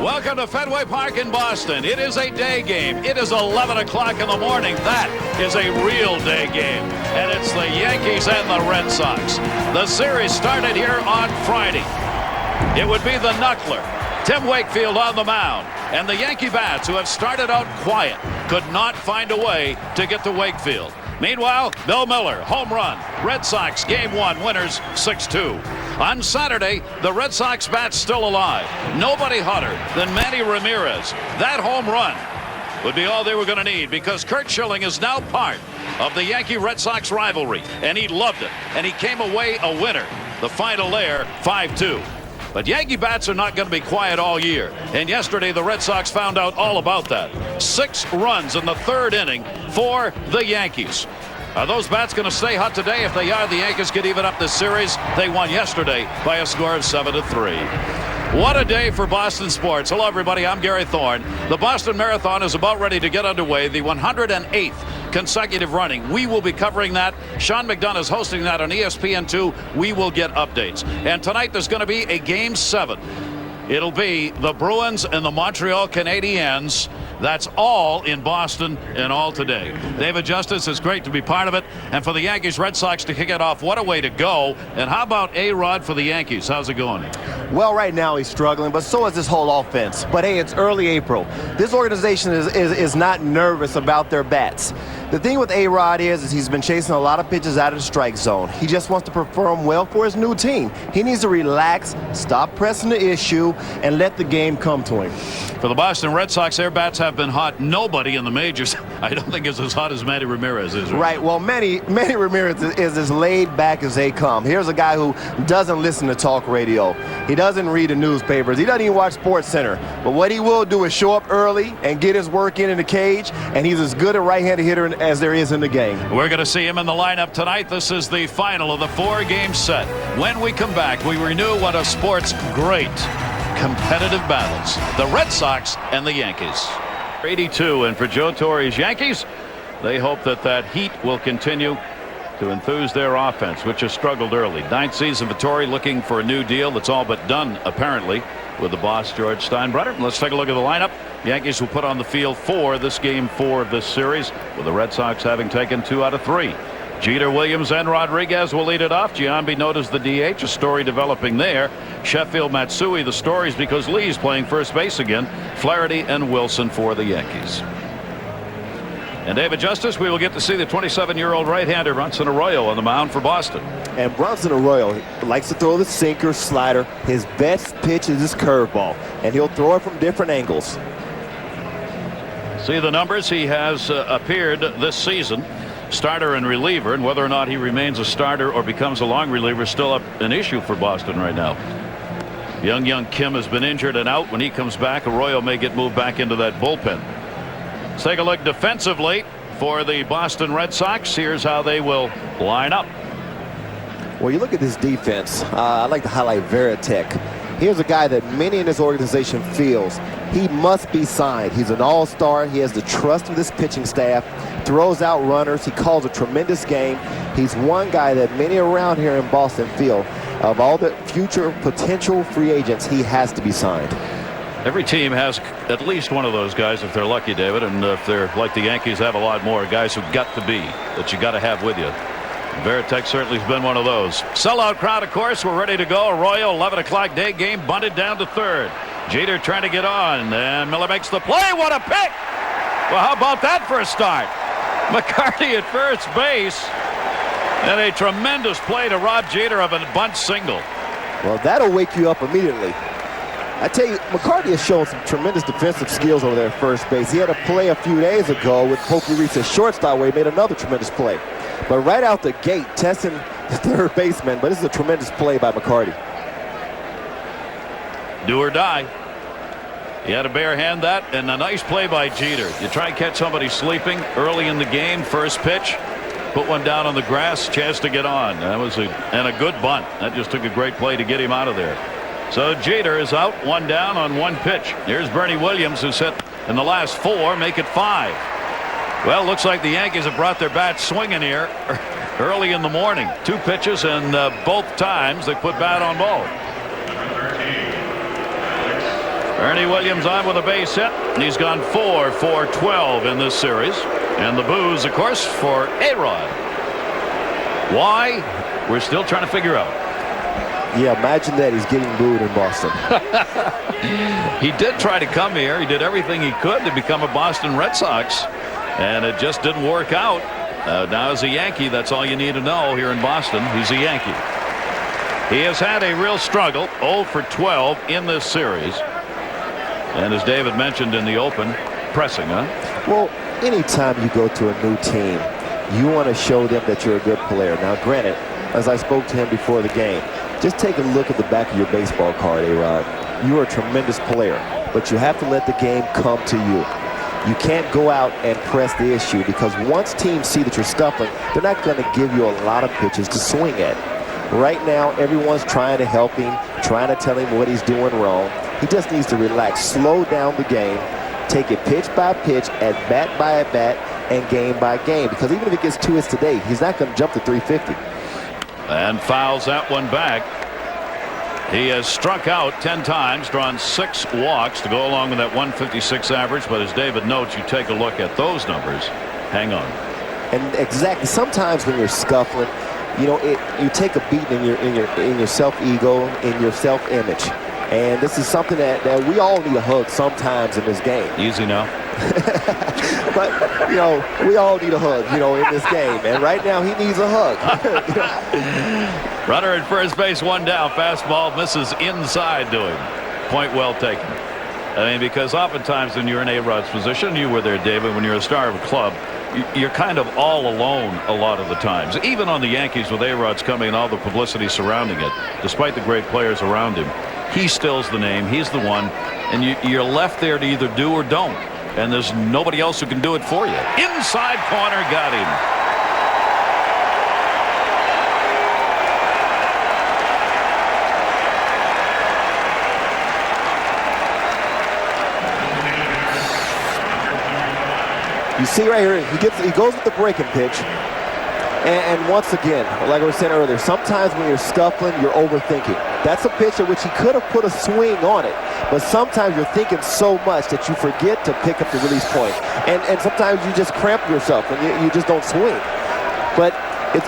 Welcome to Fenway Park in Boston. It is a day game. It is 11 o'clock in the morning. That is a real day game. And it's the Yankees and the Red Sox. The series started here on Friday. It would be the knuckler, Tim Wakefield, on the mound. And the Yankee bats, who have started out quiet, could not find a way to get to Wakefield. Meanwhile, Bill Miller, home run. Red Sox, game one, winners 6-2. On Saturday, the Red Sox bats still alive. Nobody hotter than Manny Ramirez. That home run would be all they were going to need, because Curt Schilling is now part of the Yankee-Red Sox rivalry, and he loved it, and he came away a winner. The final there, 5-2. But Yankee bats are not going to be quiet all year, and yesterday the Red Sox found out all about that. 6 runs in the third inning for the Yankees. Are those bats going to stay hot today? If they are, the Yankees could even up this series. They won yesterday by a score of 7-3. What a day for Boston sports. Hello, everybody. I'm Gary Thorne. The Boston Marathon is about ready to get underway, the 108th consecutive running. We will be covering that. Sean McDonough is hosting that on ESPN2. We will get updates. And tonight there's going to be a Game 7. It'll be the Bruins and the Montreal Canadiens. That's all in Boston and all today. David Justice, it's great to be part of it. And for the Yankees Red Sox to kick it off, what a way to go. And how about A-Rod for the Yankees? How's it going? Well, right now he's struggling, but so is this whole offense. But hey, it's early April. This organization is not nervous about their bats. The thing with A-Rod is he's been chasing a lot of pitches out of the strike zone. He just wants to perform well for his new team. He needs to relax, stop pressing the issue, and let the game come to him. For the Boston Red Sox, their bats have been hot. Nobody in the majors, I don't think, is as hot as Manny Ramirez is. Right. Well, Manny Ramirez is as laid back as they come. Here's a guy who doesn't listen to talk radio. He doesn't read the newspapers. He doesn't even watch Sports Center. But what he will do is show up early and get his work in the cage, and he's as good a right-handed hitter as there is in the game. We're going to see him in the lineup tonight. This is the final of the 4-game set. When we come back, we renew one of sports' great competitive battles, the Red Sox and the Yankees. 82, and for Joe Torre's Yankees, they hope that heat will continue to enthuse their offense, which has struggled early. 9th season for Torre, looking for a new deal. That's all but done, apparently, with the boss, George Steinbrenner. Let's take a look at the lineup. Yankees will put on the field for this game 4 of this series, with the Red Sox having taken 2 out of 3. Jeter, Williams, and Rodriguez will lead it off. Giambi noticed the DH, a story developing there. Sheffield, Matsui, the stories because Lee's playing first base again. Flaherty and Wilson for the Yankees. And David Justice, we will get to see the 27-year-old right-hander Bronson Arroyo on the mound for Boston. And Bronson Arroyo likes to throw the sinker, slider. His best pitch is his curveball, and he'll throw it from different angles. See the numbers. He has appeared this season, starter and reliever, and whether or not he remains a starter or becomes a long reliever is still an issue for Boston right now. Young Kim has been injured and out. When he comes back, Arroyo may get moved back into that bullpen. Let's take a look defensively for the Boston Red Sox. Here's how they will line up. Well, you look at this defense. I'd like to highlight Veritek. Here's a guy that many in this organization feels he must be signed. He's an all-star. He has the trust of this pitching staff, throws out runners. He calls a tremendous game. He's one guy that many around here in Boston feel of all the future potential free agents, he has to be signed. Every team has at least one of those guys if they're lucky, David, and if they're like the Yankees, have a lot more guys who've got to be, that you got to have with you. Veritek certainly has been one of those. Sellout crowd, of course. We're ready to go. Arroyo, 11 o'clock day game, bunted down to third. Jeter trying to get on, and Miller makes the play. What a pick! Well, how about that for a start? McCarty at first base, and a tremendous play to rob Jeter of a bunt single. Well, that'll wake you up immediately. I tell you, McCarty has shown some tremendous defensive skills over there at first base. He had a play a few days ago with Pokey Reese at shortstop where he made another tremendous play. But right out the gate, testing the third baseman. But this is a tremendous play by McCarty. Do or die. He had a bare hand that, and a nice play by Jeter. You try and catch somebody sleeping early in the game, first pitch, put one down on the grass, chance to get on. That was a good bunt. That just took a great play to get him out of there. So Jeter is out, one down on one pitch. Here's Bernie Williams, who's hit in the last 4, make it 5. Well, looks like the Yankees have brought their bats swinging here early in the morning. 2 pitches, and both times they put bat on ball. Ernie Williams on with a base hit. He's gone 4 for 12 in this series. And the boos, of course, for A-Rod. Why? We're still trying to figure out. Yeah, imagine that. He's getting booed in Boston. He did try to come here. He did everything he could to become a Boston Red Sox. And it just didn't work out. Now as a Yankee, that's all you need to know here in Boston. He's a Yankee. He has had a real struggle. 0 for 12 in this series. And as David mentioned in the open, pressing, huh? Well, anytime you go to a new team, you want to show them that you're a good player. Now, granted, as I spoke to him before the game, just take a look at the back of your baseball card, A-Rod. You are a tremendous player, but you have to let the game come to you. You can't go out and press the issue, because once teams see that you're stuffing, they're not going to give you a lot of pitches to swing at. Right now, everyone's trying to help him, trying to tell him what he's doing wrong. He just needs to relax, slow down the game, take it pitch by pitch, at bat by at bat, and game by game. Because even if it gets 2 hits today, he's not going to jump to 350. And fouls that one back. He has struck out 10 times, drawn 6 walks to go along with that 156 average. But as David notes, you take a look at those numbers. Hang on. And exactly, sometimes when you're scuffling, you know, you take a beating in your self-ego, in your self-image. And this is something that we all need a hug sometimes in this game. Easy now. But, you know, we all need a hug, you know, in this game. And right now he needs a hug. Runner at first base, 1 down. Fastball misses inside to him. Point well taken. I mean, because oftentimes when you're in A-Rod's position, you were there, David, when you're a star of a club, you're kind of all alone a lot of the times. Even on the Yankees with A-Rod's coming and all the publicity surrounding it, despite the great players around him, he still's the name. He's the one. And you're left there to either do or don't. And there's nobody else who can do it for you. Inside corner, got him. You see right here, he goes with the breaking pitch. And once again, like I was saying earlier, sometimes when you're scuffling, you're overthinking. That's a pitch at which he could have put a swing on it. But sometimes you're thinking so much that you forget to pick up the release point. And sometimes you just cramp yourself and you just don't swing. But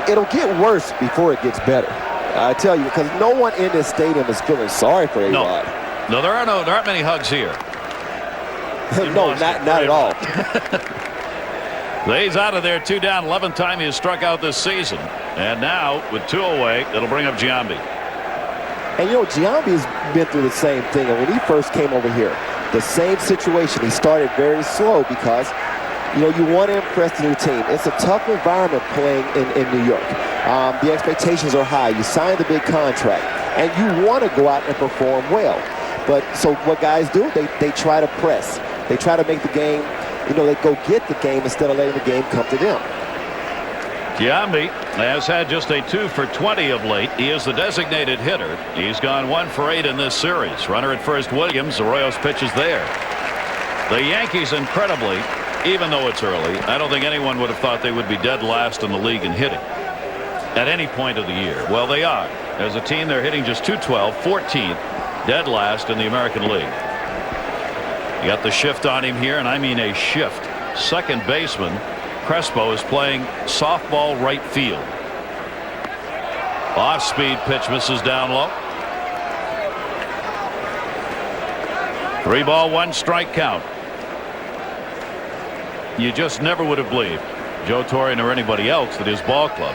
it'll get worse before it gets better. I tell you, because no one in this stadium is feeling sorry for A-Rod. No, there aren't many hugs here. No, not at all. He's out of there, 2 down, 11th time he has struck out this season. And now, with 2 away, it'll bring up Giambi. And, you know, Giambi's been through the same thing. And when he first came over here, the same situation. He started very slow because, you know, you want to impress the new team. It's a tough environment playing in New York. The expectations are high. You sign the big contract, and you want to go out and perform well. But so what guys do, they try to press. They try to make the game, you know, they go get the game instead of letting the game come to them. Giambi has had just a 2 for 20 of late. He is the designated hitter. He's gone 1 for 8 in this series. Runner at first, Williams. Arroyo's pitch is there. The Yankees, incredibly, even though it's early, I don't think anyone would have thought they would be dead last in the league in hitting at any point of the year. Well, they are. As a team, they're hitting just .212, 14th, dead last in the American League. You got the shift on him here, and I mean a shift. Second baseman Crespo is playing softball right field. Off-speed pitch misses down low. 3 ball, 1 strike count. You just never would have believed, Joe Torre or anybody else, that his ball club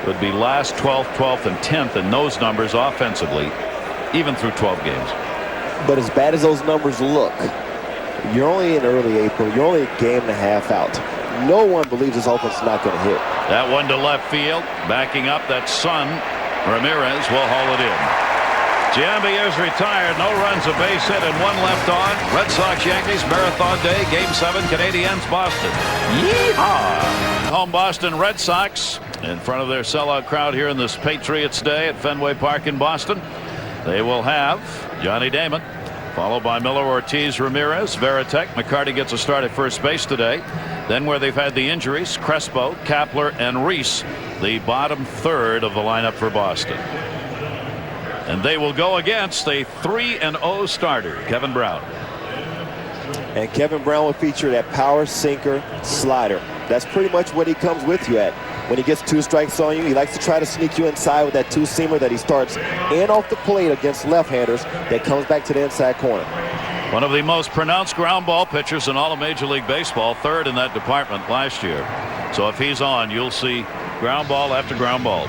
would be last, 12th, 12th, and 10th in those numbers offensively, even through 12 games. But as bad as those numbers look, you're only in early April. You're only a game and a half out. No one believes this offense is not going to hit. That one to left field. Backing up, that son, Ramirez, will haul it in. Giambi is retired. No runs, a base hit, and 1 left on. Red Sox, Yankees, Marathon Day, Game 7, Canadiens, Boston. Yeehaw! Home Boston Red Sox in front of their sellout crowd here in this Patriots Day at Fenway Park in Boston. They will have Johnny Damon, followed by Miller, Ortiz, Ramirez, Veritek. McCarty gets a start at first base today. Then where they've had the injuries, Crespo, Kapler, and Reese, the bottom third of the lineup for Boston. And they will go against a 3-0 starter, Kevin Brown. And Kevin Brown will feature that power sinker slider. That's pretty much what he comes with you at. When he gets 2 strikes on you, he likes to try to sneak you inside with that 2-seamer that he starts in off the plate against left-handers that comes back to the inside corner. One of the most pronounced ground ball pitchers in all of Major League Baseball, 3rd in that department last year. So if he's on, you'll see ground ball after ground ball.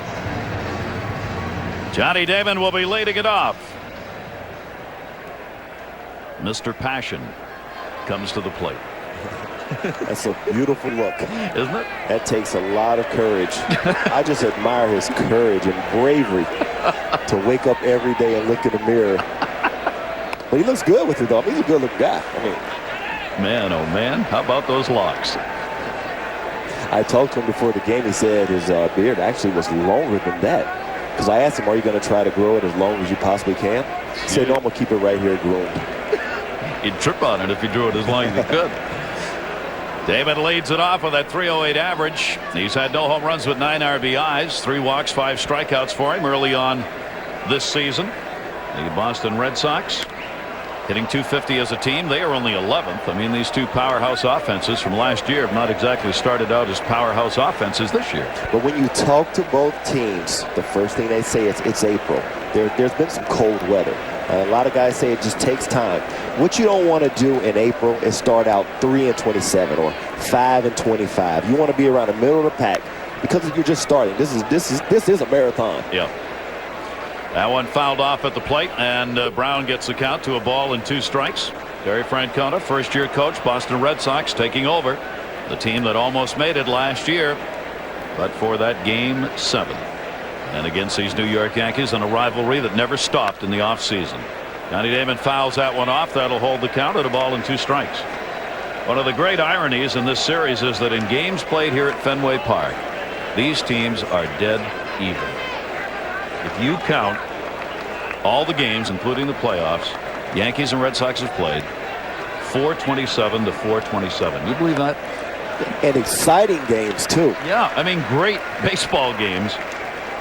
Johnny Damon will be leading it off. Mr. Passion comes to the plate. That's a beautiful look, isn't it? That takes a lot of courage. I just admire his courage and bravery to wake up every day and look in the mirror. But he looks good with it, though. I mean, he's a good-looking guy. I mean, man, oh man, how about those locks? I talked to him before the game. He said his beard actually was longer than that. Because I asked him, "Are you going to try to grow it as long as you possibly can?" He said, "No, I'm going to keep it right here groomed." He'd trip on it if he drew it as long as he could. David leads it off with that 308 average. He's had no home runs with 9 RBIs, 3 walks, 5 strikeouts for him early on this season. The Boston Red Sox hitting .250 as a team. They are only 11th. I mean, these 2 powerhouse offenses from last year have not exactly started out as powerhouse offenses this year. But when you talk to both teams, the first thing they say is it's April. There's been some cold weather. A lot of guys say it just takes time. What you don't want to do in April is start out 3-27 or 5-25. You want to be around the middle of the pack because you're just starting. This is a marathon. Yeah. That one fouled off at the plate, and Brown gets the count to a ball and 2 strikes. Terry Francona, first-year coach, Boston Red Sox, taking over the team that almost made it last year, but for that Game 7. And against these New York Yankees in a rivalry that never stopped in the offseason. Johnny Damon fouls that one off. That'll hold the count at a ball and 2 strikes. One of the great ironies in this series is that in games played here at Fenway Park, these teams are dead even. If you count all the games, including the playoffs, Yankees and Red Sox have played 427 to 427. You believe that? And exciting games, too. Yeah, I mean, great baseball games.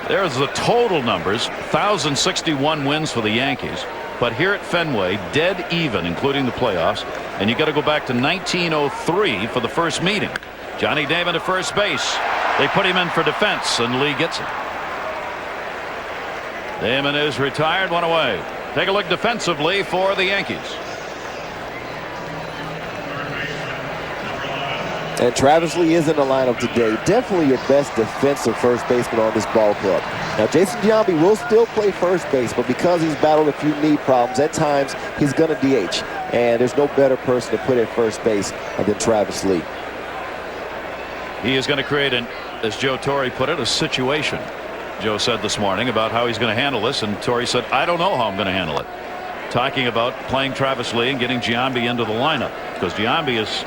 There's the total numbers, 1,061 wins for the Yankees. But here at Fenway, dead even, including the playoffs. And you got to go back to 1903 for the first meeting. Johnny Damon to first base. They put him in for defense, and Lee gets it. Damon is retired, 1 away. Take a look defensively for the Yankees. And Travis Lee is in the lineup today. Definitely your best defensive first baseman on this ball club. Now, Jason Giambi will still play first base, but because he's battled a few knee problems, at times he's going to DH. And there's no better person to put at first base than Travis Lee. He is going to create, as Joe Torre put it, a situation. Joe said this morning about how he's going to handle this, and Torre said, "I don't know how I'm going to handle it." Talking about playing Travis Lee and getting Giambi into the lineup, because Giambi has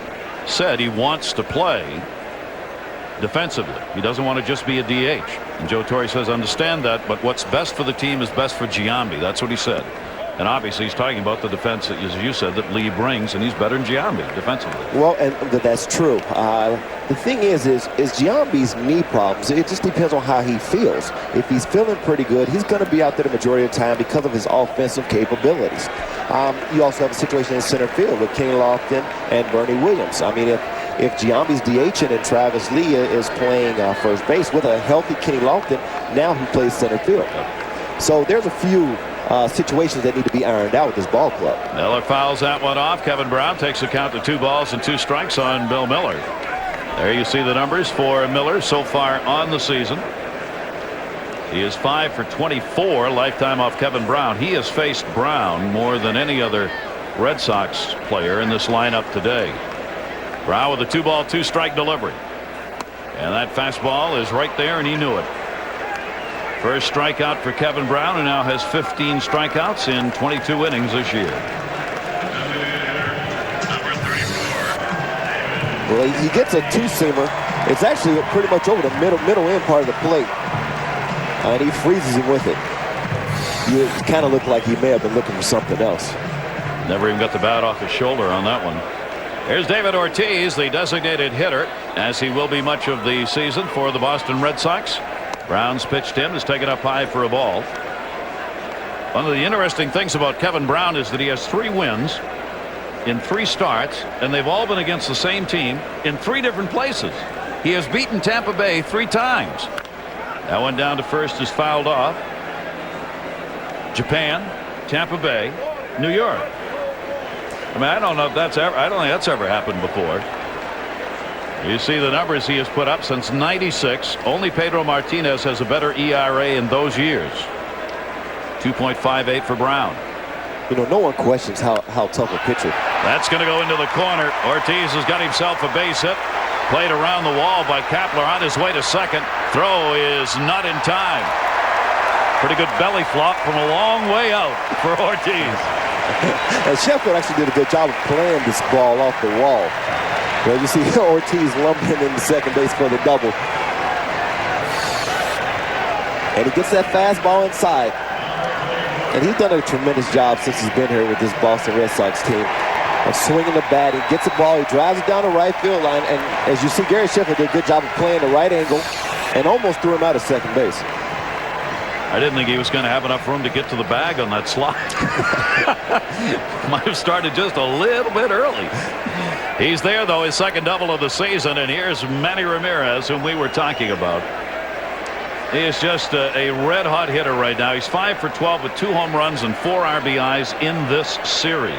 said he wants to play defensively. He doesn't want to just be a DH. And Joe Torre says, "Understand that, but what's best for the team is best for Giambi." That's what he said. And obviously he's talking about the defense that, as you said, that Lee brings, and he's better than Giambi defensively. Well, and that's true. The thing is Giambi's knee problems, it just depends on how he feels. If he's feeling pretty good, he's going to be out there the majority of the time because of his offensive capabilities. You also have a situation in center field with Kenny Lofton and Bernie Williams. I mean, if Giambi's DHing and Travis Lee is playing first base with a healthy Kenny Lofton, now he plays center field. So there's a few situations that need to be ironed out with this ball club. Miller fouls that one off. Kevin Brown takes the count to 2 balls and 2 strikes on Bill Miller. There you see the numbers for Miller so far on the season. He is 5 for 24 lifetime off Kevin Brown. He has faced Brown more than any other Red Sox player in this lineup today. Brown with a 2-ball 2-strike delivery, and that fastball is right there, and he knew it. First strikeout for Kevin Brown, who now has 15 strikeouts in 22 innings this year. Well, he gets a 2-seamer. It's actually pretty much over the middle end part of the plate. And he freezes him with it. You kind of look like he may have been looking for something else. Never even got the bat off his shoulder on that one. Here's David Ortiz, the designated hitter, as he will be much of the season for the Boston Red Sox. Brown's pitched him, is taken up high for a ball. One of the interesting things about Kevin Brown is that he has 3 wins in 3 starts, and they've all been against the same team in 3 different places. He has beaten Tampa Bay 3 times. That one down to first is fouled off. Japan, Tampa Bay, New York. I mean, I don't know if that's ever, I don't think that's ever happened before. You see the numbers he has put up since '96. Only Pedro Martinez has a better ERA in those years. 2.58 for Brown. You know, no one questions how tough a pitcher. That's going to go into the corner. Ortiz has got himself a base hit. Played around the wall by Kapler on his way to second. Throw is not in time. Pretty good belly flop from a long way out for Ortiz. And Sheffield actually did a good job of playing this ball off the wall. Well, you see Ortiz lumbering into second base for the double. And he gets that fastball inside. And he's done a tremendous job since he's been here with this Boston Red Sox team of swinging the bat. He gets the ball, he drives it down the right field line, and as you see, Gary Sheffield did a good job of playing the right angle and almost threw him out of second base. I didn't think he was going to have enough room to get to the bag on that slide. Might have started just a little bit early. He's there, though, his second double of the season, and here's Manny Ramirez, whom we were talking about. He is just a red-hot hitter right now. He's 5 for 12 with 2 home runs and 4 RBIs in this series.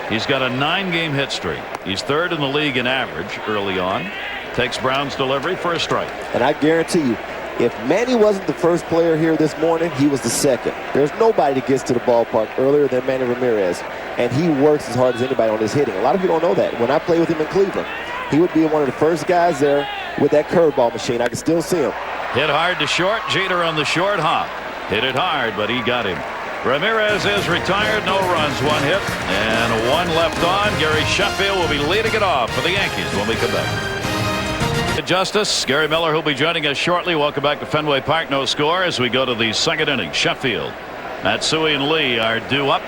He's got a 9-game hit streak. He's 3rd in the league in average early on. Takes Brown's delivery for a strike. And I guarantee you, if Manny wasn't the first player here this morning, he was the second. There's nobody that gets to the ballpark earlier than Manny Ramirez, and he works as hard as anybody on his hitting. A lot of people don't know that. When I played with him in Cleveland, he would be one of the first guys there with that curveball machine. I can still see him. Hit hard to short. Jeter on the short hop. Hit it hard, but he got him. Ramirez is retired. No runs, 1 hit, and 1 left on. Gary Sheffield will be leading it off for the Yankees when we come back. Justice, Gary Miller, who'll be joining us shortly. Welcome back to Fenway Park. No score as we go to the 2nd inning. Sheffield, Matsui and Lee are due up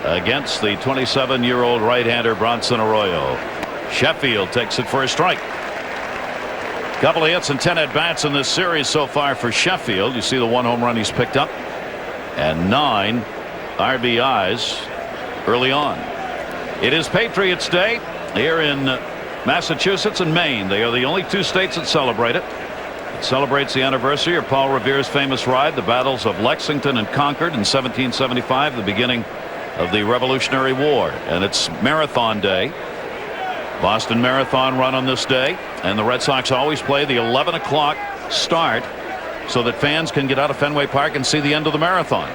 against the 27-year-old right-hander Bronson Arroyo. Sheffield takes it for a strike. Couple of hits and 10 at-bats in this series so far for Sheffield. You see the 1 home run he's picked up and 9 RBIs early on. It is Patriots Day here in Massachusetts and Maine. They are the only 2 states that celebrate it. It celebrates the anniversary of Paul Revere's famous ride, the battles of Lexington and Concord in 1775, the beginning of the Revolutionary War. And it's Marathon Day. Boston Marathon run on this day, and the Red Sox always play the 11 o'clock start so that fans can get out of Fenway Park and see the end of the marathon.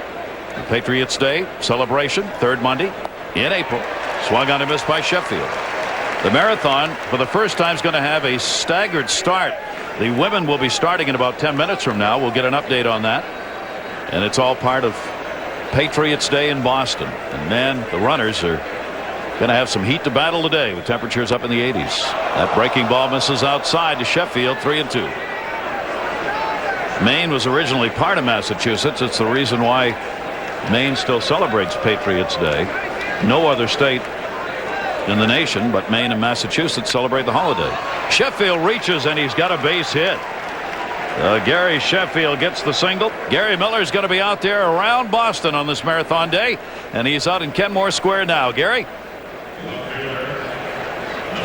The Patriots Day celebration, 3rd Monday in April. Swung on and missed by Sheffield. The marathon for the first time is going to have a staggered start. The women will be starting in about 10 minutes from now. We'll get an update on that, and it's all part of Patriots Day in Boston. And man, the runners are going to have some heat to battle today with temperatures up in the 80s. That breaking ball misses outside to Sheffield. 3-2. Maine was originally part of Massachusetts. It's the reason why Maine still celebrates Patriots Day. No other state in the nation but Maine and Massachusetts celebrate the holiday. Sheffield reaches and he's got a base hit. Gary Sheffield gets the single. Gary Miller's going to be out there around Boston on this marathon day, and he's out in Kenmore Square now. Gary.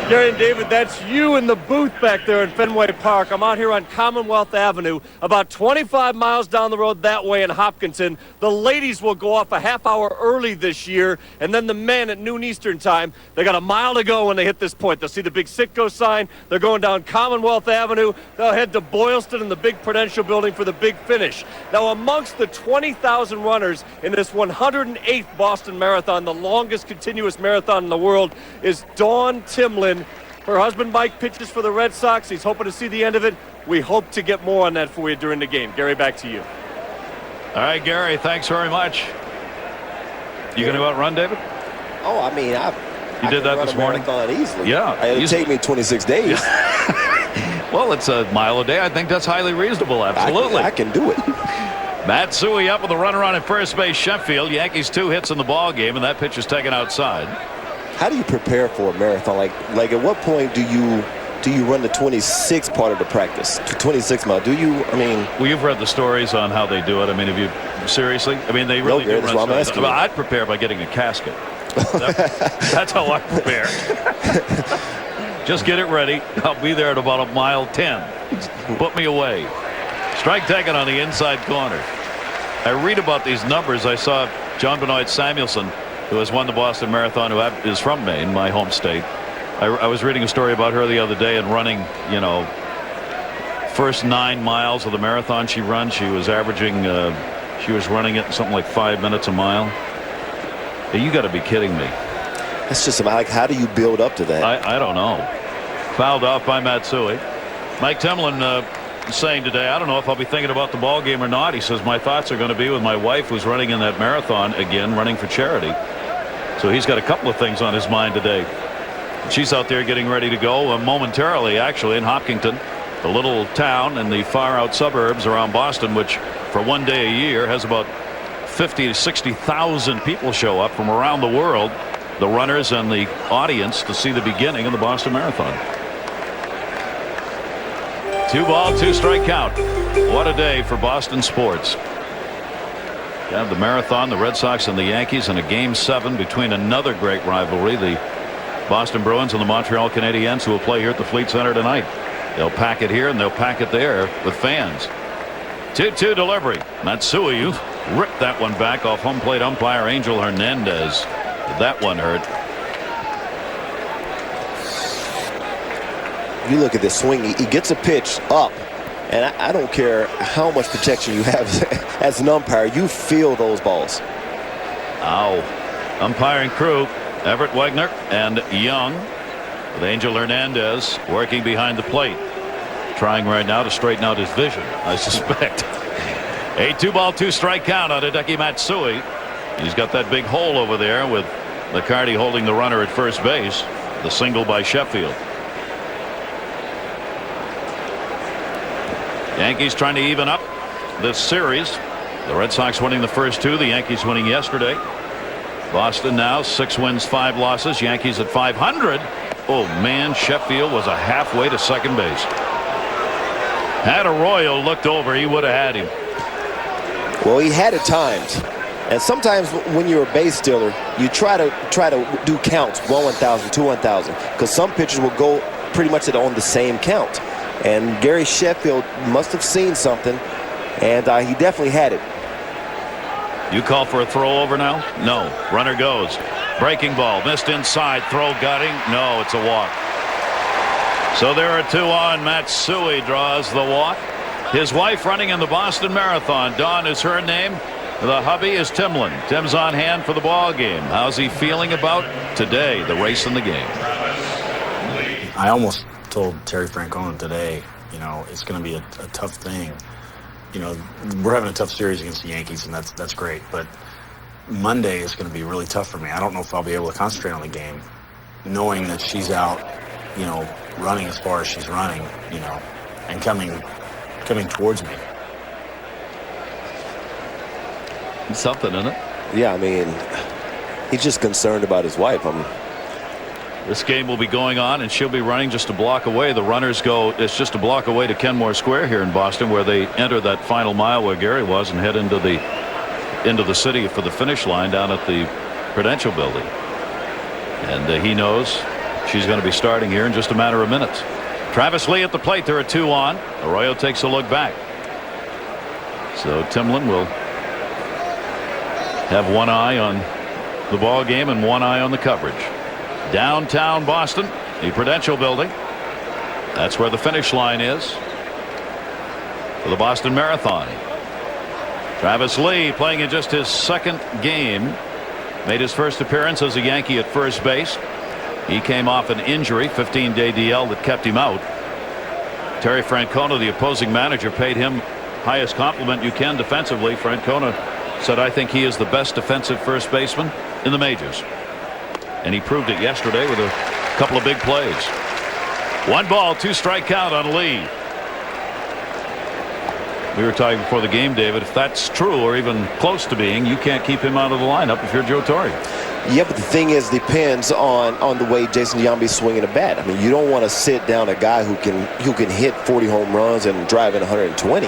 Gary and David, that's you in the booth back there in Fenway Park. I'm out here on Commonwealth Avenue, about 25 miles down the road that way in Hopkinton. The ladies will go off a half hour early this year, and then the men at noon Eastern time. They got a mile to go when they hit this point. They'll see the big Sitco sign. They're going down Commonwealth Avenue. They'll head to Boylston and the big Prudential building for the big finish. Now, amongst the 20,000 runners in this 108th Boston Marathon, the longest continuous marathon in the world, is Dawn Timlin. Her husband Mike pitches for the Red Sox. He's hoping to see the end of it. We hope to get more on that for you during the game. Gary, back to you. All right, Gary, thanks very much. You going to go out and run, David? Oh, I mean, you did that this morning? Easily. Yeah. It'll take me 26 days. Well, it's a mile a day. I think that's highly reasonable. Absolutely. I can do it. Matsui up with a runner on at first base. Sheffield. Yankees 2 hits in the ball game, and that pitch is taken outside. How do you prepare for a marathon? Like at what point do you do you run the 26 part of the practice? 26 mile. Do you? I mean, well, you've read the stories on how they do it. I mean, have you seriously? I mean, they really do that's what I'm asking. Well, I'd prepare by getting a casket. That's how I prepare. Just get it ready. I'll be there at about a mile 10. Put me away. Strike taken on the inside corner. I read about these numbers. I saw John Benoit Samuelson, who has won the Boston Marathon, who is from Maine, my home state. I was reading a story about her the other day and running, you know, first 9 miles of the marathon she runs. She was averaging, she was running it in something like 5 minutes a mile. You got to be kidding me. That's just about like, how do you build up to that? I don't know. Fouled off by Matsui. Mike Timlin saying today, I don't know if I'll be thinking about the ball game or not. He says my thoughts are going to be with my wife, who's running in that marathon again, running for charity. So he's got a couple of things on his mind today. She's out there getting ready to go momentarily, actually, in Hopkinton, a little town in the far out suburbs around Boston, which for one day a year has about 50 to 60,000 people show up from around the world, the runners and the audience, to see the beginning of the Boston Marathon. 2 ball, 2 strike count. What a day for Boston sports. You have the marathon, the Red Sox and the Yankees, and a game 7 between another great rivalry, the Boston Bruins and the Montreal Canadiens, who will play here at the Fleet Center tonight. They'll pack it here and they'll pack it there with fans. 2-2 delivery. Matsui ripped that one back off home plate umpire Angel Hernandez. That one hurt. You look at this swing. He gets a pitch up, and I don't care how much protection you have as an umpire. You feel those balls. Ow. Umpiring crew, Everett Wagner and Young, with Angel Hernandez working behind the plate, trying right now to straighten out his vision, I suspect. A 2 ball, 2 strike count on Hideki Matsui. He's got that big hole over there with McCarty holding the runner at first base. The single by Sheffield. Yankees trying to even up this series. The Red Sox winning the first 2, the Yankees winning yesterday. Boston now 6 wins, 5 losses. Yankees at 500. Oh man, Sheffield was a halfway to second base. Had Arroyo looked over, he would have had him. Well, he had it timed. And sometimes when you're a base stealer, you try to do counts, 1-1,000, 2-1,000, because some pitchers will go pretty much on the same count. And Gary Sheffield must have seen something, and he definitely had it. You call for a throw over now? No. Runner goes. Breaking ball. Missed inside. Throw gutting. No, it's a walk. So there are 2 on. Matsui draws the walk. His wife running in the Boston Marathon. Dawn is her name. The hubby is Timlin. Tim's on hand for the ball game. How's he feeling about today, the race in the game? I almost told Terry Francona today, you know, it's going to be a tough thing. You know, we're having a tough series against the Yankees, and that's great. But Monday is going to be really tough for me. I don't know if I'll be able to concentrate on the game, knowing that she's out, you know, running as far as she's running, you know, and coming towards me. It's something, isn't it? Yeah, I mean, he's just concerned about his wife. This game will be going on, and she'll be running just a block away. The runners go, it's just a block away to Kenmore Square here in Boston, where they enter that final mile where Gary was and head into the city for the finish line down at the Prudential Building. And he knows she's going to be starting here in just a matter of minutes. Travis Lee at the plate. There are 2 on. Arroyo takes a look back. So Timlin will have one eye on the ball game and one eye on the coverage. Downtown Boston, the Prudential Building. That's where the finish line is for the Boston Marathon. Travis Lee, playing in just his 2nd game, made his first appearance as a Yankee at first base. He came off an injury, 15-day DL that kept him out. Terry Francona, the opposing manager, paid him highest compliment you can defensively. Francona said, I think he is the best defensive first baseman in the majors. And he proved it yesterday with a couple of big plays. 1 ball, 2 strike count on Lee. We were talking before the game, David, if that's true or even close to being, you can't keep him out of the lineup if you're Joe Torre. Yeah, but the thing is, depends on the way Jason Giambi's swinging the bat. I mean, you don't want to sit down a guy who can hit 40 home runs and drive in 120.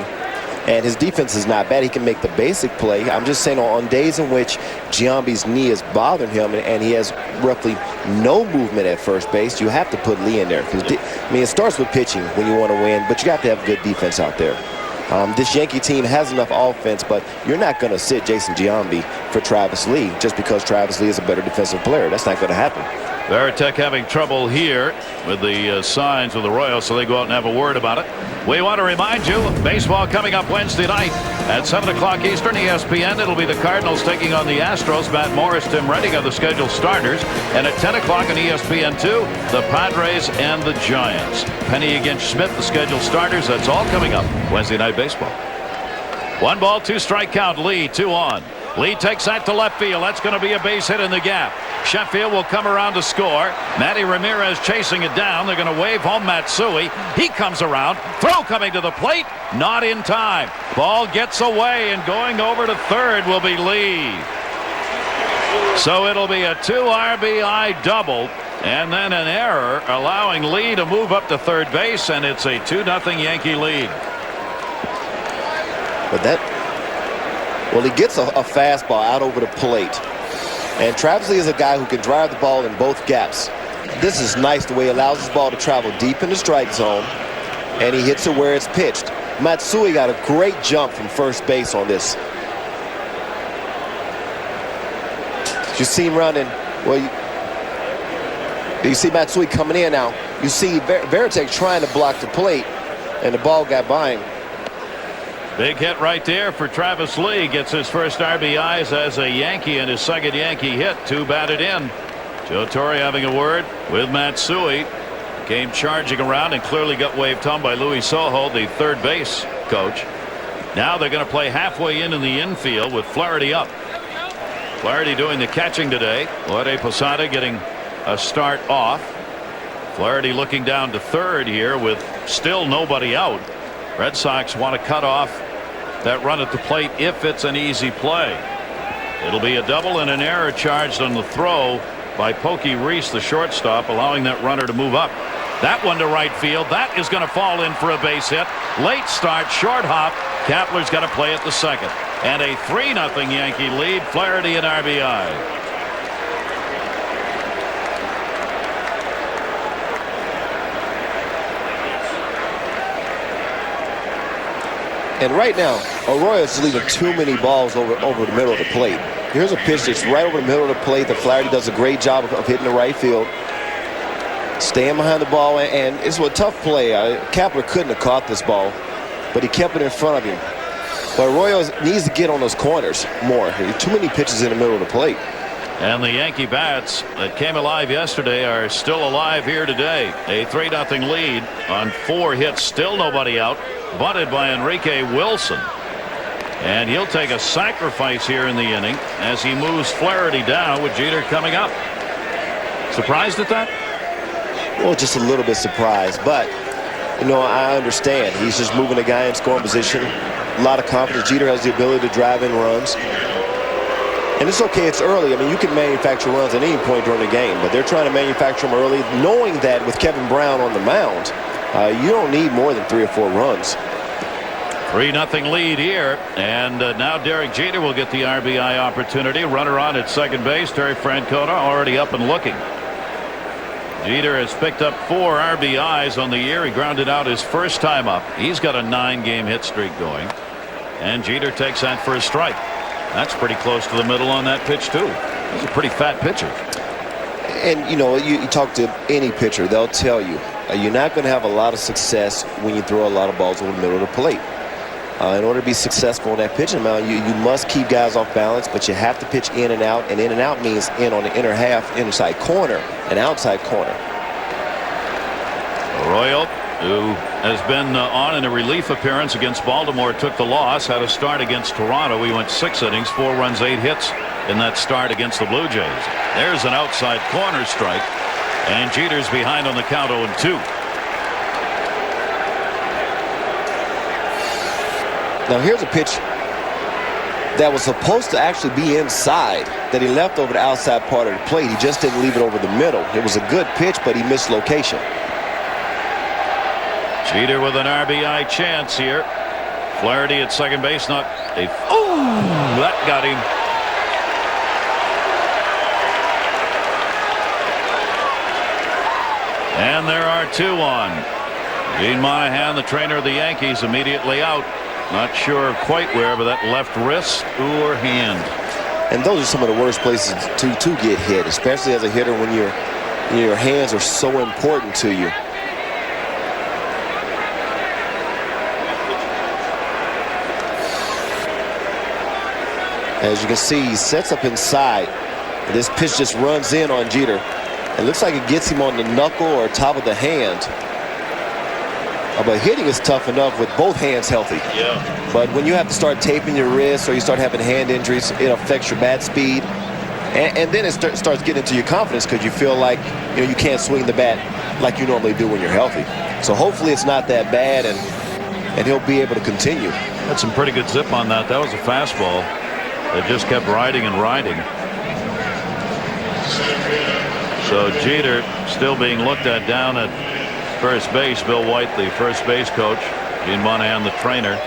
And his defense is not bad. He can make the basic play. I'm just saying on days in which Giambi's knee is bothering him and he has roughly no movement at first base, you have to put Lee in there. Because I mean, it starts with pitching when you want to win, but you have to have good defense out there. This Yankee team has enough offense, but you're not going to sit Jason Giambi for Travis Lee just because Travis Lee is a better defensive player. That's not going to happen. Veritek having trouble here with the signs of the Royals, so they go out and have a word about it. We want to remind you, baseball coming up Wednesday night at 7 o'clock Eastern, ESPN. It'll be the Cardinals taking on the Astros. Matt Morris, Tim Redding are the scheduled starters. And at 10 o'clock on ESPN2, the Padres and the Giants. Penny against Schmidt, the scheduled starters. That's all coming up Wednesday Night Baseball. 1 ball, 2 strike count. Lee, 2 on. Lee takes that to left field. That's going to be a base hit in the gap. Sheffield will come around to score. Matty Ramirez chasing it down. They're going to wave home Matsui. He comes around. Throw coming to the plate. Not in time. Ball gets away, and going over to third will be Lee. So it'll be a 2 RBI double and then an error allowing Lee to move up to third base, and it's a 2-0 Yankee lead. But well, he gets a fastball out over the plate. And Travis Lee is a guy who can drive the ball in both gaps. This is nice the way he allows his ball to travel deep in the strike zone, and he hits it where it's pitched. Matsui got a great jump from first base on this. You see him running. Well, you see Matsui coming in now. You see Veritek trying to block the plate, and the ball got by him. Big hit right there for Travis Lee. Gets his first RBIs as a Yankee and his second Yankee hit. 2 batted in. Joe Torre having a word with Matsui. Came charging around and clearly got waved home by Luis Sojo, the third base coach. Now they're going to play halfway in the infield with Flaherty up. Flaherty doing the catching today. Jorge Posada getting a start off. Flaherty looking down to third here with still nobody out. Red Sox want to cut off that run at the plate if it's an easy play. It'll be a double and an error charged on the throw by Pokey Reese, the shortstop, allowing that runner to move up. That one to right field. That is going to fall in for a base hit. Late start, short hop. Kapler's got to play at the second. And a 3-0 Yankee lead. Flaherty and RBI. And right now, Arroyo is leaving too many balls over the middle of the plate. Here's a pitch that's right over the middle of the plate that Flaherty does a great job of hitting the right field. Staying behind the ball, and it's a tough play. Kapler couldn't have caught this ball, but he kept it in front of him. But Arroyo needs to get on those corners more. Too many pitches in the middle of the plate. And the Yankee bats that came alive yesterday are still alive here today. A 3-0 lead on 4 hits. Still nobody out. Bunted by Enrique Wilson. And he'll take a sacrifice here in the inning as he moves Flaherty down with Jeter coming up. Surprised at that? Well, just a little bit surprised, but you know, I understand. He's just moving a guy in scoring position. A lot of confidence. Jeter has the ability to drive in runs. And it's okay, it's early. I mean, you can manufacture runs at any point during the game, but they're trying to manufacture them early, knowing that with Kevin Brown on the mound, you don't need more than 3 or 4 runs. 3-0 lead here, and now Derek Jeter will get the RBI opportunity. Runner on at second base. Terry Francona already up and looking. Jeter has picked up 4 RBIs on the year. He grounded out his first time up. He's got a 9-game hit streak going, and Jeter takes that for a strike. That's pretty close to the middle on that pitch too. He's a pretty fat pitcher. And you know, you talk to any pitcher, they'll tell you you're not going to have a lot of success when you throw a lot of balls over the middle of the plate. In order to be successful on that pitching mound, you must keep guys off balance, but you have to pitch in and out, and in and out means in on the inner half, inside corner, and outside corner. Arroyo, who has been on in a relief appearance against Baltimore, took the loss, had a start against Toronto. He went 6 innings, 4 runs, 8 hits in that start against the Blue Jays. There's an outside corner strike, and Jeter's behind on the count 0-2. Now here's a pitch that was supposed to actually be inside. that he left over the outside part of the plate. He just didn't leave it over the middle. It was a good pitch, but he missed location. Jeter with an RBI chance here. Flaherty at second base, not a. Oh, that got him. And there are 2 on. Gene Monahan, the trainer of the Yankees, immediately out. Not sure quite where, but that left wrist or hand. And those are some of the worst places to get hit, especially as a hitter when your hands are so important to you. As you can see, he sets up inside. This pitch just runs in on Jeter. It looks like it gets him on the knuckle or top of the hand. But hitting is tough enough with both hands healthy. Yeah. But when you have to start taping your wrists or you start having hand injuries, it affects your bat speed. And then it starts getting into your confidence because you feel like you can't swing the bat like you normally do when you're healthy. So hopefully it's not that bad and he'll be able to continue. Had some pretty good zip on that. That was a fastball that just kept riding and riding. So Jeter still being looked at down at first base. Bill White, the first base coach. Gene Monahan, the trainer.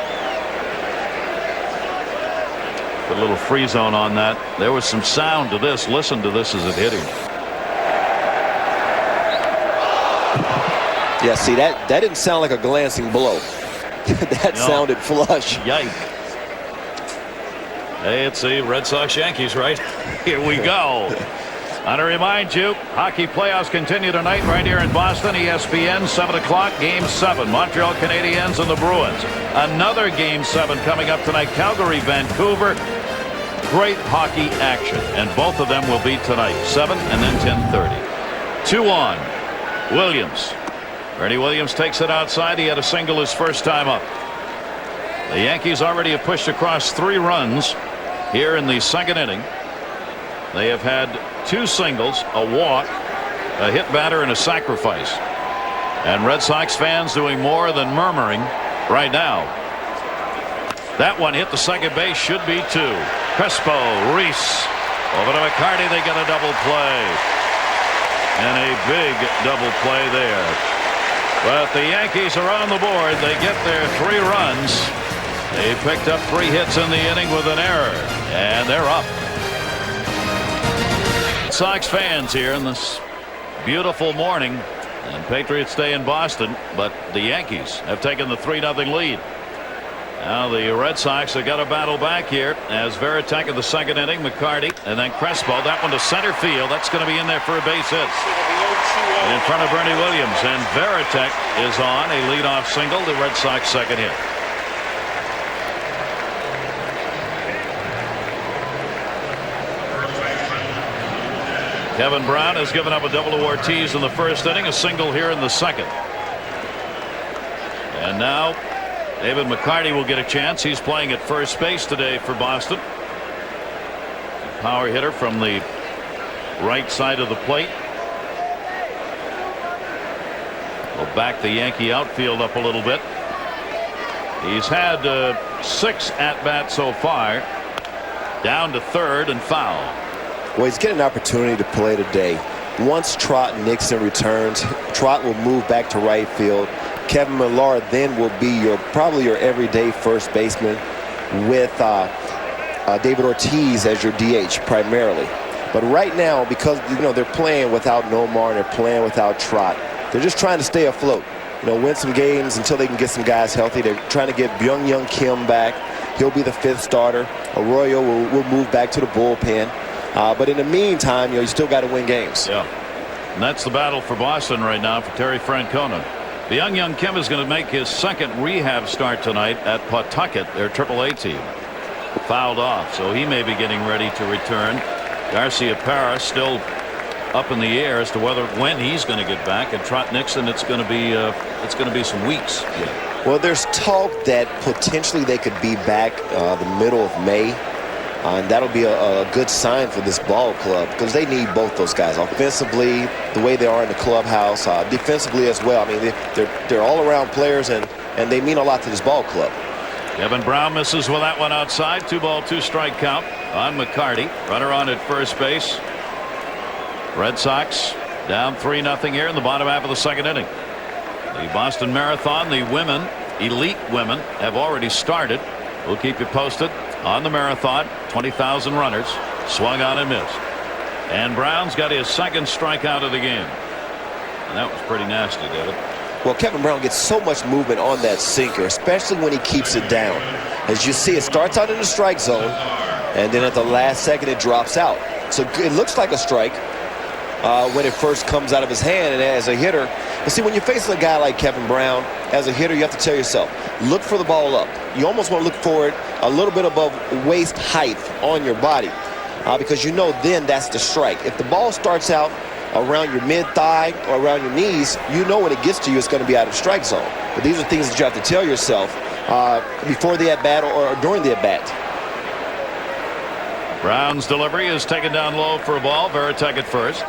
Put a little free zone on that. There was some sound to this. Listen to this as it hit him. Yeah, see, that didn't sound like a glancing blow. That sounded flush. Yike. Hey, it's the Red Sox Yankees, right? Here we go. I want to remind you, hockey playoffs continue tonight right here in Boston. ESPN, 7 o'clock, Game 7. Montreal Canadiens and the Bruins. Another Game 7 coming up tonight. Calgary, Vancouver. Great hockey action. And both of them will be tonight, 7 and then 10:30. 2 on. Williams. Ernie Williams takes it outside. He had a single his first time up. The Yankees already have pushed across 3 runs here in the second inning. They have had 2 singles, a walk, a hit batter, and a sacrifice. And Red Sox fans doing more than murmuring right now. That one hit the second base, should be 2. Crespo, Reese, over to McCarty. They get a double play. And a big double play there. But the Yankees are on the board. They get their 3 runs. They picked up 3 hits in the inning with an error. And they're up. Sox fans here in this beautiful morning, and Patriots stay in Boston, but the Yankees have taken the 3-0 lead. Now the Red Sox have got to battle back here as Veritek in the second inning, McCarty, and then Crespo. That one to center field. That's going to be in there for a base hit in front of Bernie Williams, and Veritek is on a leadoff single, the Red Sox second hit. Kevin Brown has given up a double to Ortiz in the first inning, a single here in the second. And now David McCarty will get a chance. He's playing at first base today for Boston. Power hitter from the right side of the plate. Will back the Yankee outfield up a little bit. He's had 6 at-bats so far. Down to third and foul. Well, he's getting an opportunity to play today. Once Trot Nixon returns, Trot will move back to right field. Kevin Millar then will be probably your everyday first baseman with David Ortiz as your DH primarily. But right now, because they're playing without Nomar and they're playing without Trot, they're just trying to stay afloat. Win some games until they can get some guys healthy. They're trying to get Byung-Hyun Kim back. He'll be the 5th starter. Arroyo will move back to the bullpen. But in the meantime, you still got to win games. Yeah, and that's the battle for Boston right now for Terry Francona. Byung-Hyun Kim is going to make his second rehab start tonight at Pawtucket, their AAA team. Fouled off, so he may be getting ready to return. Garcia Parra still up in the air as to when he's going to get back, and Trot Nixon, it's going to be some weeks. Yeah. Well, there's talk that potentially they could be back the middle of May. And that'll be a good sign for this ball club because they need both those guys offensively, the way they are in the clubhouse, defensively as well. I mean, they're all-around players, and they mean a lot to this ball club. Kevin Brown misses with that one outside. 2-ball, 2-strike count. on McCarty. Runner on at first base. Red Sox down 3-0 here in the bottom half of the second inning. The Boston Marathon, the women, elite women, have already started. We'll keep you posted on the marathon. 20,000 runners. Swung on and missed. And Brown's got his second strikeout of the game. And that was pretty nasty, David. Well, Kevin Brown gets so much movement on that sinker, especially when he keeps it down. As you see, it starts out in the strike zone, and then at the last second it drops out. So it looks like a strike when it first comes out of his hand, and as a hitter. But see, when you're facing a guy like Kevin Brown, as a hitter, you have to tell yourself, look for the ball up. You almost want to look for it a little bit above waist height on your body, because you know then that's the strike. If the ball starts out around your mid-thigh or around your knees, you know when it gets to you, it's going to be out of strike zone. But these are things that you have to tell yourself before the at-bat or during the at-bat. Brown's delivery is taken down low for a ball. Varitek at first.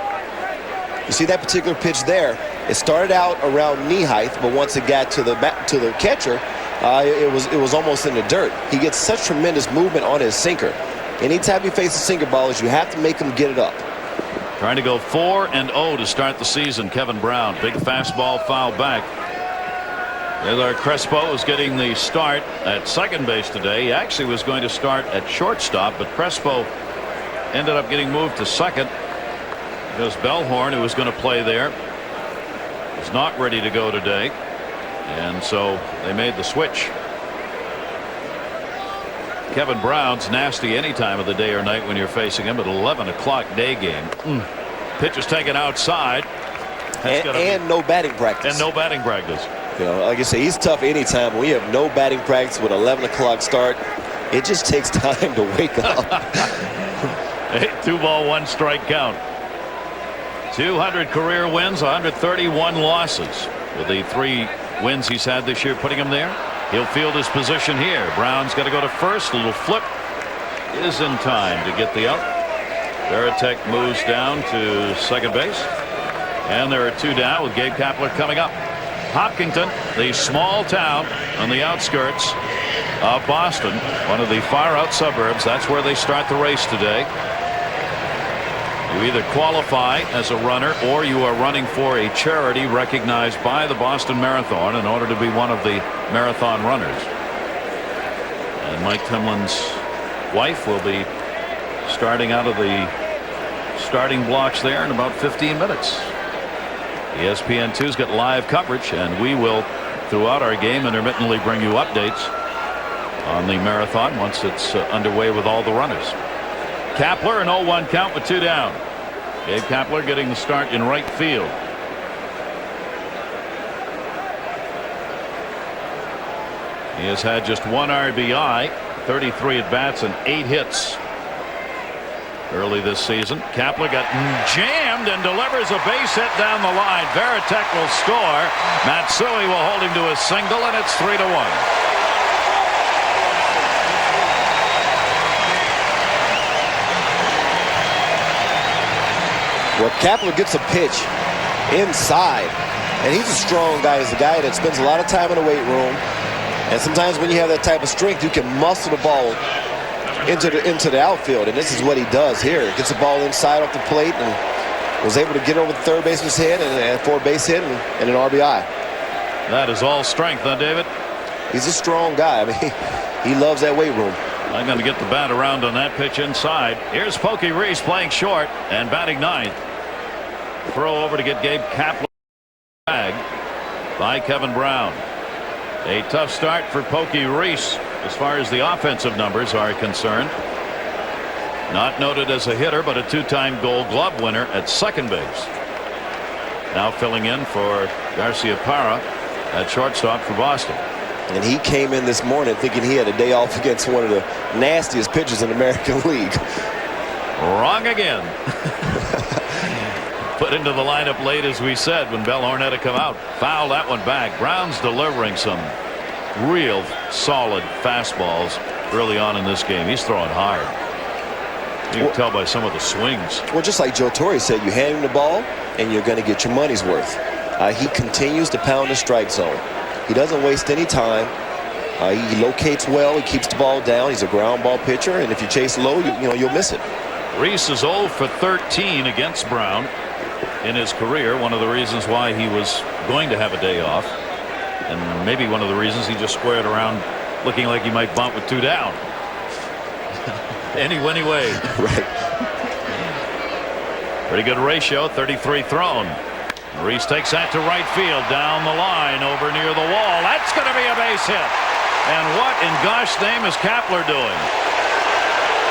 You see that particular pitch there? It started out around knee height, but once it got to the catcher, it was almost in the dirt. He gets such tremendous movement on his sinker. Anytime you face a sinker ballers, you have to make him get it up. Trying to go 4-0 to start the season. Kevin Brown, big fastball foul back. There, Crespo is getting the start at second base today. He actually was going to start at shortstop, but Crespo ended up getting moved to second because Bellhorn, who was going to play there, was not ready to go today, and so they made the switch. Kevin Brown's nasty any time of the day or night when you're facing him. At 11 o'clock day game. Pitch is taken outside. And no batting practice. And no batting practice. You know, like I say, he's tough anytime. When you have no batting practice with 11 o'clock start, it just takes time to wake up. 2-ball, 1-strike count. 200 career wins, 131 losses. With the 3 wins he's had this year putting him there. He'll field his position here. Brown's got to go to first. A little flip is in time to get the out. Varitek moves down to second base. And there are 2 down with Gabe Kapler coming up. Hopkinton, the small town on the outskirts of Boston, one of the far out suburbs. That's where they start the race today. You either qualify as a runner or you are running for a charity recognized by the Boston Marathon in order to be one of the marathon runners. And Mike Timlin's wife will be starting out of the starting blocks there in about 15 minutes. ESPN2's got live coverage, and we will throughout our game intermittently bring you updates on the marathon once it's underway with all the runners. Kapler, an 0-1 count with 2 down. Gabe Kapler getting the start in right field. He has had just 1 RBI, 33 at bats, and 8 hits early this season. Kapler got jammed and delivers a base hit down the line. Varitek will score. Matsui will hold him to a single, and it's 3-1. Well, Kapler gets a pitch inside, and he's a strong guy. He's a guy that spends a lot of time in the weight room, and sometimes when you have that type of strength, you can muscle the ball into the outfield, and this is what he does here. Gets the ball inside off the plate and was able to get over the third baseman's head and 4 base hit and an RBI. That is all strength, huh, David? He's a strong guy. I mean, he loves that weight room. I'm going to get the bat around on that pitch inside. Here's Pokey Reese playing short and batting 9th. Throw over to get Gabe Kapler bagged by Kevin Brown. A tough start for Pokey Reese as far as the offensive numbers are concerned. Not noted as a hitter, but a 2-time Gold Glove winner at second base. Now filling in for Garcia Parra at shortstop for Boston. And he came in this morning thinking he had a day off against one of the nastiest pitchers in the American League. Wrong again. Put into the lineup late, as we said, when Bellhorn had to come out. Fouled that one back. Brown's delivering some real solid fastballs early on in this game. He's throwing hard. You can tell by some of the swings. Well, just like Joe Torre said, you hand him the ball and you're going to get your money's worth. He continues to pound the strike zone. He doesn't waste any time. He locates well. He keeps the ball down. He's a ground ball pitcher, and if you chase low, you'll miss it. Reese is 0 for 13 against Brown in his career. One of the reasons why he was going to have a day off, and maybe one of the reasons he just squared around looking like he might bunt with 2 down. Anyway. Right. Pretty good ratio, 33 thrown. Reese takes that to right field, down the line, over near the wall. That's going to be a base hit. And what in gosh name is Kapler doing?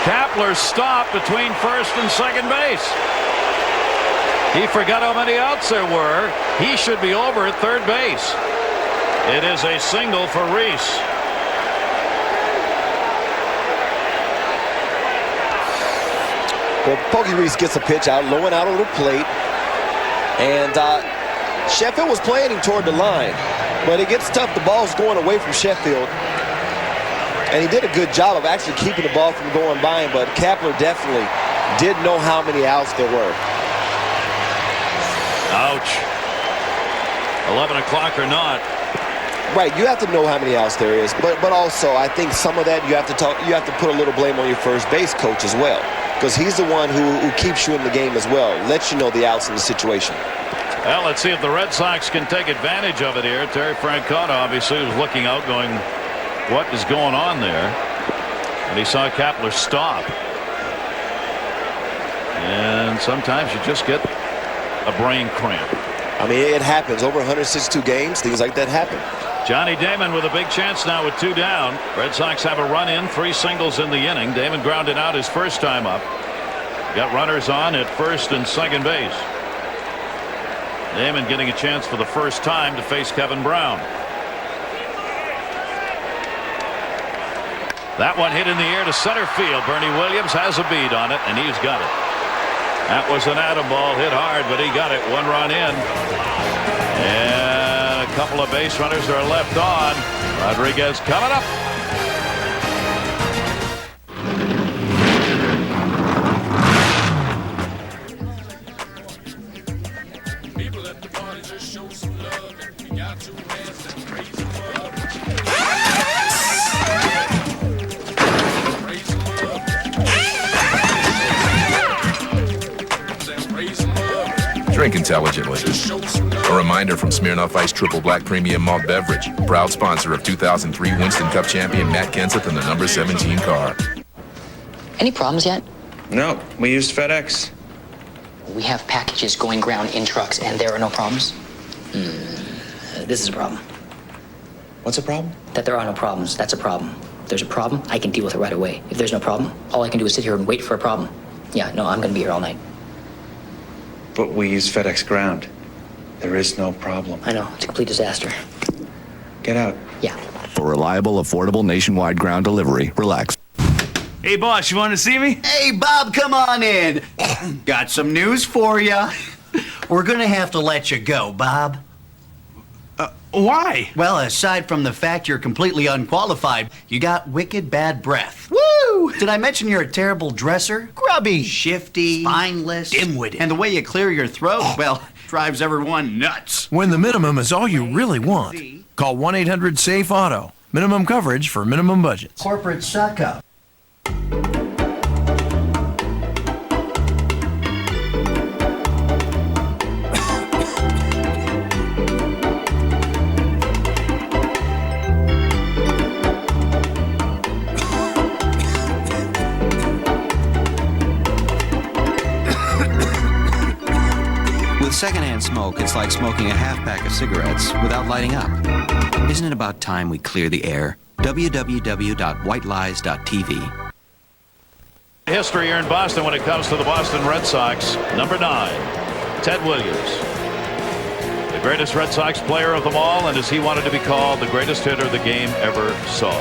Kapler stopped between first and second base. He forgot how many outs there were. He should be over at third base. It is a single for Reese. Well, Pokey Reese gets a pitch out, low and out on the plate. And Sheffield was playing him toward the line. But it gets tough. The ball's going away from Sheffield. And he did a good job of actually keeping the ball from going by him. But Kapler definitely didn't know how many outs there were. Ouch. 11 o'clock or not. Right, you have to know how many outs there is, but also I think some of that you have to put a little blame on your first base coach as well, because he's the one who keeps you in the game as well, lets you know the outs in the situation. Well, let's see if the Red Sox can take advantage of it here. Terry Francona obviously was looking out, going, what is going on there? And he saw Kapler stop. And sometimes you just get a brain cramp. I mean, it happens. Over 162 games, things like that happen. Johnny Damon with a big chance now with 2 down. Red Sox have a run in, 3 singles in the inning. Damon grounded out his first time up. Got runners on at first and second base. Damon getting a chance for the first time to face Kevin Brown. That one hit in the air to center field. Bernie Williams has a bead on it, and he's got it. That was an atom ball, hit hard, but he got it. 1 run in. And a couple of base runners are left on. Rodriguez coming up. People at the party just show some love. We got 2 hands and raise them up. Raise them up. Drink intelligently. A reminder from Smirnoff Ice Triple Black Premium Malt Beverage, proud sponsor of 2003 Winston Cup champion Matt Kenseth and the number 17 car. Any problems yet? No, we used FedEx. We have packages going ground in trucks, and there are no problems. This is a problem. What's a problem? That there are no problems. That's a problem. If there's a problem, I can deal with it right away. If there's no problem, all I can do is sit here and wait for a problem. Yeah, no, I'm going to be here all night. But we use FedEx ground. There is no problem. I know. It's a complete disaster. Get out. Yeah. For reliable, affordable, nationwide ground delivery, relax. Hey, boss, you want to see me? Hey, Bob, come on in. Got some news for you. We're going to have to let you go, Bob. Why? Well, aside from the fact you're completely unqualified, you got wicked bad breath. Woo! Did I mention you're a terrible dresser? Grubby. Shifty. Spineless. Dimwitted. And the way you clear your throat, well, drives everyone nuts. When the minimum is all you really want, call 1-800-SAFE-AUTO. Minimum coverage for minimum budgets. Corporate suck-up. With secondhand smoke, it's like smoking a half pack of cigarettes without lighting up. Isn't it about time we clear the air? www.whitelies.tv. History here in Boston when it comes to the Boston Red Sox. Number 9, Ted Williams. The greatest Red Sox player of them all, and as he wanted to be called, the greatest hitter the game ever saw.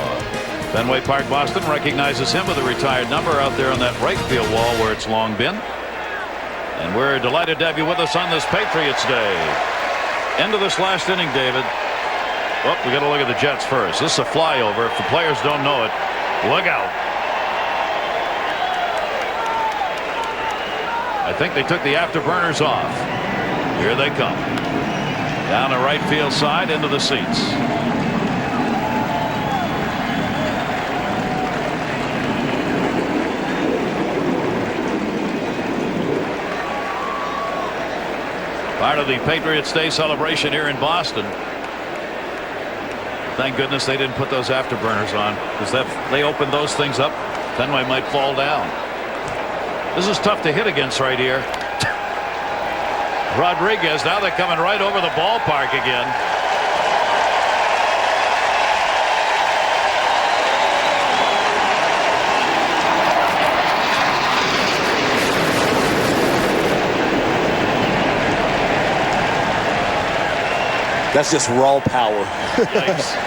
Fenway Park, Boston recognizes him with a retired number out there on that right field wall where it's long been. And we're delighted to have you with us on this Patriots Day. End of this last inning, David. Well, we got to look at the Jets first. This is a flyover. If the players don't know it, look out. I think they took the afterburners off. Here they come. Down the right field side into the seats. Part of the Patriots Day celebration here in Boston. Thank goodness they didn't put those afterburners on, because they opened those things up, Fenway might fall down. This is tough to hit against right here. Rodriguez, now they're coming right over the ballpark again. That's just raw power. Yikes.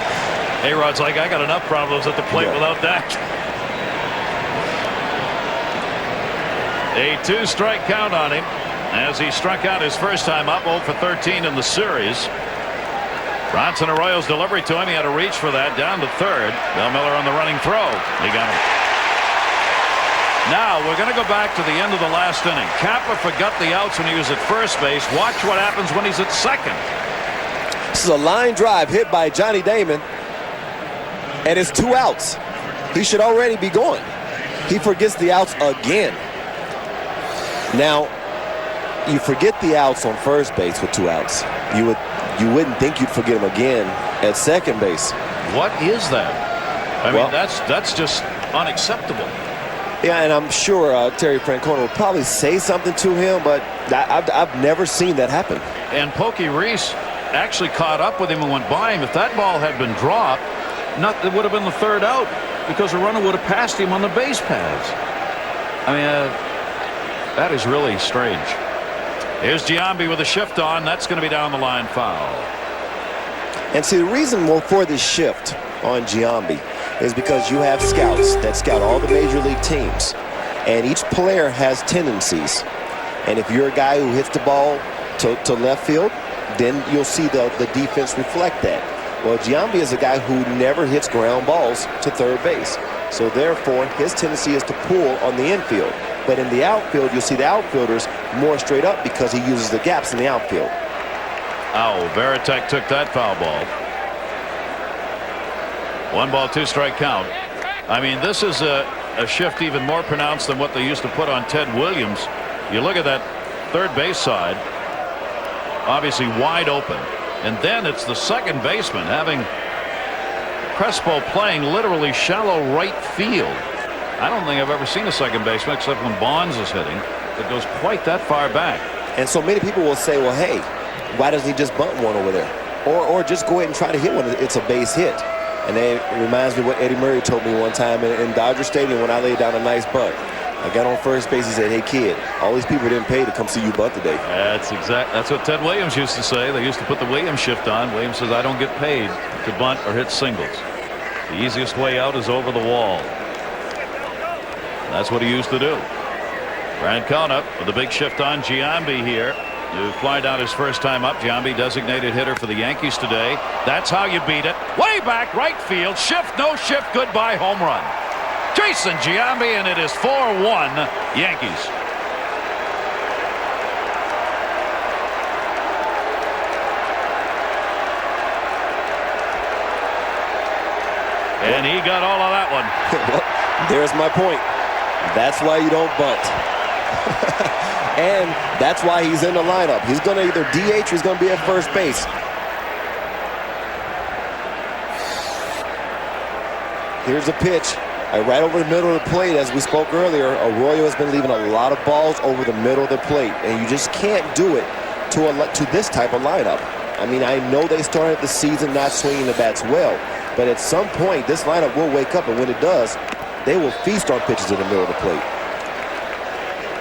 A-Rod's like, I got enough problems at the plate without that. A 2-strike count on him as he struck out his first time up, 0 for 13 in the series. Bronson Arroyo's delivery to him. He had to reach for that down to third. Bill Miller on the running throw. He got him. Now we're going to go back to the end of the last inning. Kappa forgot the outs when he was at first base. Watch what happens when he's at second. This is a line drive hit by Johnny Damon, and it's 2 outs. He should already be going. He forgets the outs again. Now, you forget the outs on first base with 2 outs. You wouldn't think you'd forget them again at second base. What is that? I mean, that's just unacceptable. Yeah, and I'm sure Terry Francona will probably say something to him, but I've never seen that happen. And Pokey Reese actually caught up with him and went by him. If that ball had been dropped, it would have been the third out, because the runner would have passed him on the base paths. I mean, that is really strange. Here's Giambi with a shift on. That's going to be down the line foul. And see, the reason for this shift on Giambi is because you have scouts that scout all the major league teams, and each player has tendencies. And if you're a guy who hits the ball to left field, then you'll see the defense reflect that. Well, Giambi is a guy who never hits ground balls to third base. So therefore, his tendency is to pull on the infield. But in the outfield, you'll see the outfielders more straight up because he uses the gaps in the outfield. Oh, Veritek took that foul ball. 1 ball, 2-strike count. I mean, this is a shift even more pronounced than what they used to put on Ted Williams. You look at that third base side, obviously wide open, and then it's the second baseman having Crespo playing literally shallow right field. I don't think I've ever seen a second baseman, except when Bonds is hitting, that goes quite that far back. And so many people will say, well, hey, why doesn't he just bunt one over there, or just go ahead and try to hit one? It's a base hit. And it reminds me of what Eddie Murray told me one time in Dodger Stadium when I laid down a nice bunt. I got on first base. He said, hey, kid, all these people didn't pay to come see you bunt today. That's what Ted Williams used to say. They used to put the Williams shift on. Williams says, I don't get paid to bunt or hit singles. The easiest way out is over the wall. That's what he used to do. Francona with a big shift on Giambi here to fly down his first time up. Giambi, designated hitter for the Yankees today. That's how you beat it. Way back right field. Shift, no shift, goodbye, home run. Jason Giambi, and it is 4-1 Yankees. And he got all of that one. Well, there's my point. That's why you don't bunt. And that's why he's in the lineup. He's going to either DH or he's going to be at first base. Here's a pitch. Right over the middle of the plate. As we spoke earlier, Arroyo has been leaving a lot of balls over the middle of the plate, and you just can't do it to this type of lineup. I mean, I know they started the season not swinging the bats well, but at some point this lineup will wake up, and when it does, they will feast on pitches in the middle of the plate.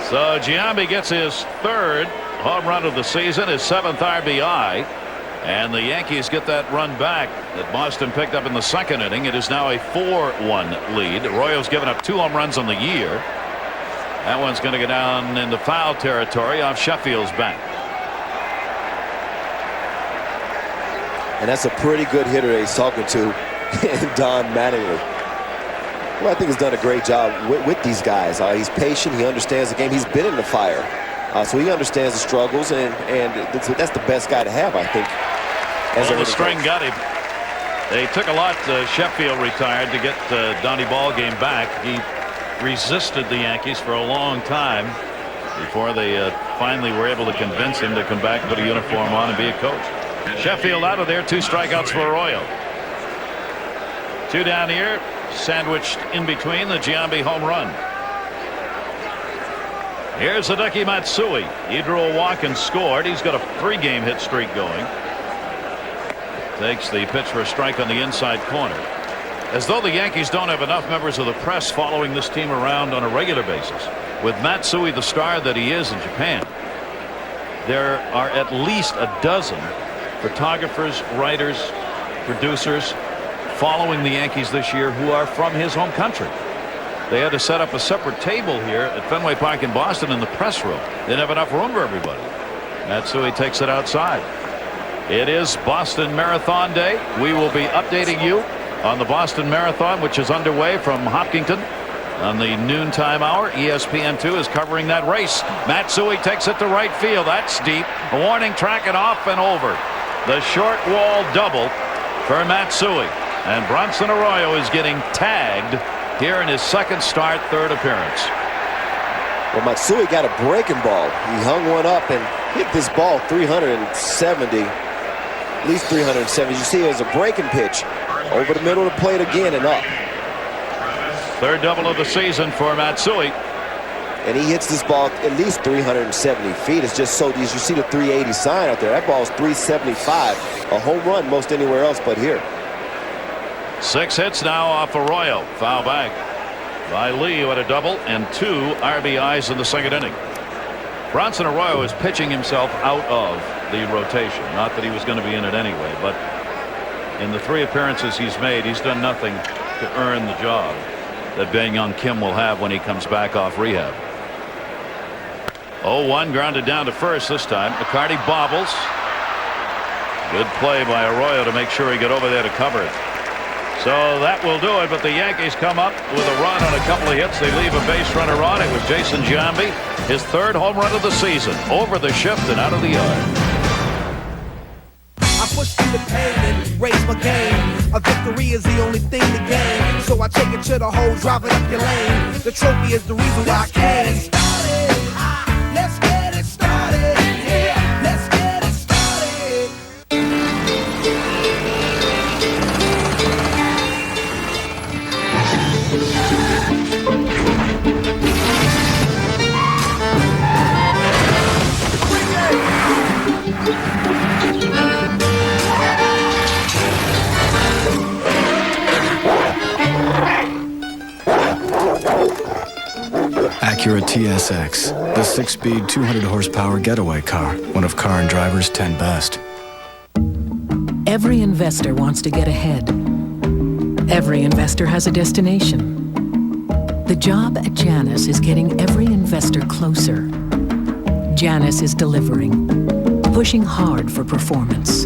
So Giambi gets his third home run of the season, his 7th RBI. And the Yankees get that run back that Boston picked up in the second inning. It is now a 4-1 lead. Arroyo's given up 2 home runs on the year. That one's going to go down into foul territory off Sheffield's bat. And that's a pretty good hitter that he's talking to, Don Mattingly. Well, I think he's done a great job with these guys. He's patient. He understands the game. He's been in the fire. So he understands the struggles, and that's the best guy to have, I think. Well, the string got him. They took a lot. Sheffield retired to get Donnie Ballgame back. He resisted the Yankees for a long time. before they finally were able to convince him to come back, put a uniform on, and be a coach. Sheffield out of there. 2 strikeouts for Arroyo. 2 down here, sandwiched in between the Giambi home run. Here's Hideki Matsui. He drew a walk and scored. He's got a 3-game hit streak going. Takes the pitch for a strike on the inside corner. As though the Yankees don't have enough members of the press following this team around on a regular basis. With Matsui the star that he is in Japan, there are at least a dozen photographers, writers, producers following the Yankees this year who are from his home country. They had to set up a separate table here at Fenway Park in Boston in the press room. They didn't have enough room for everybody. Matsui takes it outside. It is Boston Marathon Day. We will be updating you on the Boston Marathon, which is underway from Hopkinton on the noontime hour. ESPN2 is covering that race. Matsui takes it to right field. That's deep. A warning track and off and over. The short wall double for Matsui. And Bronson Arroyo is getting tagged here in his second start, third appearance. Well, Matsui got a breaking ball. He hung one up and hit this ball 370. At least 370. You see, it was a breaking pitch over the middle of the plate again and up. Third double of the season for Matsui. And he hits this ball at least 370 feet. It's just so, as you see the 380 sign out there, that ball's 375. A home run most anywhere else but here. 6 hits now off Arroyo. Foul back by Lee, who had a double and 2 RBIs in the second inning. Bronson Arroyo is pitching himself out of the rotation. Not that he was going to be in it anyway, but in the 3 appearances he's made, he's done nothing to earn the job that Bae-Young Kim will have when he comes back off rehab. 0-1 grounded down to first this time. McCarty bobbles. Good play by Arroyo to make sure he got over there to cover it. So that will do it, but the Yankees come up with a run on a couple of hits. They leave a base runner on. It was Jason Giambi, his 3rd home run of the season, over the shift and out of the yard. I push through the pain and raise my game. A victory is the only thing to gain. So I take it to the hole, drive it up your lane. The trophy is the reason why I came. Let's get it started. Yeah, let's get it started. Acura TSX, the 6-speed, 200-horsepower getaway car, one of Car and Driver's 10 best. Every investor wants to get ahead. Every investor has a destination. The job at Janus is getting every investor closer. Janus is delivering, pushing hard for performance,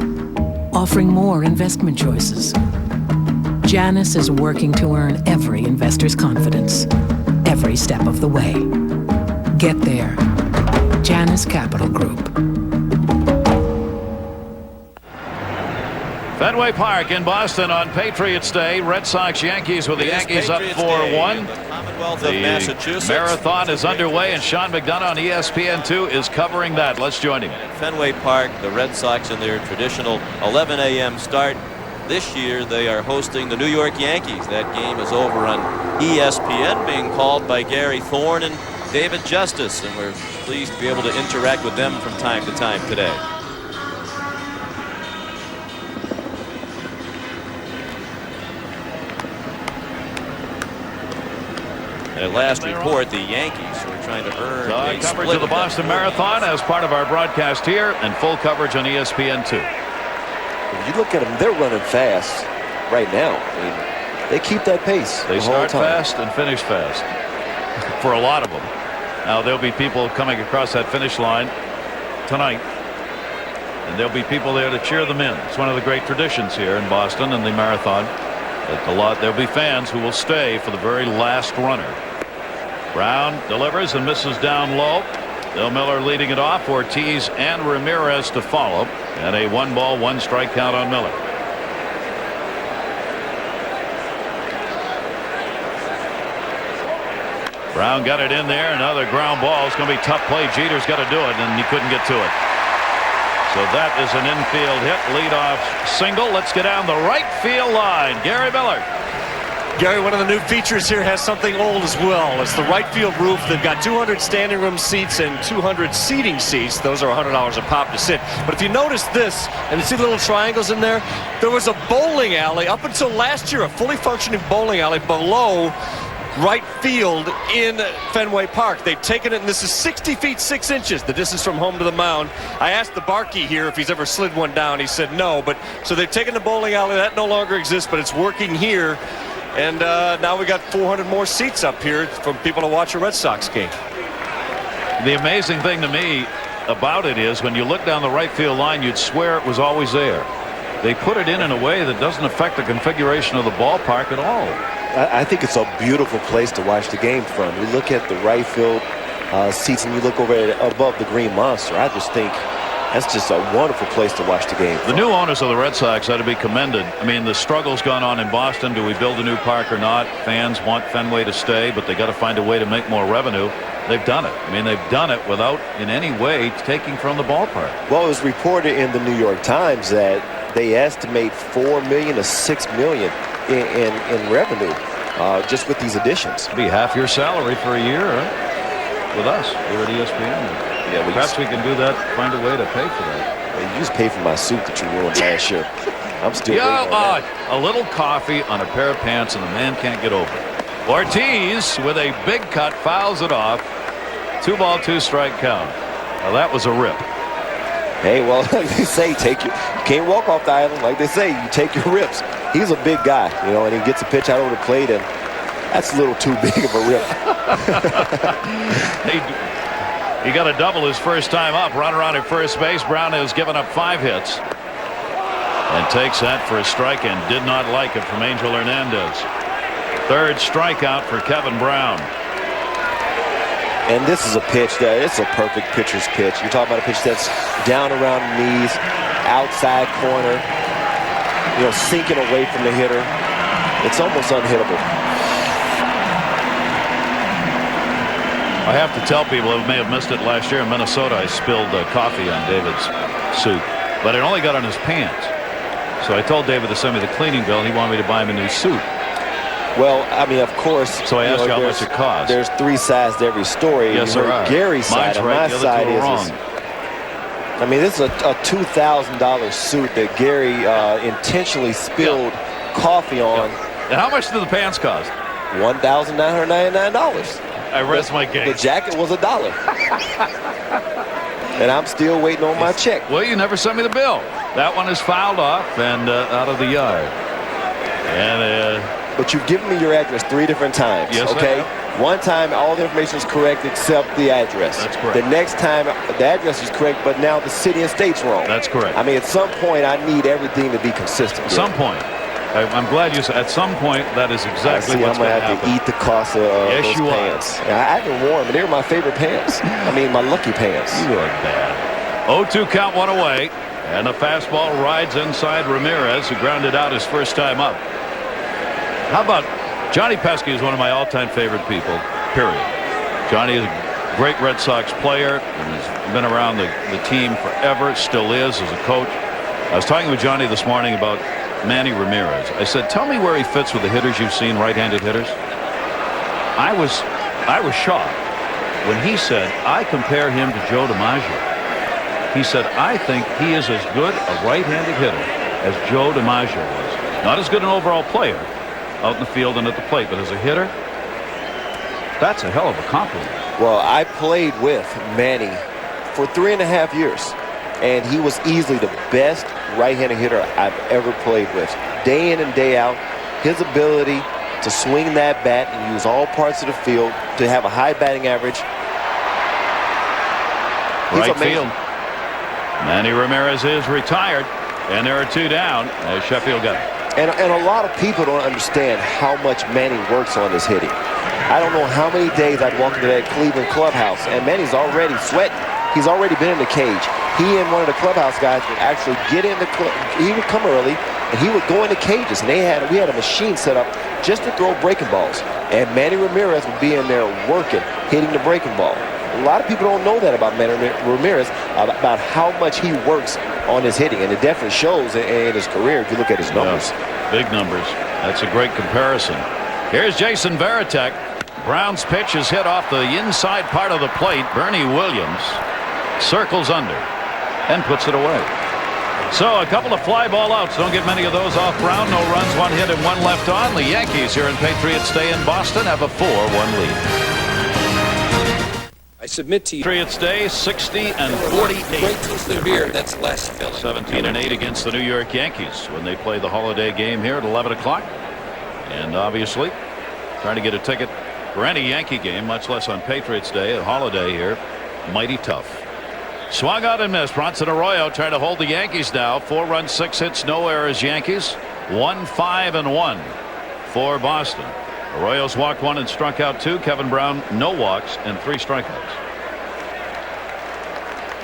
offering more investment choices. Janus is working to earn every investor's confidence, every step of the way. Get there. Janus Capital Group. Fenway Park in Boston on Patriots Day. Red Sox Yankees with the Yankees up 4-1. The marathon is underway, and Sean McDonough on ESPN2 is covering that. Let's join him. Fenway Park, the Red Sox in their traditional 11 a.m. start. This year they are hosting the New York Yankees. That game is over on ESPN, being called by Gary Thorne and David Justice, and we're pleased to be able to interact with them from time to time today. At last report, the Yankees were trying to earn a coverage split of the Boston Marathon as part of our broadcast here, and full coverage on ESPN2. If you look at them, they're running fast right now. I mean, they keep that pace. They start fast and finish fast for a lot of them. Now there'll be people coming across that finish line tonight, and there'll be people there to cheer them in. It's one of the great traditions here in Boston and the marathon. There'll be fans who will stay for the very last runner. Brown delivers and misses down low. Bill Miller leading it off. Ortiz and Ramirez to follow, and a 1-ball 1-strike count on Miller. Brown got it in there. Another ground ball. It's going to be a tough play. Jeter's got to do it, and he couldn't get to it. So that is an infield hit, leadoff single. Let's get down the right field line. Gary Miller. Gary, one of the new features here has something old as well. It's the right field roof. They've got 200 standing room seats and 200 seating seats. Those are $100 a pop to sit. But if you notice this, and you see the little triangles in there, there was a bowling alley up until last year, a fully functioning bowling alley below right field in Fenway Park. They've taken it, and this is 60 feet 6 inches, the distance from home to the mound. I asked the barkeep here if he's ever slid one down. He said no. But so they've taken the bowling alley. That no longer exists, but it's working here. And now we got 400 more seats up here for people to watch a Red Sox game. The amazing thing to me about it is when you look down the right field line, you'd swear it was always there. They put it in a way that doesn't affect the configuration of the ballpark at all. I think it's a beautiful place to watch the game from. You look at the right field seats and you look over at above the Green Monster. I just think that's just a wonderful place to watch the game. The new owners of the Red Sox ought to be commended. I mean, the struggle's gone on in Boston. Do we build a new park or not? Fans want Fenway to stay, but they got to find a way to make more revenue. They've done it. I mean, they've done it without in any way taking from the ballpark. Well, it was reported in the New York Times that they estimate $4 million to $6 million in revenue just with these additions. It'd be half your salary for a year, right? With us here at ESPN. Yeah, perhaps we can do that, find a way to pay for that. Well, you just pay for my suit that you ruined last year. I'm still waiting on that. A little coffee on a pair of pants and the man can't get over it. Ortiz with a big cut fouls it off. 2 ball 2 strike count. Now that was a rip. Hey, well, like they say, you can't walk off the island. Like they say, you take your rips. He's a big guy, you know, and he gets a pitch out over the plate, and that's a little too big of a rip. He got a double his first time up. Runner on at first base. Brown has given up 5 hits and takes that for a strike and did not like it from Angel Hernandez. 3rd strikeout for Kevin Brown. And this is a pitch that it's a perfect pitcher's pitch. You're talking about a pitch that's down around the knees, outside corner, you know, sinking away from the hitter. It's almost unhittable. I have to tell people who may have missed it last year in Minnesota, I spilled coffee on David's suit, but it only got on his pants. So I told David to send me the cleaning bill, and he wanted me to buy him a new suit. Well, I mean, of course. So I asked you how much it cost. There's 3 sides to every story. Yes, there are. Gary's side and my side is wrong. I mean, this is a $2,000 suit that Gary intentionally spilled coffee on. And how much did the pants cost? $1,999. I rest my case. The jacket was $1. And I'm still waiting on my check. Well, you never sent me the bill. That one is fouled off and out of the yard. And but you've given me your address 3 different times. Yes, okay. One time all the information is correct except the address. That's correct. The next time the address is correct, but now the city and state's wrong. That's correct. I mean, at some point I need everything to be consistent. At some point. I'm glad you said at some point that is exactly what's going to happen. I'm going to have to eat the cost of those pants. I haven't worn them. They're my favorite pants. I mean, my lucky pants. You are bad. 0-2 count, 1 away. And the fastball rides inside Ramirez, who grounded out his first time up. How about Johnny Pesky is one of my all-time favorite people, period. Johnny is a great Red Sox player and has been around the team forever, still is as a coach. I was talking with Johnny this morning about Manny Ramirez. I said, tell me where he fits with the hitters you've seen, right-handed hitters. I was shocked when he said, I compare him to Joe DiMaggio. He said, I think he is as good a right-handed hitter as Joe DiMaggio was. Not as good an overall player out in the field and at the plate, but as a hitter, that's a hell of a compliment. Well, I played with Manny for 3.5 years, and he was easily the best right-handed hitter I've ever played with. Day in and day out, his ability to swing that bat and use all parts of the field, to have a high batting average. Right field. Manny Ramirez is retired, and there are 2 down as Sheffield got it. And a lot of people don't understand how much Manny works on his hitting. I don't know how many days I'd walk into that Cleveland clubhouse, and Manny's already sweating. He's already been in the cage. he and one of the clubhouse guys would actually get in the club. He would come early, and he would go into cages. And we had a machine set up just to throw breaking balls. And Manny Ramirez would be in there working, hitting the breaking ball. A lot of people don't know that about Manny Ramirez, about how much he works on his hitting. And it definitely shows in his career if you look at his numbers. Yeah, big numbers. That's a great comparison. Here's Jason Varitek. Brown's pitch is hit off the inside part of the plate. Bernie Williams circles under and puts it away. So a couple of fly ball outs. Don't get many of those off Brown. No runs, 1 hit and 1 left on. The Yankees here in Patriots Day in Boston have a 4-1 lead. I submit to you. Patriots Day 60-48. Great teams for the beer. That's less filling. 17-8 against the New York Yankees when they play the holiday game here at 11 o'clock. And obviously trying to get a ticket for any Yankee game, much less on Patriots Day, a holiday here, mighty tough. Swung out and missed. Bronson Arroyo trying to hold the Yankees now. 4 runs, 6 hits, no errors. Yankees 1-5-1 for Boston. Arroyo's walked 1 and struck out 2. Kevin Brown no walks and 3 strikeouts.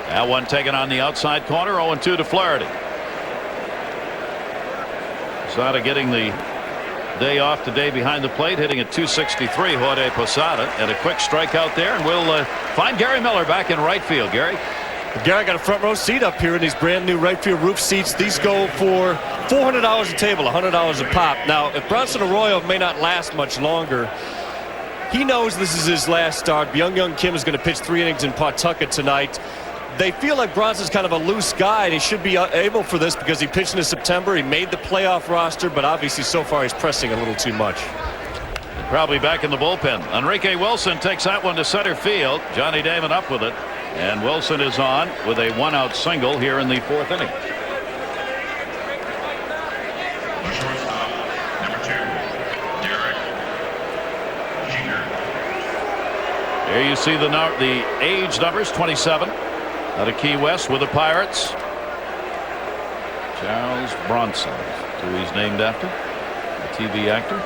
That one taken on the outside corner. 0-2 to Flaherty. Posada getting the day off today behind the plate, hitting at .263. Jorge Posada, and a quick strikeout there, and we'll find Gary Miller back in right field. Gary. Gary got a front row seat up here in these brand new right field roof seats. These go for $400 a table, $100 a pop. Now, if Bronson Arroyo may not last much longer, he knows this is his last start. Byung-Hyun Kim is going to pitch 3 innings in Pawtucket tonight. They feel like Bronson's kind of a loose guy, and he should be able for this because he pitched in September. He made the playoff roster, but obviously so far he's pressing a little too much. Probably back in the bullpen. Enrique Wilson takes that one to center field. Johnny Damon up with it. And Wilson is on with a 1-out single here in the 4th inning. Here you see the age numbers, 27 out of Key West with the Pirates. Charles Bronson, who he's named after, a TV actor.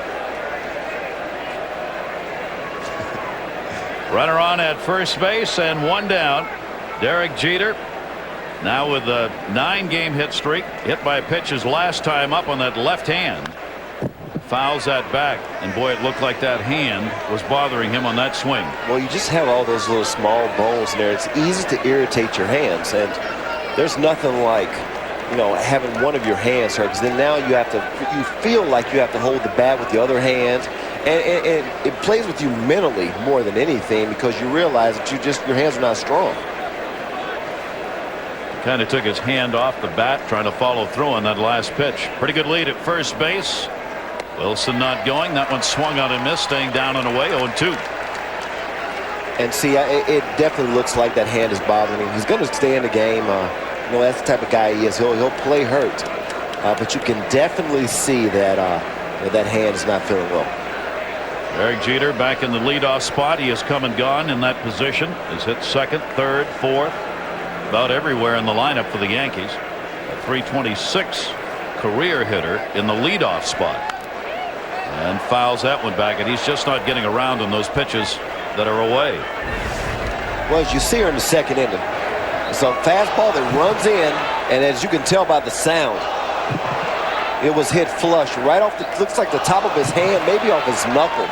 Runner on at first base and 1 down. Derek Jeter now with a 9-game hit streak, hit by a pitch his last time up on that left hand. Fouls that back, and boy, it looked like that hand was bothering him on that swing. Well, you just have all those little small bones in there. It's easy to irritate your hands, and there's nothing like, you know, having one of your hands hurt, because then now you feel like you have to hold the bat with the other hand. And it plays with you mentally more than anything, because you realize that your hands are not strong. Kind of took his hand off the bat trying to follow through on that last pitch. Pretty good lead at first base. Wilson not going. That one swung out and missed, staying down and away. 0-2. And see, it definitely looks like that hand is bothering him. He's going to stay in the game. You know, that's the type of guy he is. He'll play hurt, but you can definitely see that that hand is not feeling well. Derek Jeter back in the leadoff spot. He has come and gone in that position. Has hit 2nd, 3rd, 4th, about everywhere in the lineup for the Yankees. A .326 career hitter in the leadoff spot. And fouls that one back, and he's just not getting around on those pitches that are away. Well, as you see her in the 2nd inning, it's a fastball that runs in, and as you can tell by the sound, it was hit flush right off looks like the top of his hand, maybe off his knuckle.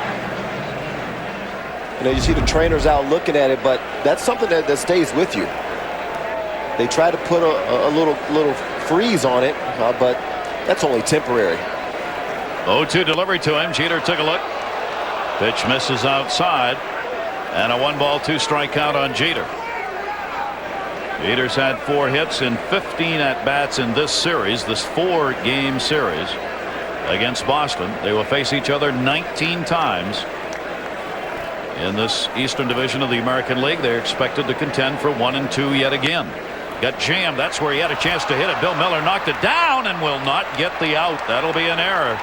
You know, you see the trainers out looking at it, but that's something that stays with you. They try to put a little freeze on it, but that's only temporary. 0-2 delivery to him. Jeter took a look. Pitch misses outside, and a 1-ball, 2-strike count on Jeter. Jeter's had 4 hits in 15 at-bats in this series, this 4-game series against Boston. They will face each other 19 times in this Eastern Division of the American League. They're expected to contend for 1 and 2 yet again. Got jammed. That's where he had a chance to hit it. Bill Miller knocked it down and will not get the out. That'll be an error.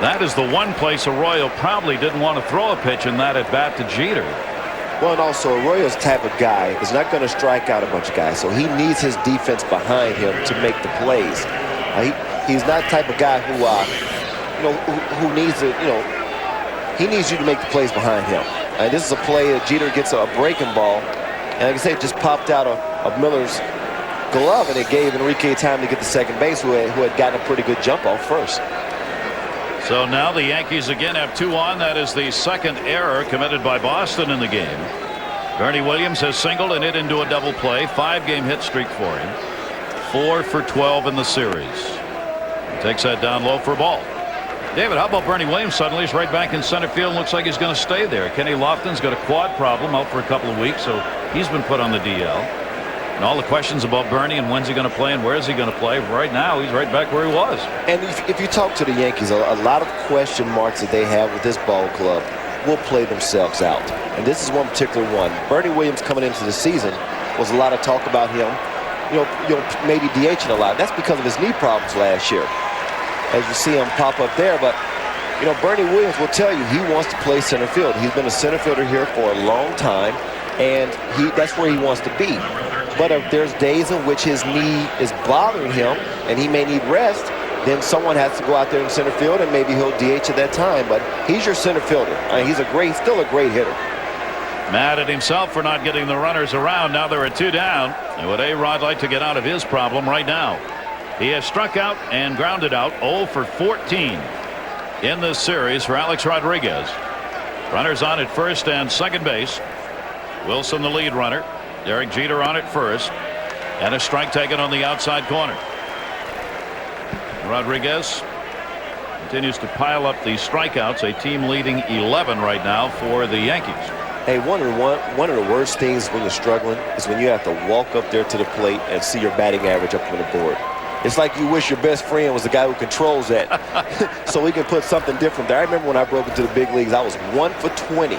That is the one place Arroyo probably didn't want to throw a pitch in that at-bat to Jeter. Well, and also Arroyo's type of guy is not going to strike out a bunch of guys, so he needs his defense behind him to make the plays. He's not the type of guy who, who needs to, he needs you to make the plays behind him. And this is a play that Jeter gets a breaking ball, And like I say, it just popped out of Miller's glove, and it gave Enrique time to get to second base, who had gotten a pretty good jump off first. So now the Yankees again have 2 on. That is the second error committed by Boston in the game. Bernie Williams has singled and hit into a double play. 5-game hit streak for him. 4 for 12 in the series. He takes that down low for a ball. David, how about Bernie Williams? Suddenly he's right back in center field and looks like he's going to stay there. Kenny Lofton's got a quad problem, out for a couple of weeks, so he's been put on the DL. And all the questions about Bernie and when's he going to play and where is he going to play, right now he's right back where he was. And if you talk to the Yankees, a lot of question marks that they have with this ball club will play themselves out. And this is one particular one. Bernie Williams coming into the season was a lot of talk about him, maybe DHing a lot. That's because of his knee problems last year, as you see him pop up there. But Bernie Williams will tell you he wants to play center field. He's been a center fielder here for a long time, and that's where he wants to be. But if there's days in which his knee is bothering him and he may need rest, then someone has to go out there in center field, and maybe he'll DH at that time. But he's your center fielder. He's still a great hitter. Mad at himself for not getting the runners around. Now there are 2 down. And would A-Rod like to get out of his problem right now? He has struck out and grounded out 0 for 14 in this series for Alex Rodriguez. Runners on at first and second base. Wilson the lead runner. Derek Jeter on at first. And a strike taken on the outside corner. Rodriguez continues to pile up the strikeouts, a team leading 11 right now for the Yankees. Hey, one of the worst things when you're struggling is when you have to walk up there to the plate and see your batting average up on the board. It's like you wish your best friend was the guy who controls that so we can put something different there. I remember when I broke into the big leagues, I was 1 for 20.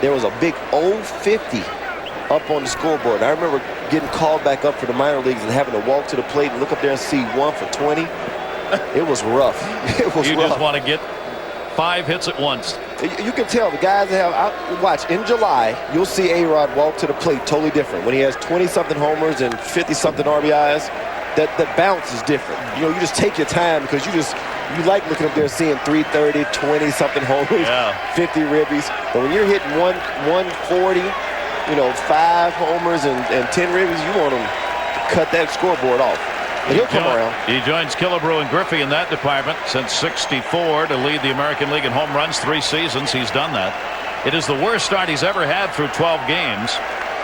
There was a big 0-50 up on the scoreboard. I remember getting called back up for the minor leagues and having to walk to the plate and look up there and see 1 for 20. It was rough. It was rough. You just want to get 5 hits at once. You can tell the guys that have watch in July, you'll see A-Rod walk to the plate totally different. When he has 20-something homers and 50-something RBIs, that bounce is different. You just take your time because you like looking up there seeing 330, 20-something homers, 50 ribbies. But when you're hitting 140, 5 homers and 10 ribbies, you want them to cut that scoreboard off. But he'll come around. He joins Killebrew and Griffey in that department since '64 to lead the American League in home runs. 3 seasons he's done that. It is the worst start he's ever had through 12 games,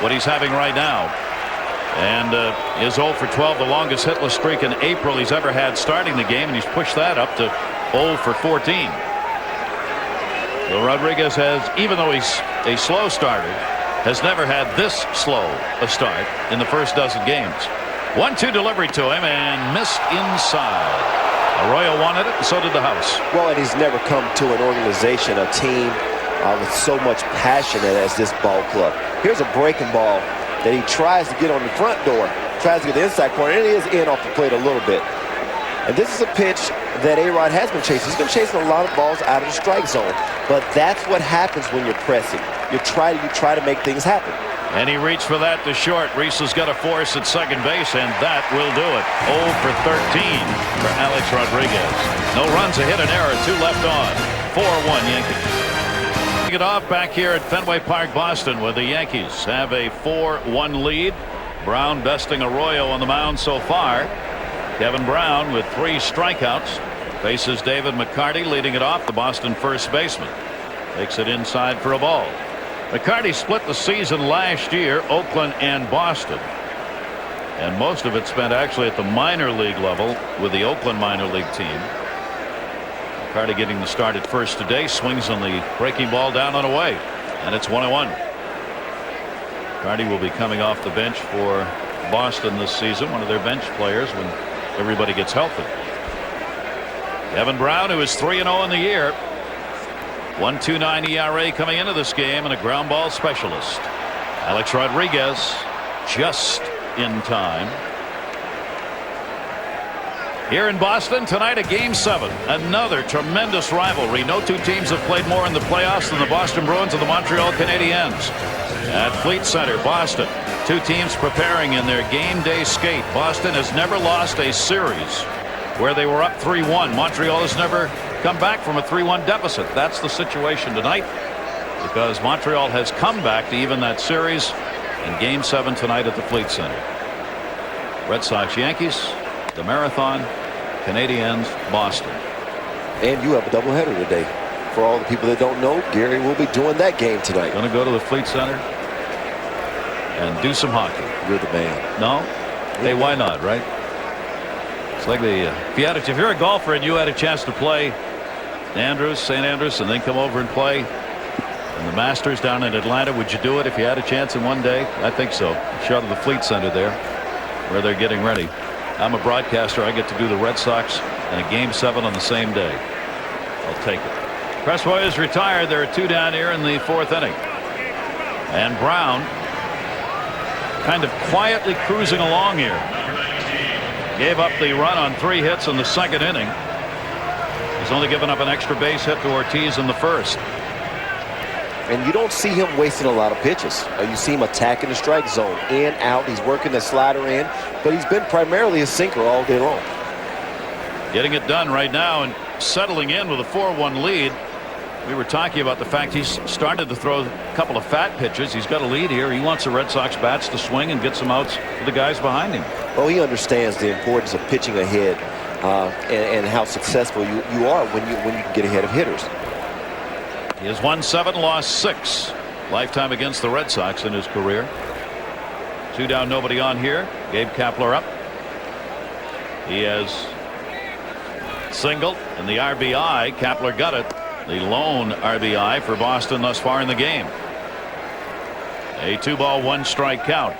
what he's having right now. And is 0 for 12, the longest hitless streak in April he's ever had starting the game, and he's pushed that up to 0 for 14. So Rodriguez has, even though he's a slow starter, has never had this slow a start in the first dozen games. 1-2 delivery to him and missed inside. Arroyo wanted it, and so did the house. Well, and he's never come to an organization, a team with so much passion as this ball club. Here's a breaking ball that he tries to get on the front door, tries to get the inside corner, and it is in off the plate a little bit. And this is a pitch that A-Rod has been chasing. He's been chasing a lot of balls out of the strike zone, but that's what happens when you're pressing. You try to make things happen. And he reached for that to short. Reese has got a force at second base, and that will do it. 0 for 13 for Alex Rodriguez. No runs, a hit, an error, 2 left on. 4-1 Yankees. Take it off back here at Fenway Park, Boston, where the Yankees have a 4-1 lead. Brown besting Arroyo on the mound so far. Kevin Brown with 3 strikeouts faces David McCarty, leading it off, the Boston first baseman. Takes it inside for a ball. McCarty split the season last year, Oakland and Boston. And most of it spent actually at the minor league level with the Oakland minor league team. McCarty getting the start at first today, swings on the breaking ball down and away, and it's 1-1. McCarty will be coming off the bench for Boston this season, one of their bench players when everybody gets healthy. Kevin Brown, who is 3-0 in the year. 1.29 ERA coming into this game, and a ground ball specialist. Alex Rodriguez just in time. Here in Boston tonight, a Game 7. Another tremendous rivalry. No 2 teams have played more in the playoffs than the Boston Bruins and the Montreal Canadiens. At Fleet Center, Boston. 2 teams preparing in their game day skate. Boston has never lost a series where they were up 3-1. Montreal has never come back from a 3-1 deficit. That's the situation tonight, because Montreal has come back to even that series in Game 7 tonight at the Fleet Center. Red Sox, Yankees, the Marathon, Canadiens, Boston. And you have a doubleheader today. For all the people that don't know, Gary will be doing that game tonight. Going to go to the Fleet Center and do some hockey. You're the man. No? Hey, why not, right? It's like if you're a golfer and you had a chance to play St. Andrews, and then come over and play in the Masters down in Atlanta, would you do it if you had a chance in one day? I think so. Shot of the Fleet Center there, where they're getting ready. I'm a broadcaster. I get to do the Red Sox and a Game 7 on the same day. I'll take it. Crespo is retired. There are 2 down here in the 4th inning. And Brown kind of quietly cruising along here. Gave up the run on 3 hits in the 2nd inning. He's only given up an extra base hit to Ortiz in the 1st. And you don't see him wasting a lot of pitches. You see him attacking the strike zone, in, out. He's working the slider in, but he's been primarily a sinker all day long. Getting it done right now and settling in with a 4-1 lead. We were talking about the fact he's started to throw a couple of fat pitches. He's got a lead here. He wants the Red Sox bats to swing and get some outs for the guys behind him. Well, he understands the importance of pitching ahead and how successful you are when you can get ahead of hitters. He has won 7, lost 6 lifetime against the Red Sox in his career. 2 down, nobody on here. Gabe Kapler up. He has singled and the RBI. Kapler got it. The lone RBI for Boston thus far in the game. A 2-ball, 1-strike count.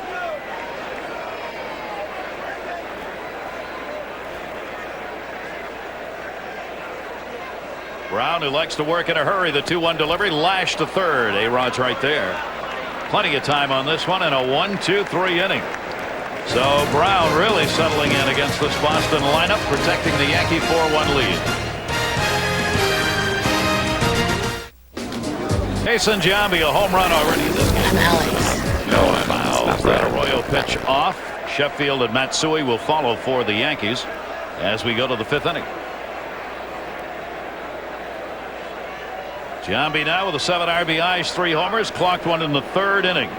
Brown, who likes to work in a hurry, the 2-1 delivery, lashed to third. A-Rod's right there. Plenty of time on this one in a 1-2-3 inning. So Brown really settling in against this Boston lineup, protecting the Yankee 4-1 lead. Jason Giambi, a home run already in this game. I'm Alex. No, I'm Al. That Arroyo pitch off. Sheffield and Matsui will follow for the Yankees as we go to the 5th inning. Giambi now with the 7 RBIs, 3 homers, clocked 1 in the 3rd inning.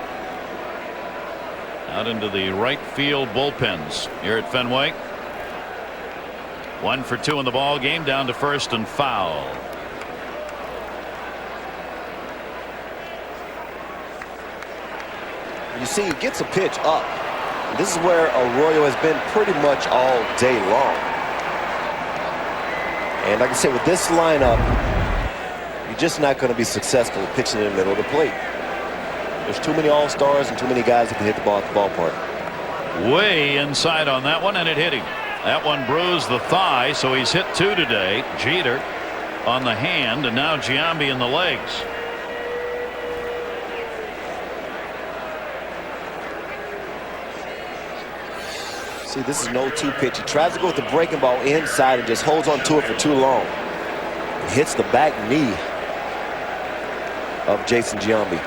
Out into the right field bullpens here at Fenway. 1 for 2 in the ball game, down to first and foul. You see, he gets a pitch up. This is where Arroyo has been pretty much all day long. And like I said, with this lineup, you're just not going to be successful pitching in the middle of the plate. There's too many all-stars and too many guys that can hit the ball at the ballpark. Way inside on that one, and it hit him. That one bruised the thigh, so he's hit 2 today. Jeter on the hand, and now Giambi in the legs. See, this is no 2 pitch. He tries to go with the breaking ball inside and just holds on to it for too long. Hits the back knee of Jason Giambi.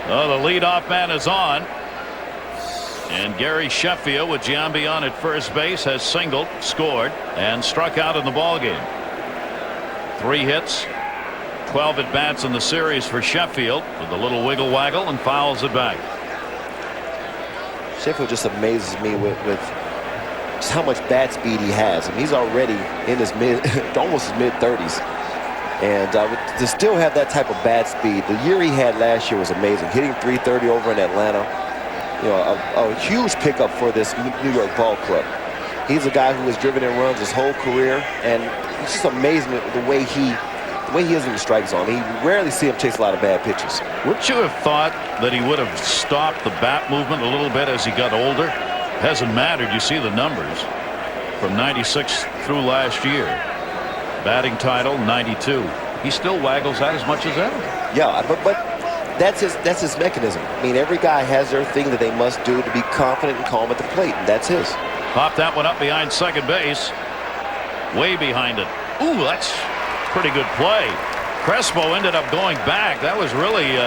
Oh, the leadoff man is on. And Gary Sheffield with Giambi on at first base has singled, scored, and struck out in the ballgame. 3 hits, 12 at bats in the series for Sheffield with a little wiggle waggle and fouls it back. Sheffield just amazes me with just how much bat speed he has. I mean, he's already in his almost his mid-30s. And to still have that type of bat speed, the year he had last year was amazing. Hitting .330 over in Atlanta, you know, a huge pickup for this New York ball club. He's a guy who has driven in runs his whole career, and it's just amazing the way he is in the strike zone. You rarely see him chase a lot of bad pitches. Wouldn't you have thought that he would have stopped the bat movement a little bit as he got older? Hasn't mattered. You see the numbers from 96 through last year. Batting title 92. He still waggles out as much as ever. Yeah, but that's his mechanism. I mean, every guy has their thing that they must do to be confident and calm at the plate, and that's his. Popped that one up behind second base. Way behind it. Ooh, that's pretty good play. Crespo ended up going back. That was really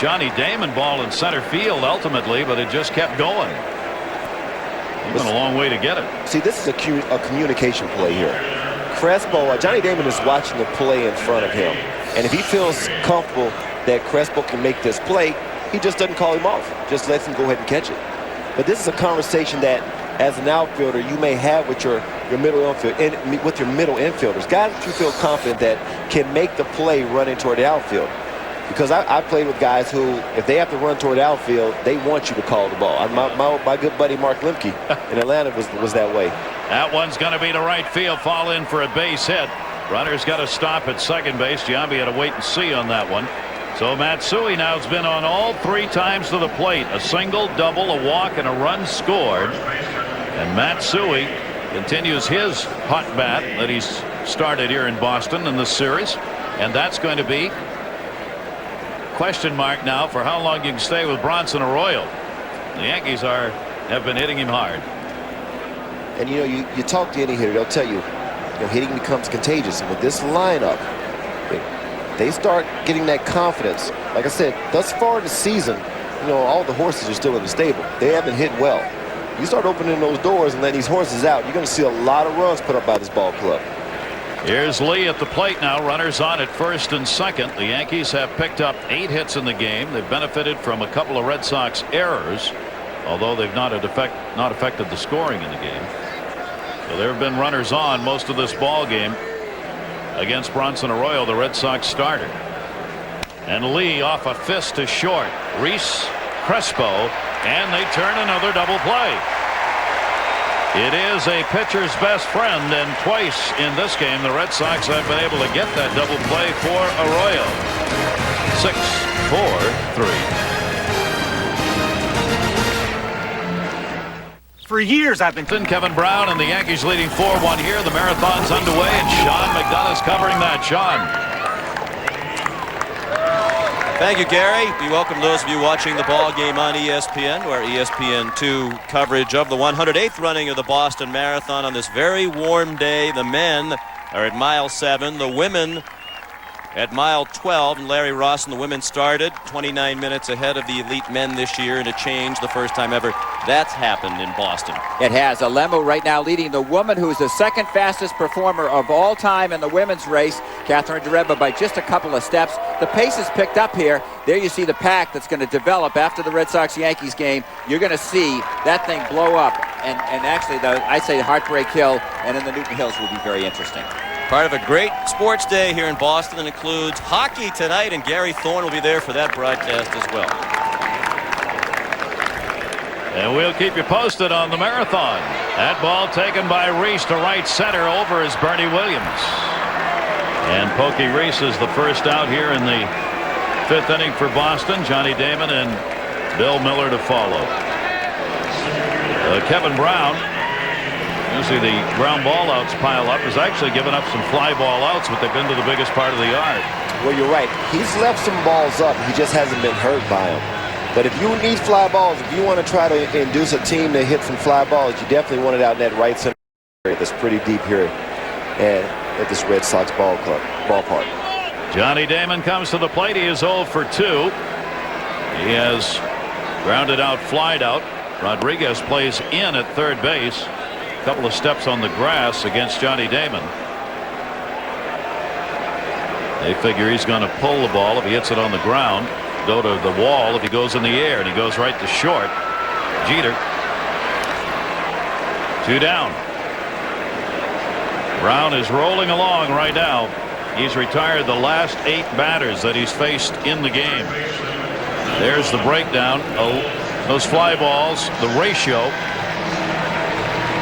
Johnny Damon ball in center field ultimately, but it just kept going. He went a long way to get it. See, this is a communication play here. Crespo, Johnny Damon is watching the play in front of him, and if he feels comfortable that Crespo can make this play, he just doesn't call him off. Just lets him go ahead and catch it. But this is a conversation that, as an outfielder, you may have with your middle infield and with your middle infielders, guys that you feel confident that can make the play running toward the outfield. Because I played with guys who, if they have to run toward the outfield, they want you to call the ball. My good buddy Mark Lemke in Atlanta was that way. That one's going to be to right field, fall in for a base hit. Runner's got to stop at second base. Giambi had to wait and see on that one. So Matsui now has been on all 3 times to the plate. A single, double, a walk, and a run scored. And Matsui continues his hot bat that he's started here in Boston in this series. And that's going to be question mark now for how long you can stay with Bronson Arroyo. The Yankees have been hitting him hard. And you talk to any hitter, they'll tell you, hitting becomes contagious. And with this lineup, they start getting that confidence. Like I said, thus far in the season, all the horses are still in the stable. They haven't hit well. You start opening those doors and letting these horses out, you're going to see a lot of runs put up by this ball club. Here's Lee at the plate now. Runners on at first and second. The Yankees have picked up 8 hits in the game. They've benefited from a couple of Red Sox errors, although they've not affected the scoring in the game. So there have been runners on most of this ball game against Bronson Arroyo, the Red Sox starter. And Lee off a fist to short. Reese, Crespo, and they turn another double play. It is a pitcher's best friend, and twice in this game the Red Sox have been able to get that double play for Arroyo. 6-4-3. For years I've been Kevin Brown and the Yankees leading 4-1 here. The marathon's underway, and Sean McDonough's covering that. Sean. Thank you, Gary. We welcome those of you watching the ball game on ESPN, or ESPN2 coverage of the 108th running of the Boston Marathon on this very warm day. The men are at mile 7, the women at mile 12, and Larry Ross and the women started 29 minutes ahead of the elite men this year, and a change, the first time ever that's happened in Boston. It has. Alemu right now leading the woman, who's the second fastest performer of all time in the women's race, Catherine Dereba, by just a couple of steps. The pace is picked up here. There you see the pack that's going to develop after the Red Sox-Yankees game. You're going to see that thing blow up, and actually, I say Heartbreak Hill and in the Newton Hills will be very interesting. Part of a great sports day here in Boston that includes hockey tonight, and Gary Thorne will be there for that broadcast as well. And we'll keep you posted on the marathon. That ball taken by Reese to right center. Over is Bernie Williams. And Pokey Reese is the first out here in the 5th inning for Boston. Johnny Damon and Bill Miller to follow. Kevin Brown, you see the ground ball outs pile up, has actually given up some fly ball outs, but they've been to the biggest part of the yard. Well, you're right. He's left some balls up. He just hasn't been hurt by them. But if you need fly balls, if you want to try to induce a team to hit some fly balls, you definitely want it out in that right center area that's pretty deep here at this Red Sox ballpark. Johnny Damon comes to the plate. He is 0 for 2. He has grounded out, flied out. Rodriguez plays in at third base. A couple of steps on the grass against Johnny Damon. They figure he's going to pull the ball if he hits it on the ground, go to the wall if he goes in the air, and he goes right to short. Jeter. 2 down. Brown is rolling along right now. He's retired the last 8 batters that he's faced in the game. There's the breakdown. Those fly balls, the ratio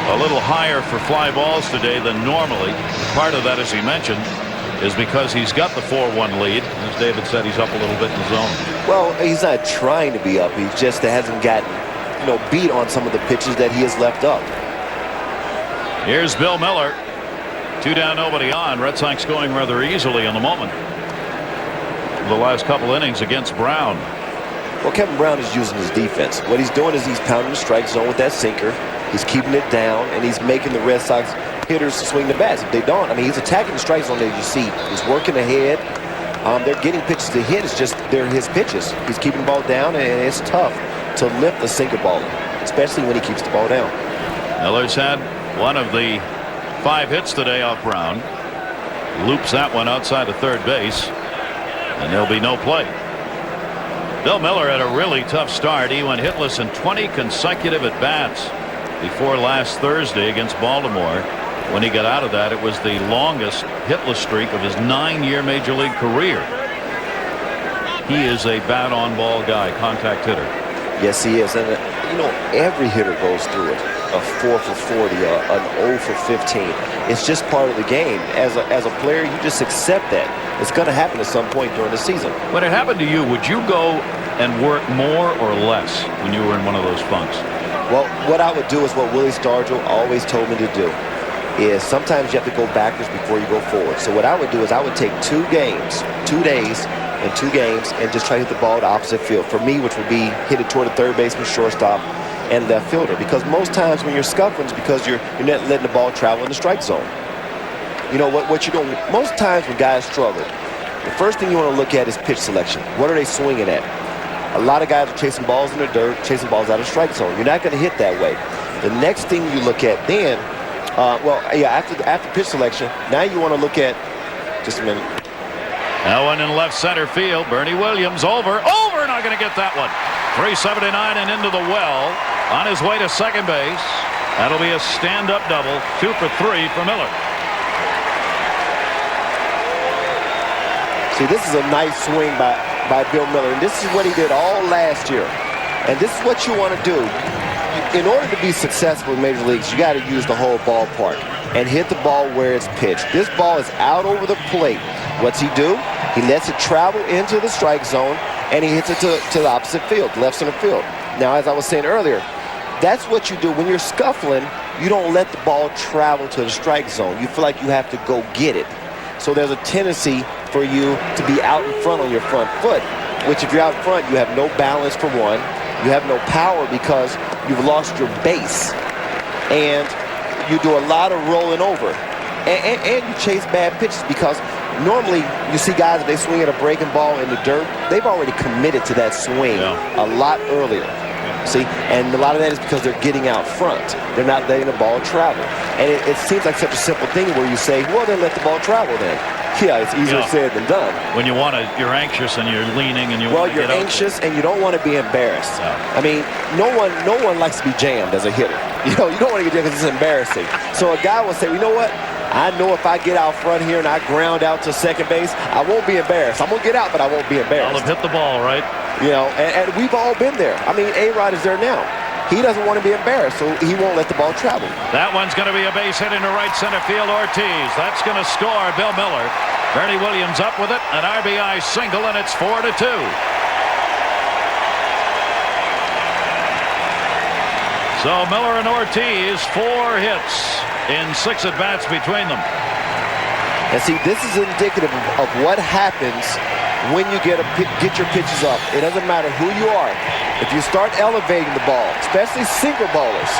a little higher for fly balls today than normally. Part of that, as he mentioned, is because he's got the 4-1 lead. As David said, he's up a little bit in the zone. Well, he's not trying to be up. He just hasn't gotten, beat on some of the pitches that he has left up. Here's Bill Miller. 2 down, nobody on. Red Sox going rather easily in the moment. The last couple innings against Brown. Well, Kevin Brown is using his defense. What he's doing is he's pounding the strike zone with that sinker. He's keeping it down, and he's making the Red Sox hitters swing the bats. If they don't, he's attacking the strike zone, as you see. He's working ahead. They're getting pitches to hit. It's just they're his pitches. He's keeping the ball down, and it's tough to lift a sinker ball, especially when he keeps the ball down. Miller's had one of the 5 hits today off Brown. Loops that one outside of third base, and there'll be no play. Bill Miller had a really tough start. He went hitless in 20 consecutive at-bats before last Thursday against Baltimore. When he got out of that, it was the longest hitless streak of his 9-year major league career. He is a bat-on-ball guy, contact hitter. Yes, he is. And, every hitter goes through it. A 4 for 40, an 0 for 15. It's just part of the game. As a player, you just accept that. It's going to happen at some point during the season. When it happened to you, would you go and work more or less when you were in one of those funks? Well, what I would do is what Willie Stargell always told me to do. Is sometimes you have to go backwards before you go forward. So what I would do is I would take 2 days and 2 games and just try to hit the ball to opposite field. For me, which would be hit it toward the third baseman, shortstop, and left fielder. Because most times when you're scuffling, it's because you're not letting the ball travel in the strike zone. What you're doing, most times when guys struggle, the first thing you want to look at is pitch selection. What are they swinging at? A lot of guys are chasing balls in the dirt, chasing balls out of strike zone. You're not going to hit that way. The next thing you look at then, after pitch selection, now you want to look at, just a minute. Now one in left center field. Bernie Williams over, not going to get that one. 379 and into the well. On his way to second base. That'll be a stand-up double. 2 for 3 for Miller. See, this is a nice swing by Bill Miller, and this is what he did all last year. And this is what you want to do. In order to be successful in Major Leagues, you got to use the whole ballpark and hit the ball where it's pitched. This ball is out over the plate. What's he do? He lets it travel into the strike zone, and he hits it to the opposite field, left center field. Now, as I was saying earlier, that's what you do. When you're scuffling, you don't let the ball travel to the strike zone. You feel like you have to go get it. So there's a tendency for you to be out in front on your front foot, which if you're out front, you have no balance for one. You have no power because you've lost your base. And you do a lot of rolling over. And you chase bad pitches because normally you see guys, if they swing at a breaking ball in the dirt, they've already committed to that swing a lot earlier. See, and a lot of that is because they're getting out front. They're not letting the ball travel. And it seems like such a simple thing where you say, well, then let the ball travel then. Yeah, it's easier said than done. When you want to, you're anxious and you're leaning and you want to get out. Well, you're anxious and you don't want to be embarrassed. I mean, no one likes to be jammed as a hitter. You don't want to get jammed because it's embarrassing. So a guy will say, you know what? I know if I get out front here and I ground out to second base, I won't be embarrassed. I'm going to get out, but I won't be embarrassed. I'll have hit the ball, right? And we've all been there. I mean, A-Rod is there now. He doesn't want to be embarrassed, so he won't let the ball travel. That one's going to be a base hit into right center field. Ortiz. That's going to score Bill Miller. Bernie Williams up with it. An RBI single, and it's 4-2. So Miller and Ortiz, 4 hits in 6 at-bats between them. And see, this is indicative of what happens when you get your pitches up. It doesn't matter who you are. If you start elevating the ball, especially sinker ballers,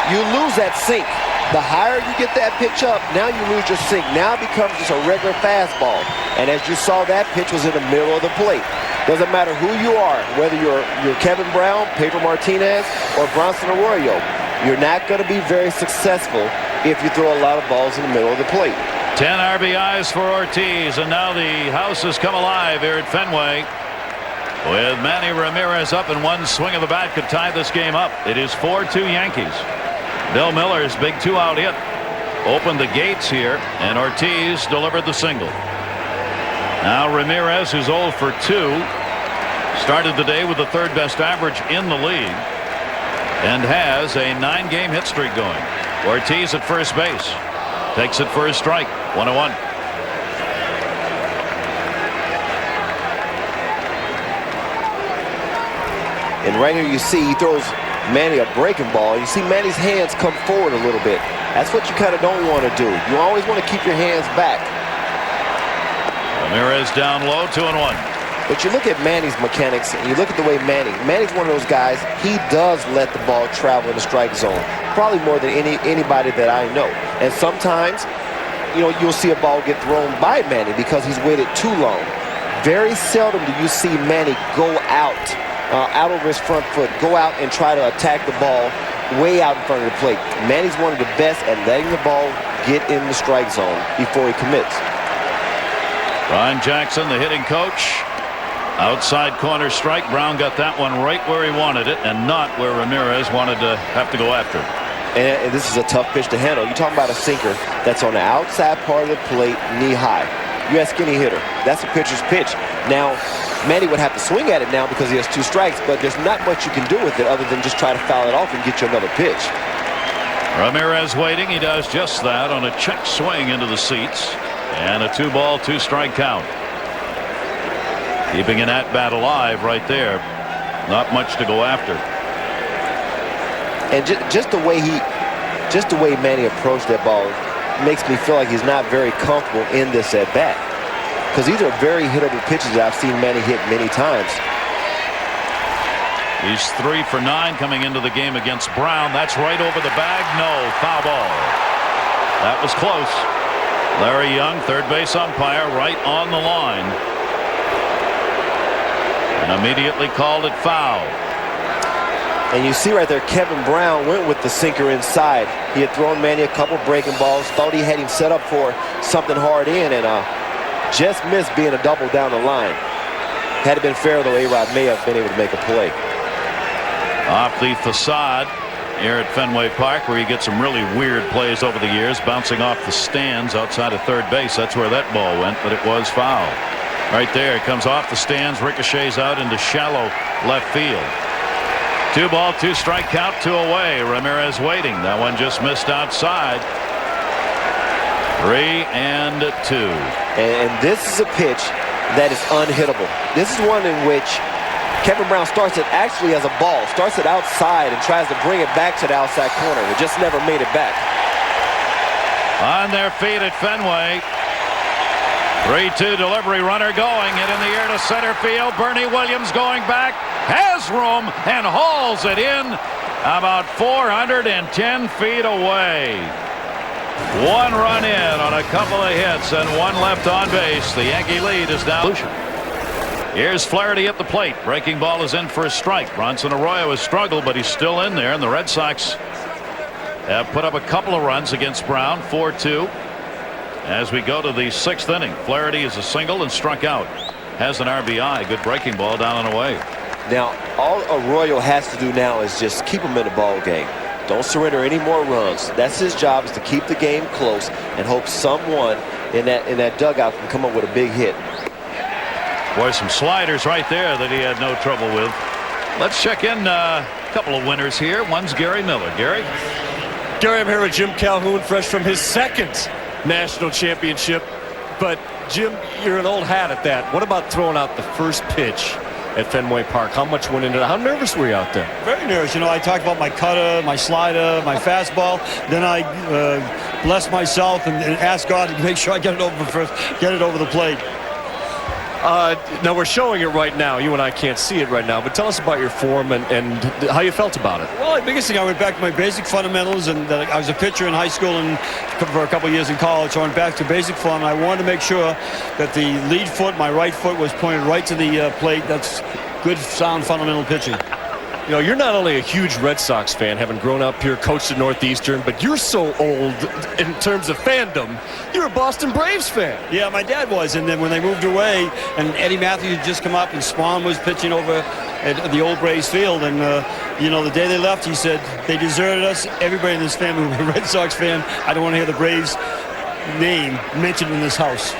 you lose that sink. The higher you get that pitch up, now you lose your sink. Now it becomes just a regular fastball. And as you saw, that pitch was in the middle of the plate. Doesn't matter who you are, whether you're Kevin Brown, Pedro Martinez, or Bronson Arroyo, you're not going to be very successful if you throw a lot of balls in the middle of the plate. 10 RBIs for Ortiz, and now the house has come alive here at Fenway. With Manny Ramirez up and one swing of the bat could tie this game up. It is 4-2 Yankees. Bill Miller's big 2-out hit opened the gates here, and Ortiz delivered the single. Now Ramirez, who's 0 for 2, started the day with the 3rd best average in the league and has a 9-game hit streak going. Ortiz at first base. Takes it for a strike. 1-1. And right here you see he throws Manny a breaking ball. You see Manny's hands come forward a little bit. That's what you kind of don't want to do. You always want to keep your hands back. Ramirez down low, 2-1. But you look at Manny's mechanics, and you look at the way Manny's one of those guys, he does let the ball travel in the strike zone, probably more than anybody that I know. And sometimes, you'll see a ball get thrown by Manny because he's waited too long. Very seldom do you see Manny go out over his front foot, go out and try to attack the ball way out in front of the plate. Manny's one of the best at letting the ball get in the strike zone before he commits. Ron Jackson, the hitting coach. Outside corner strike. Brown got that one right where he wanted it and not where Ramirez wanted to have to go after it. And this is a tough pitch to handle. You're talking about a sinker that's on the outside part of the plate, knee high. You're a skinny hitter. That's a pitcher's pitch. Now, Manny would have to swing at it now because he has 2 strikes, but there's not much you can do with it other than just try to foul it off and get you another pitch. Ramirez waiting. He does just that on a check swing into the seats. And a 2-ball, 2-strike count. Keeping an at-bat alive right there. Not much to go after. And just the way Manny approached that ball makes me feel like he's not very comfortable in this at-bat. Because these are very hittable pitches that I've seen Manny hit many times. He's 3 for 9 coming into the game against Brown. That's right over the bag. No, foul ball. That was close. Larry Young, third base umpire, right on the line. And immediately called it foul. And you see right there, Kevin Brown went with the sinker inside. He had thrown Manny a couple breaking balls, thought he had him set up for something hard in, and just missed being a double down the line. Had it been fair, though, A-Rod may have been able to make a play. Off the facade here at Fenway Park, where you get some really weird plays over the years, bouncing off the stands outside of third base. That's where that ball went, but it was foul. Right there, it comes off the stands, ricochets out into shallow left field. 2-ball, 2-strike count, 2 away. Ramirez waiting. That one just missed outside. 3-2. And this is a pitch that is unhittable. This is one in which Kevin Brown starts it actually as a ball, starts it outside and tries to bring it back to the outside corner. It just never made it back. On their feet at Fenway. 3-2 delivery, runner going, hit in the air to center field. Bernie Williams going back, has room and hauls it in about 410 feet away. 1 run in on a couple of hits and 1 left on base. The Yankee lead is down. Here's Flaherty at the plate. Breaking ball is in for a strike. Bronson Arroyo has struggled, but he's still in there, and the Red Sox have put up a couple of runs against Brown. 4-2. As we go to the 6th inning, Flaherty is a single and struck out. Has an RBI. Good breaking ball down and away. Now, all Arroyo has to do now is just keep him in the ball game. Don't surrender any more runs. That's his job, is to keep the game close and hope someone in that dugout can come up with a big hit. Boy, some sliders right there that he had no trouble with. Let's check in a couple of winners here. One's Gary Miller. Gary? Gary, I'm here with Jim Calhoun, fresh from his 2nd national championship. But, Jim, you're an old hat at that. What about throwing out the first pitch at Fenway Park? How much went into it? How nervous were you out there? Very nervous. You know, I talked about my cutter, my slider, my fastball. Then I blessed myself and asked God to make sure I get it over the plate. Now we're showing it right now. You and I can't see it right now, but tell us about your form and how you felt about it. Well, the biggest thing, I went back to my basic fundamentals, and I was a pitcher in high school and for a couple of years in college, so I went back to basic form. I wanted to make sure that the lead foot, my right foot, was pointed right to the plate. That's good, sound, fundamental pitching. You know, you're not only a huge Red Sox fan, having grown up here, coached at Northeastern, but you're so old in terms of fandom. You're a Boston Braves fan. Yeah, my dad was, and then when they moved away, and Eddie Matthews had just come up, and Spawn was pitching over at the old Braves field, and you know, the day they left, he said they deserted us. Everybody in this family was a Red Sox fan. I don't want to hear the Braves name mentioned in this house.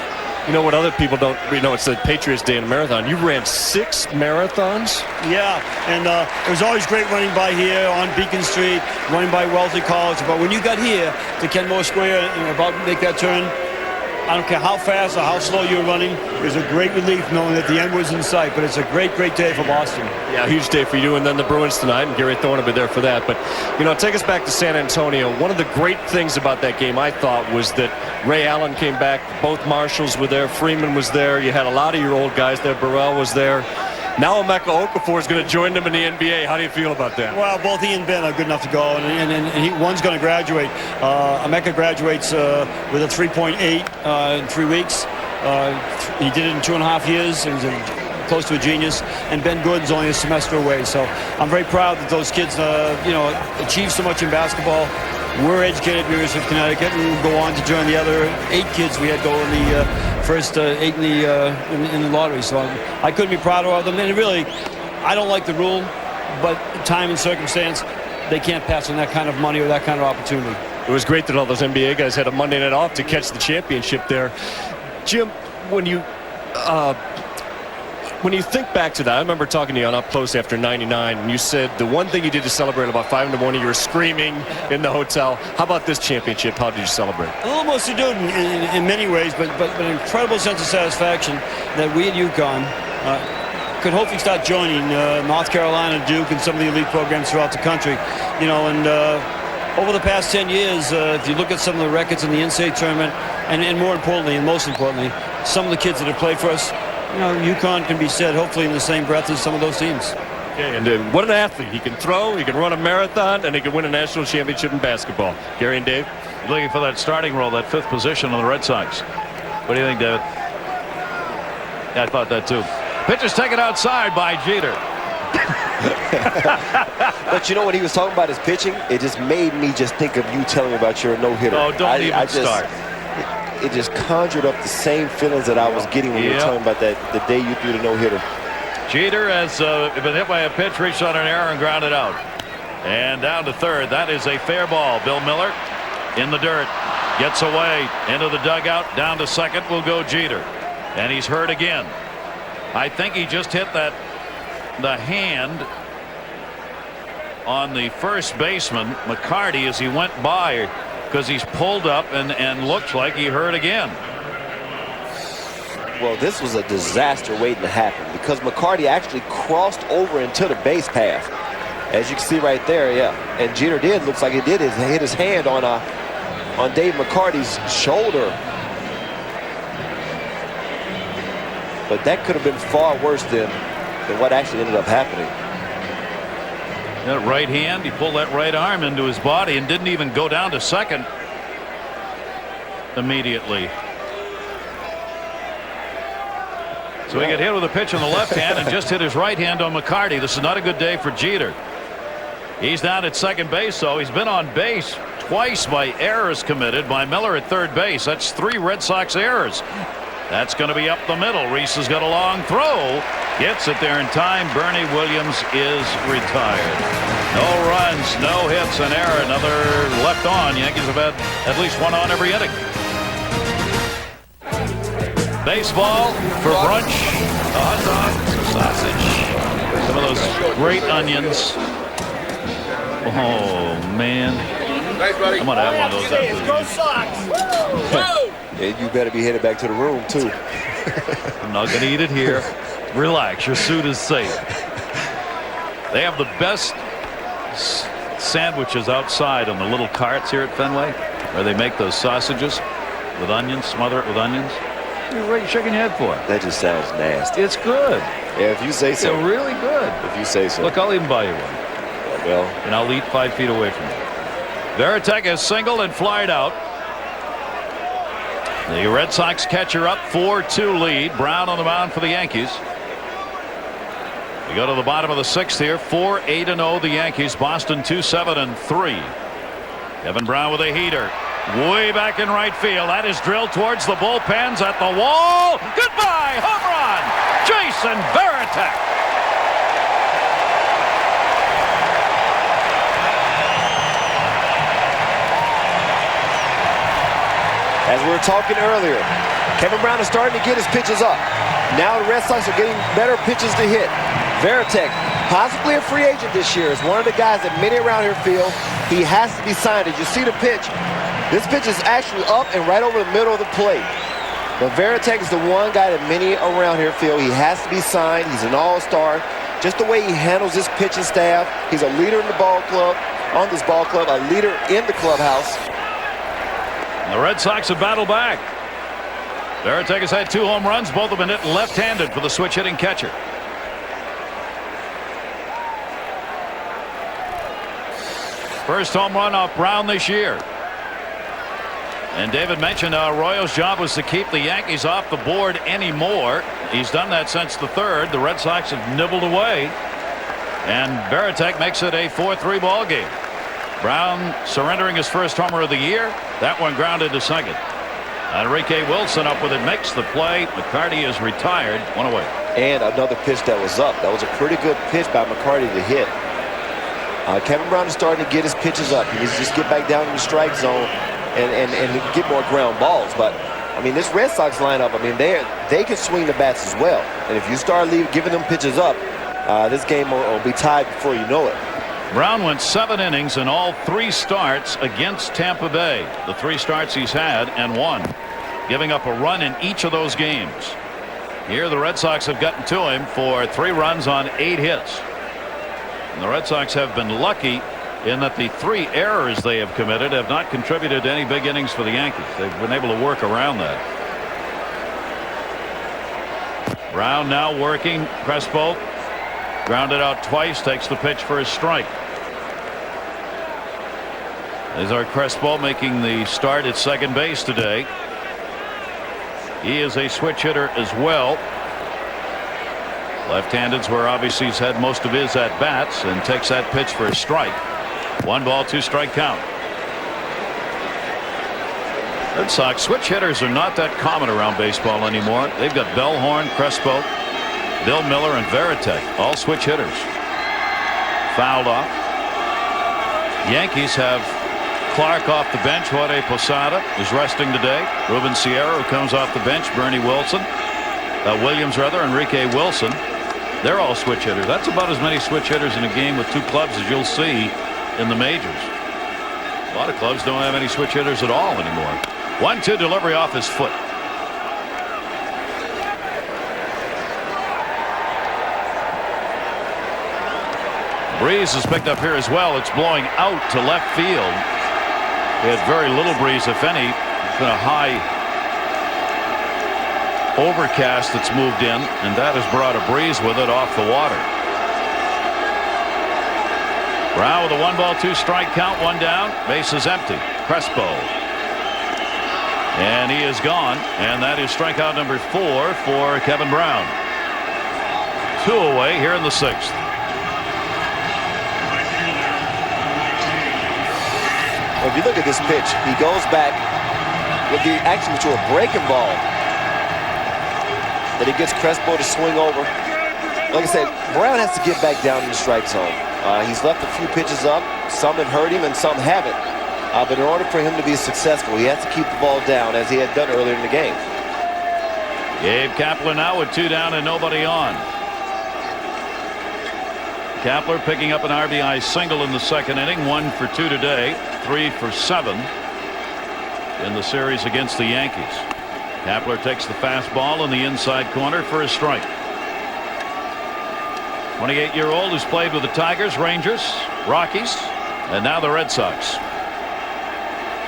You know what other people don't, you know, it's the Patriots Day in a marathon. You ran 6 marathons? Yeah, and it was always great running by here on Beacon Street, running by Wellesley College. But when you got here to Kenmore Square and about to make that turn, I don't care how fast or how slow you're running, it was a great relief knowing that the end was in sight. But it's a great, great day for Boston. Yeah, huge day for you, and then the Bruins tonight, and Gary Thorne will be there for that. But, you know, take us back to San Antonio. One of the great things about that game, I thought, was that Ray Allen came back. Both Marshalls were there. Freeman was there. You had a lot of your old guys there. Burrell was there. Now Emeka Okafor is going to join them in the NBA. How do you feel about that? Well, both he and Ben are good enough to go, and one's going to graduate. Emeka graduates with a 3.8 in 3 weeks. He did it in 2.5 years. He was close to a genius. And Ben Gooden's only a semester away. So I'm very proud that those kids, you know, achieved so much in basketball. We're educated at the University of Connecticut, and we'll go on to join the other 8 kids we had go in the first 8 in the lottery. So I couldn't be prouder of them. And really, I don't like the rule, but time and circumstance, they can't pass on that kind of money or that kind of opportunity. It was great that all those NBA guys had a Monday night off to catch the championship there. Jim, when you think back to that, I remember talking to you on Up Close after '99, and you said the one thing you did to celebrate about 5 in the morning, you were screaming in the hotel. How about this championship? How did you celebrate? A little more subdued in many ways, but an incredible sense of satisfaction that we at UConn could hopefully start joining North Carolina, Duke, and some of the elite programs throughout the country. You know, and over the past 10 years, if you look at some of the records in the NCAA tournament, and more importantly, and most importantly, some of the kids that have played for us, you know, UConn can be said hopefully in the same breath as some of those teams. Okay, and what an athlete. He can throw, he can run a marathon, and he can win a national championship in basketball. Gary and Dave? You're looking for that starting role, that 5th position on the Red Sox. What do you think, David? Yeah, I thought that too. Pitch is taken outside by Jeter. But you know, when he was talking about his pitching, it just made me just think of you telling me about your no-hitter. Oh, don't even start. It just conjured up the same feelings that I was getting when you were talking about that the day you threw the no-hitter. Jeter has been hit by a pitch, reached on an error, and grounded out. And down to third. That is a fair ball. Bill Miller in the dirt. Gets away into the dugout. Down to second will go Jeter. And he's hurt again. I think he just hit the hand on the first baseman, McCarty, as he went by, because he's pulled up and looks like he hurt again. Well, this was a disaster waiting to happen because McCarty actually crossed over into the base path. As you can see right there, yeah. And Jeter looks like he hit his hand on Dave McCarty's shoulder. But that could have been far worse than what actually ended up happening. That right hand, he pulled that right arm into his body and didn't even go down to second immediately. So he got hit with a pitch on the left hand and just hit his right hand on McCarty. This is not a good day for Jeter. He's down at second base, so he's been on base twice by errors committed by Miller at third base. That's 3 Red Sox errors. That's going to be up the middle. Reese has got a long throw. Gets it there in time. Bernie Williams is retired. No runs, no hits, an error. Another left on. Yankees have had at least one on every inning. Baseball for brunch. A hot dog, sausage, some of those great onions. Oh, man. I'm going to have one of those after Go Sox! And you better be headed back to the room, too. I'm not going to eat it here. Relax. Your suit is safe. They have the best sandwiches outside on the little carts here at Fenway, where they make those sausages with onions, smother it with onions. What are you shaking your head for? That just sounds nasty. It's good. Yeah, if you say so. They're really good. If you say so. Look, I'll even buy you one. Well, and I'll eat 5 feet away from you. Veritek has singled and flied out. The Red Sox catcher up, 4-2 lead. Brown on the mound for the Yankees. We go to the bottom of the 6th here. 4-8-0 the Yankees. Boston 2-7-3. Kevin Brown with a heater. Way back in right field. That is drilled towards the bullpens at the wall. Goodbye. Home run. Jason Veritek. As we were talking earlier, Kevin Brown is starting to get his pitches up. Now the Red Sox are getting better pitches to hit. Veritek, possibly a free agent this year, is one of the guys that many around here feel he has to be signed. As you see the pitch, this pitch is actually up and right over the middle of the plate. But Veritek is the one guy that many around here feel he has to be signed. He's an all-star. Just the way he handles his pitching staff. He's a leader in the ball club, on this ball club, a leader in the clubhouse. The Red Sox have battled back. Veritek has had 2 home runs. Both have been hit left-handed for the switch-hitting catcher. First home run off Brown this year. And David mentioned Arroyo's job was to keep the Yankees off the board anymore. He's done that since the 3rd. The Red Sox have nibbled away. And Veritek makes it a 4-3 ball game. Brown surrendering his first homer of the year. That one grounded to second. Enrique Wilson up with it, makes the play. McCarty is retired, 1 away. And another pitch that was up. That was a pretty good pitch by McCarty to hit. Kevin Brown is starting to get his pitches up. He needs to just get back down in the strike zone and get more ground balls. But I mean, this Red Sox lineup, I mean, they can swing the bats as well. And if you start giving them pitches up, this game will be tied before you know it. Brown went 7 innings in all 3 starts against Tampa Bay. The 3 starts he's had and won, giving up a run in each of those games. Here the Red Sox have gotten to him for 3 runs on 8 hits. And the Red Sox have been lucky in that the 3 errors they have committed have not contributed to any big innings for the Yankees. They've been able to work around that. Brown now working. Crespo grounded out twice, takes the pitch for a strike. There's our Crespo making the start at second base today. He is a switch hitter as well. Left-handed's where obviously he's had most of his at-bats, and takes that pitch for a strike. 1 ball, 2 strike count. Red Sox switch hitters are not that common around baseball anymore. They've got Bellhorn, Crespo, Bill Miller, and Veritek, all switch hitters. Fouled off. Yankees have Clark off the bench. Jorge Posada is resting today. Ruben Sierra, who comes off the bench. Bernie Wilson, Enrique Wilson. They're all switch hitters. That's about as many switch hitters in a game with 2 clubs as you'll see in the majors. A lot of clubs don't have any switch hitters at all anymore. 1-2 delivery off his foot. Breeze is picked up here as well. It's blowing out to left field. He had very little breeze, if any. It's been a high overcast that's moved in, and that has brought a breeze with it off the water. Brown with a 1 ball, 2 strike count, 1 down. Base is empty. Crespo. And he is gone, and that is strikeout number 4 for Kevin Brown. 2 away here in the 6th. Well, if you look at this pitch, he goes back with to a breaking ball. Then he gets Crespo to swing over. Like I said, Brown has to get back down in the strike zone. He's left a few pitches up. Some have hurt him and some haven't. But in order for him to be successful, he has to keep the ball down as he had done earlier in the game. Gabe Kapler now with 2 down and nobody on. Kapler picking up an RBI single in the 2nd inning. 1 for 2 today. 3 for 7 in the series against the Yankees. Kapler takes the fastball in the inside corner for a strike. 28-year-old who's played with the Tigers, Rangers, Rockies, and now the Red Sox.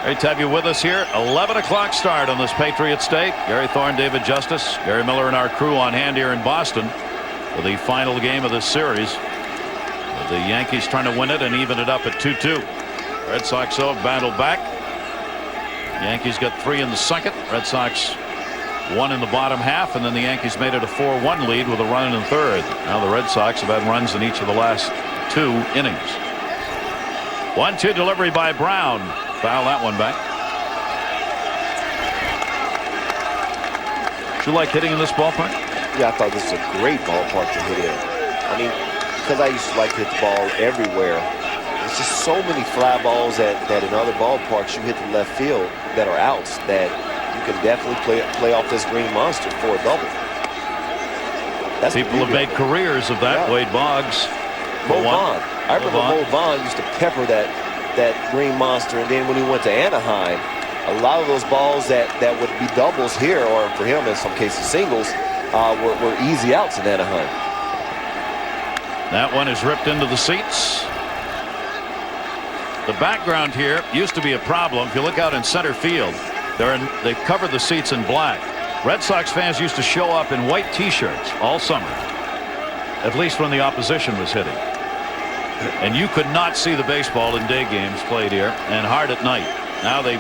Great to have you with us here. 11 o'clock start on this Patriot Day. Gary Thorne, David Justice, Gary Miller, and our crew on hand here in Boston for the final game of this series. With the Yankees trying to win it and even it up at 2-2. Red Sox so battled back. Yankees got 3 in the 2nd. Red Sox 1 in the bottom half, and then the Yankees made it a 4-1 lead with a run in the 3rd. Now the Red Sox have had runs in each of the last 2 innings. 1-2 delivery by Brown. Foul that one back. Do you like hitting in this ballpark? Yeah, I thought this was a great ballpark to hit in. I mean, because I used to like to hit the ball everywhere. There's just so many fly balls that in other ballparks you hit the left field that are outs that you can definitely play off this green monster for a double. That's people have made careers of that. Yeah. Wade Boggs. Mo Vaughn. I remember Mo Vaughn used to pepper that green monster, and then when he went to Anaheim, a lot of those balls that would be doubles here, or for him in some cases singles, were easy outs in Anaheim. That one is ripped into the seats. The background here used to be a problem. If you look out in center field, they've covered the seats in black. Red Sox fans used to show up in white T-shirts all summer, at least when the opposition was hitting. And you could not see the baseball in day games played here, and hard at night. Now they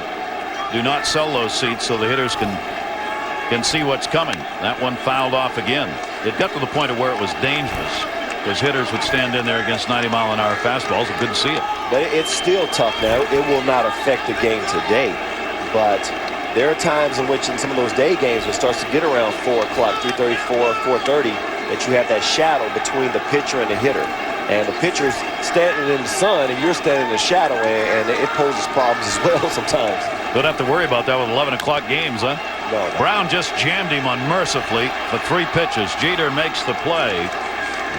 do not sell those seats so the hitters can see what's coming. That one fouled off again. It got to the point of where it was dangerous because hitters would stand in there against 90-mile-an-hour fastballs and couldn't see it. But it's still tough now. It will not affect the game today, but There are times in which in some of those day games, when it starts to get around 4 o'clock, 3:34, 4:30, that you have that shadow between the pitcher and the hitter. And the pitcher's standing in the sun, and you're standing in the shadow, and it poses problems as well sometimes. Don't have to worry about that with 11 o'clock games, huh? No. Brown just jammed him unmercifully for 3 pitches. Jeter makes the play.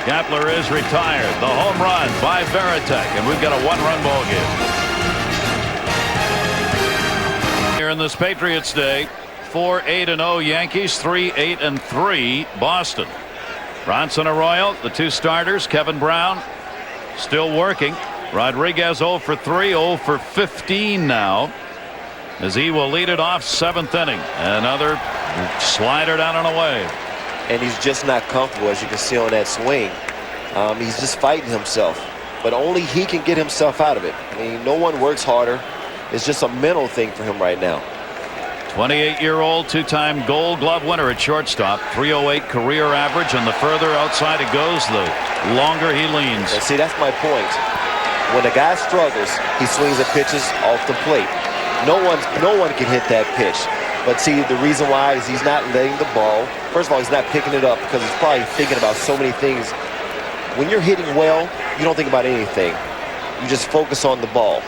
Kapler is retired. The home run by Veritek, and we've got a 1-run ball game. Here in this Patriots day, 4-8-0 Yankees, 3-8-3 Boston. Bronson Arroyo, the 2 starters. Kevin Brown still working. Rodriguez 0 for 3, 0 for 15 now, as he will lead it off 7th inning. Another slider down and away. And he's just not comfortable, as you can see on that swing. He's just fighting himself, but only he can get himself out of it. I mean, no one works harder. It's just a mental thing for him right now. 28-year-old 2-time Gold Glove winner at shortstop, 308 career average, and the further outside it goes, the longer he leans. And see, that's my point. When a guy struggles, he swings at pitches off the plate. No one can hit that pitch. But see, the reason why is he's not letting the ball. First of all, he's not picking it up because he's probably thinking about so many things. When you're hitting well, you don't think about anything. You just focus on the ball.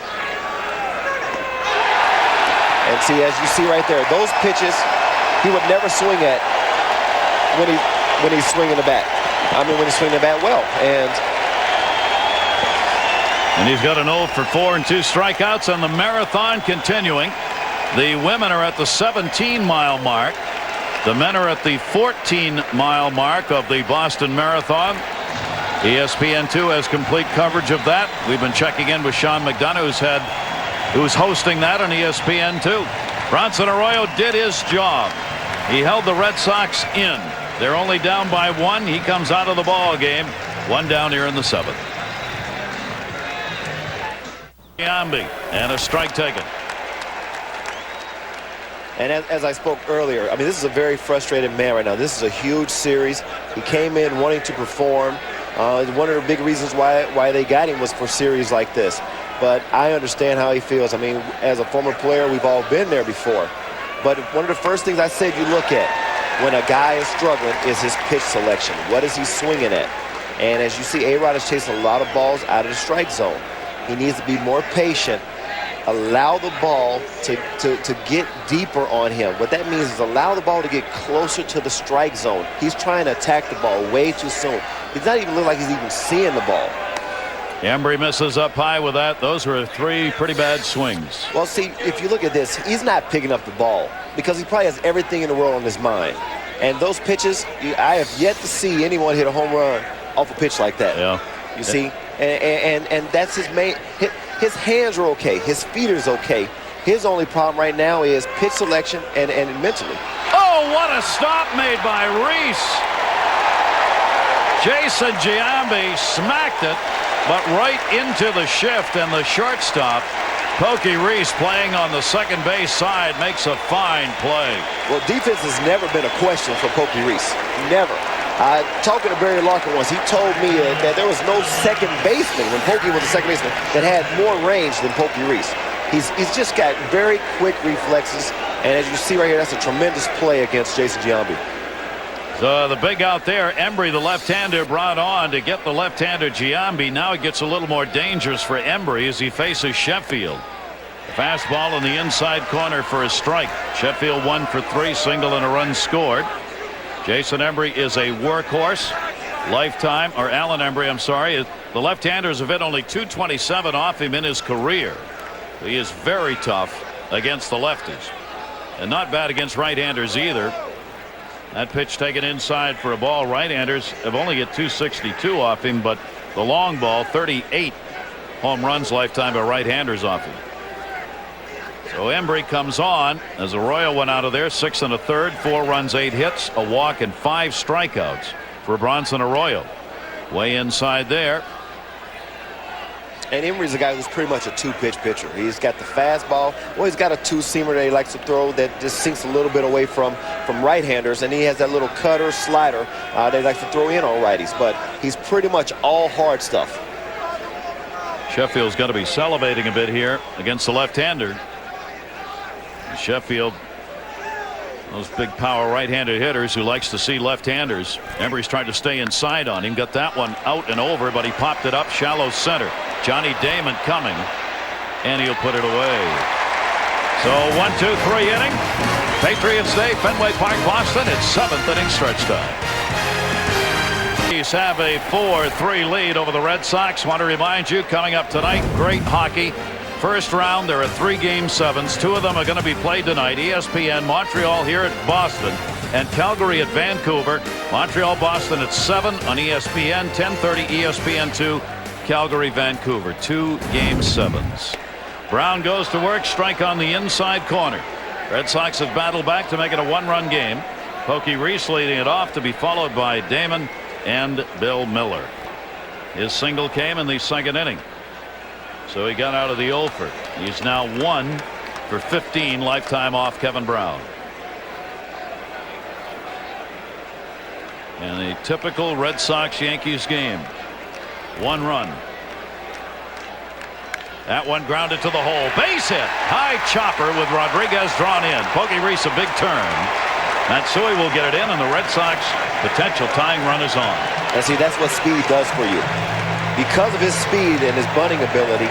And see, as you see right there, those pitches he would never swing at when he's swinging the bat. I mean, when he's swinging the bat well. And he's got an 0 for 4 and 2 strikeouts, and the marathon continuing. The women are at the 17-mile mark. The men are at the 14-mile mark of the Boston Marathon. ESPN2 has complete coverage of that. We've been checking in with Sean McDonough, who's hosting that on ESPN2. Bronson Arroyo did his job. He held the Red Sox in. They're only down by 1. He comes out of the ball game. 1 down here in the 7th. Giambi, and a strike taken. And as I spoke earlier, I mean, this is a very frustrated man right now. This is a huge series. He came in wanting to perform. One of the big reasons why they got him was for series like this. But I understand how he feels. I mean, as a former player, we've all been there before. But one of the first things I said you look at when a guy is struggling is his pitch selection. What is he swinging at? And as you see, A-Rod is chasing a lot of balls out of the strike zone. He needs to be more patient. Allow the ball to get deeper on him. What that means is allow the ball to get closer to the strike zone. He's trying to attack the ball way too soon. He's not even looking like he's even seeing the ball. Embry misses up high with that. Those were 3 pretty bad swings. Well, see, if you look at this, he's not picking up the ball because he probably has everything in the world on his mind. And those pitches, I have yet to see anyone hit a home run off a pitch like that. Yeah. You see? And that's his main. His hands are okay. His feet is okay. His only problem right now is pitch selection and mentally. Oh, what a stop made by Reese. Jason Giambi smacked it, but right into the shift, and the shortstop, Pokey Reese, playing on the second base side, makes a fine play. Well, defense has never been a question for Pokey Reese. Never. Talking to Barry Larkin once, he told me that there was no second baseman when Pokey was a second baseman that had more range than Pokey Reese. He's just got very quick reflexes, and as you see right here, that's a tremendous play against Jason Giambi. So the big out there, Embry, the left-hander, brought on to get the left-hander Giambi. Now it gets a little more dangerous for Embry as he faces Sheffield. Fastball in the inside corner for a strike. Sheffield 1 for 3, single and a run scored. Jason Embry is a workhorse. Lifetime, or Alan Embry, I'm sorry. The left-handers have hit only .227 off him in his career. He is very tough against the lefties. And not bad against right-handers either. That pitch taken inside for a ball. Right-handers have only hit .262 off him, but the long ball, 38 home runs lifetime by right-handers off him. So Embry comes on as Arroyo went out of there, 6 1/3, 4 runs, 8 hits, a walk, and 5 strikeouts for Bronson Arroyo. Way inside there. And Embry's a guy who's pretty much a 2-pitch pitcher. He's got the fastball. Well, he's got a 2-seamer that he likes to throw that just sinks a little bit away from right-handers. And he has that little cutter, slider that he likes to throw in on righties. But he's pretty much all hard stuff. Sheffield's got to be salivating a bit here against the left-hander. Sheffield Those big power right-handed hitters who likes to see left-handers. Embry's tried to stay inside on him. Got that one out and over, but he popped it up shallow center. Johnny Damon coming, and he'll put it away. So 1-2-3 inning. Patriots Day, Fenway Park, Boston. It's 7th inning stretch time. Yankees have a 4-3 lead over the Red Sox. Want to remind you, coming up tonight, great hockey. First round, there are 3 Game 7s. 2 of them are going to be played tonight. ESPN, Montreal here at Boston, and Calgary at Vancouver. Montreal, Boston at 7 on ESPN, 10:30 ESPN2, Calgary, Vancouver. 2 Game 7s. Brown goes to work, strike on the inside corner. Red Sox have battled back to make it a 1-run game. Pokey Reese leading it off, to be followed by Damon and Bill Miller. His single came in the 2nd inning. So he got out of the 0-for. He's now 1 for 15 lifetime off Kevin Brown. And a typical Red Sox Yankees game. 1 run. That one grounded to the hole. Base hit. High chopper with Rodriguez drawn in. Pokey Reese a big turn. Matsui will get it in, and the Red Sox potential tying run is on. And see, that's what speed does for you. Because of his speed and his bunting ability,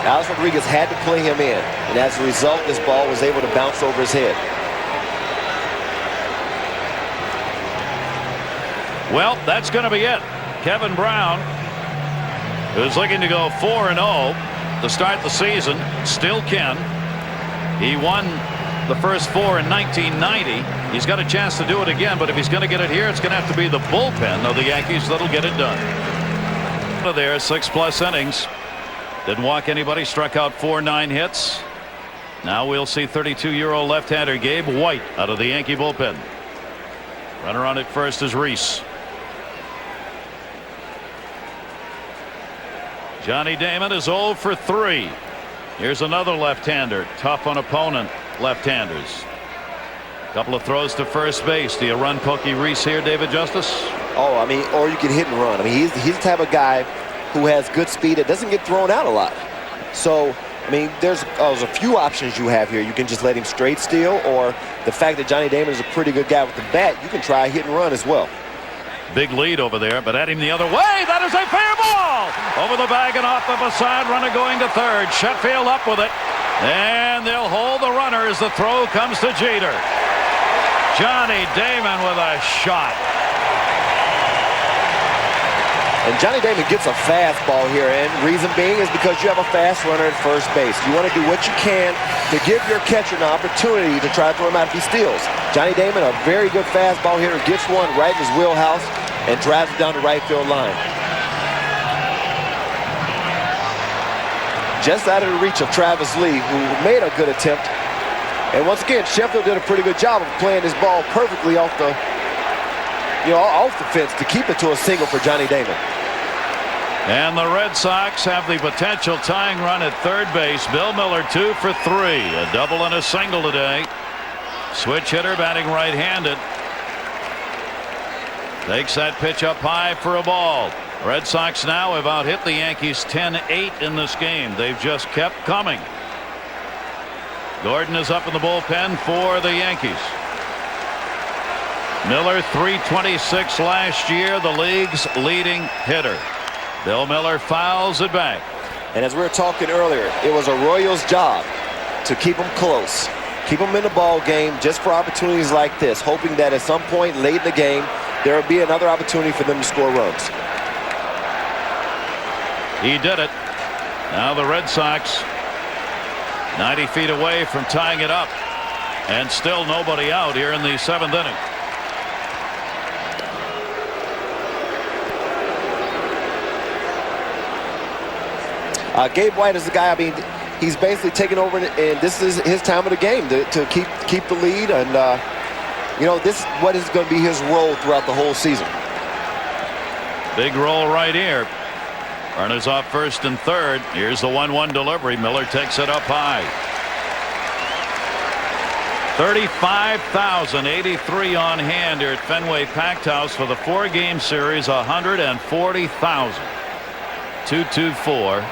Alex Rodriguez had to play him in. And as a result, this ball was able to bounce over his head. Well, that's going to be it. Kevin Brown, who's looking to go 4-0 to start the season, still can. He won the first 4 in 1990. He's got a chance to do it again, but if he's going to get it here, it's going to have to be the bullpen of the Yankees that'll get it done. There, 6+ innings. Didn't walk anybody, struck out 4, 9 hits. Now we'll see 32-year-old left-hander Gabe White out of the Yankee bullpen. Runner on at first is Reese. Johnny Damon is 0 for 3. Here's another left-hander, tough on opponent left-handers. Couple of throws to first base. Do you run Pokey Reese here, David Justice? Oh, I mean, or you can hit and run. I mean, he's the type of guy who has good speed that doesn't get thrown out a lot. So, I mean, there's a few options you have here. You can just let him straight steal, or the fact that Johnny Damon is a pretty good guy with the bat, you can try hit and run as well. Big lead over there, but at him the other way. That is a fair ball. Over the bag and off of a side, runner going to third. Sheffield up with it. And they'll hold the runner as the throw comes to Jeter. Johnny Damon with a shot. And Johnny Damon gets a fastball here, and reason being is because you have a fast runner at first base. You want to do what you can to give your catcher an opportunity to try to throw him out if he steals. Johnny Damon, a very good fastball here, gets one right in his wheelhouse and drives it down the right field line. Just out of the reach of Travis Lee, who made a good attempt. And once again, Sheffield did a pretty good job of playing this ball perfectly off the fence to keep it to a single for Johnny Damon. And the Red Sox have the potential tying run at third base. Bill Miller 2 for 3. A double and a single today. Switch hitter batting right-handed. Takes that pitch up high for a ball. Red Sox now have out-hit the Yankees 10-8 in this game. They've just kept coming. Gordon is up in the bullpen for the Yankees. Miller, .326 last year, the league's leading hitter. Bill Miller fouls it back. And as we were talking earlier, it was a Royals' job to keep them close, keep them in the ball game just for opportunities like this, hoping that at some point late in the game there would be another opportunity for them to score runs. He did it. Now the Red Sox 90 feet away from tying it up, and still nobody out here in the 7th inning. Gabe White is the guy. I mean, he's basically taken over, and this is his time of the game to keep the lead. And this is what is going to be his role throughout the whole season. Big roll right here. Runners off first and third. Here's the 1-1 delivery. Miller takes it up high. 35,083 on hand here at Fenway Packed House for the 4-game series. 140,000. 2-2-4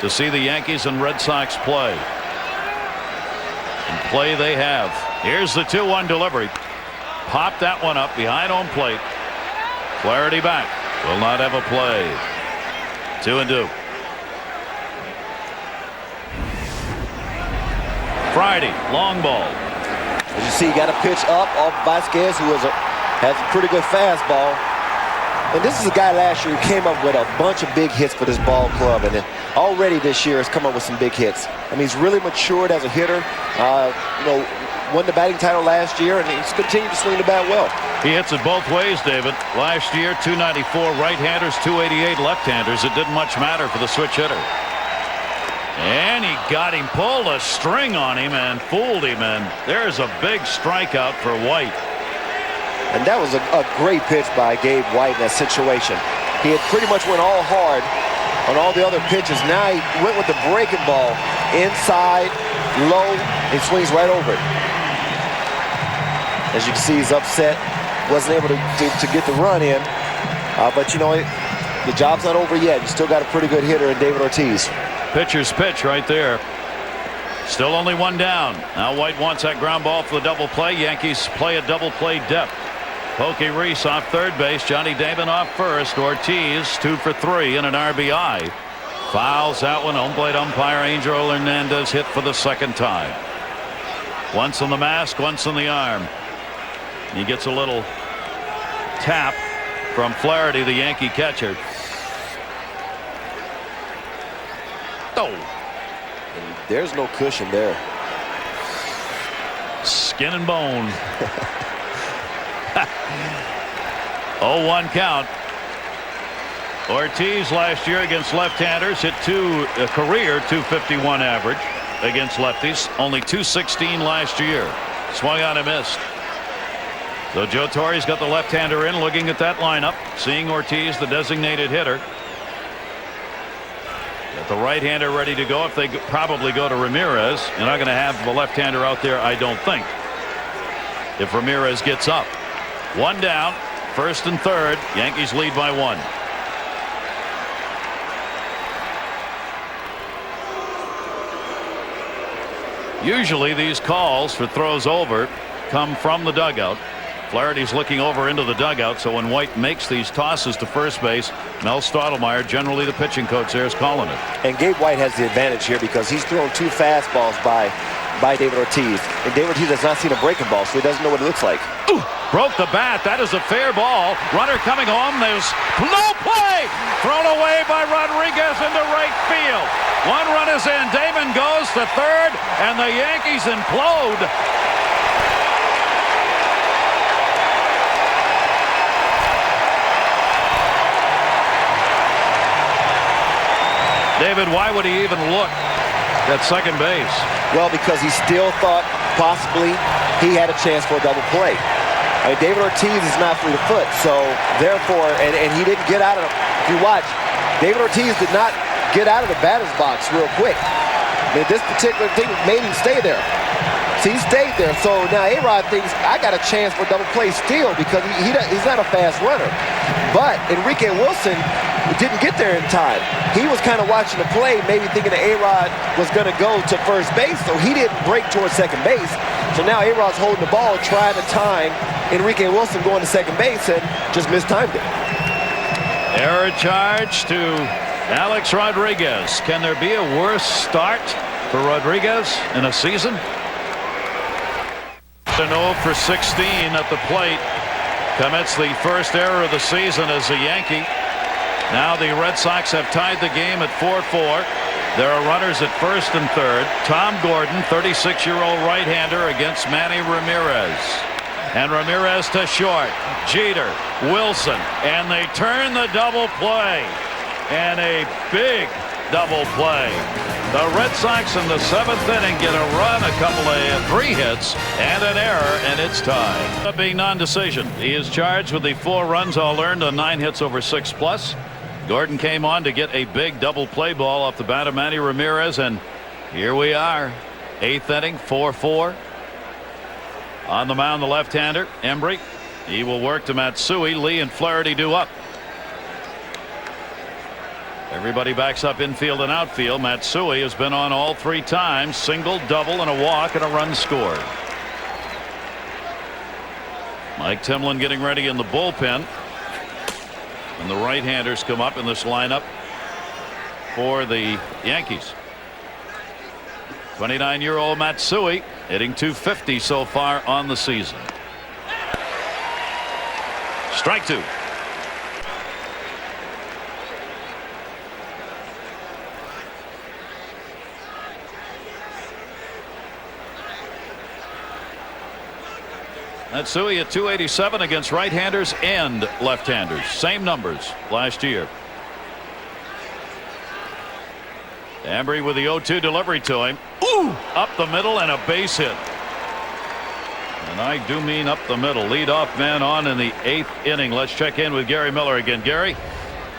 to see the Yankees and Red Sox play. And play they have. Here's the 2-1 delivery. Popped that one up behind home plate. Flaherty back. Will not have a play. 2-2. Friday, long ball. As you see, he got a pitch up off Vasquez, who has a pretty good fastball. And this is a guy last year who came up with a bunch of big hits for this ball club, and then already this year has come up with some big hits. I mean, he's really matured as a hitter. Won the batting title last year, and he's continued to swing the bat well. He hits it both ways, David. Last year, 294 right-handers, 288 left-handers. It didn't much matter for the switch hitter. And he got him, pulled a string on him and fooled him, and there's a big strikeout for White. And that was a great pitch by Gabe White in that situation. He had pretty much went all hard on all the other pitches. Now he went with the breaking ball inside, low, and swings right over it. As you can see, he's upset. Wasn't able to get the run in. But, the job's not over yet. You still got a pretty good hitter in David Ortiz. Pitcher's pitch right there. Still only one down. Now White wants that ground ball for the double play. Yankees play a double play depth. Pokey Reese off third base. Johnny Damon off first. Ortiz 2 for 3 and an RBI. Fouls that one. Home plate umpire Angel Hernandez hit for the second time. Once on the mask, once on the arm. He gets a little tap from Flaherty, the Yankee catcher. Oh. And there's no cushion there. Skin and bone. 0-1 count. Ortiz last year against left-handers hit a career 251 average against lefties. Only 216 last year. Swung on and missed. So Joe Torre's got the left-hander in, looking at that lineup, seeing Ortiz, the designated hitter. Got the right-hander ready to go if they probably go to Ramirez. You're not going to have the left-hander out there, I don't think, if Ramirez gets up. One down, first and third. Yankees lead by 1. Usually these calls for throws over come from the dugout. Flaherty's looking over into the dugout, so when White makes these tosses to first base, Mel Stottlemyre, generally the pitching coach there, is calling it. And Gabe White has the advantage here because he's thrown 2 fastballs by David Ortiz. And David Ortiz has not seen a breaking ball, so he doesn't know what it looks like. Ooh, broke the bat. That is a fair ball. Runner coming home. There's no play. Thrown away by Rodriguez into right field. 1 run is in. Damon goes to third, and the Yankees implode. David, why would he even look at second base? Well, because he still thought possibly he had a chance for a double play. I mean, David Ortiz is not fleet of foot, so therefore, and he didn't get out of, if you watch, David Ortiz did not get out of the batter's box real quick. I mean, this particular thing made him stay there. So he stayed there. So now A-Rod thinks, I got a chance for a double play still because he's not a fast runner. But Enrique Wilson didn't get there in time. He was kind of watching the play, maybe thinking that A-Rod was going to go to first base, so he didn't break towards second base. So now A-Rod's holding the ball, trying to time Enrique Wilson going to second base, and just mistimed it. Error charge to Alex Rodriguez. Can there be a worse start for Rodriguez in a season? 0 for 16 at the plate. Commits the first error of the season as a Yankee. Now the Red Sox have tied the game at 4-4. There are runners at first and third. Tom Gordon, 36-year-old right-hander against Manny Ramirez. And Ramirez to short. Jeter, Wilson, and they turn the double play. And a big double play. The Red Sox in the 7th inning get a run, a couple of 3 hits, and an error, and it's tied. Being non-decision. He is charged with the 4 runs all earned on 9 hits over 6+. Gordon came on to get a big double play ball off the bat of Manny Ramirez, and here we are. 8th inning, 4-4. On the mound, the left-hander, Embry. He will work to Matsui. Lee and Flaherty do up. Everybody backs up infield and outfield. Matsui has been on all 3 times. Single, double, and a walk, and a run scored. Mike Timlin getting ready in the bullpen. And the right-handers come up in this lineup for the Yankees. 29-year-old Matsui hitting .250 so far on the season. Strike two. Matsui at .287 against right-handers and left-handers. Same numbers last year. Embry with the 0-2 delivery to him. Ooh! Up the middle and a base hit. And I do mean up the middle. Lead-off man on in the 8th inning. Let's check in with Gary Miller again. Gary?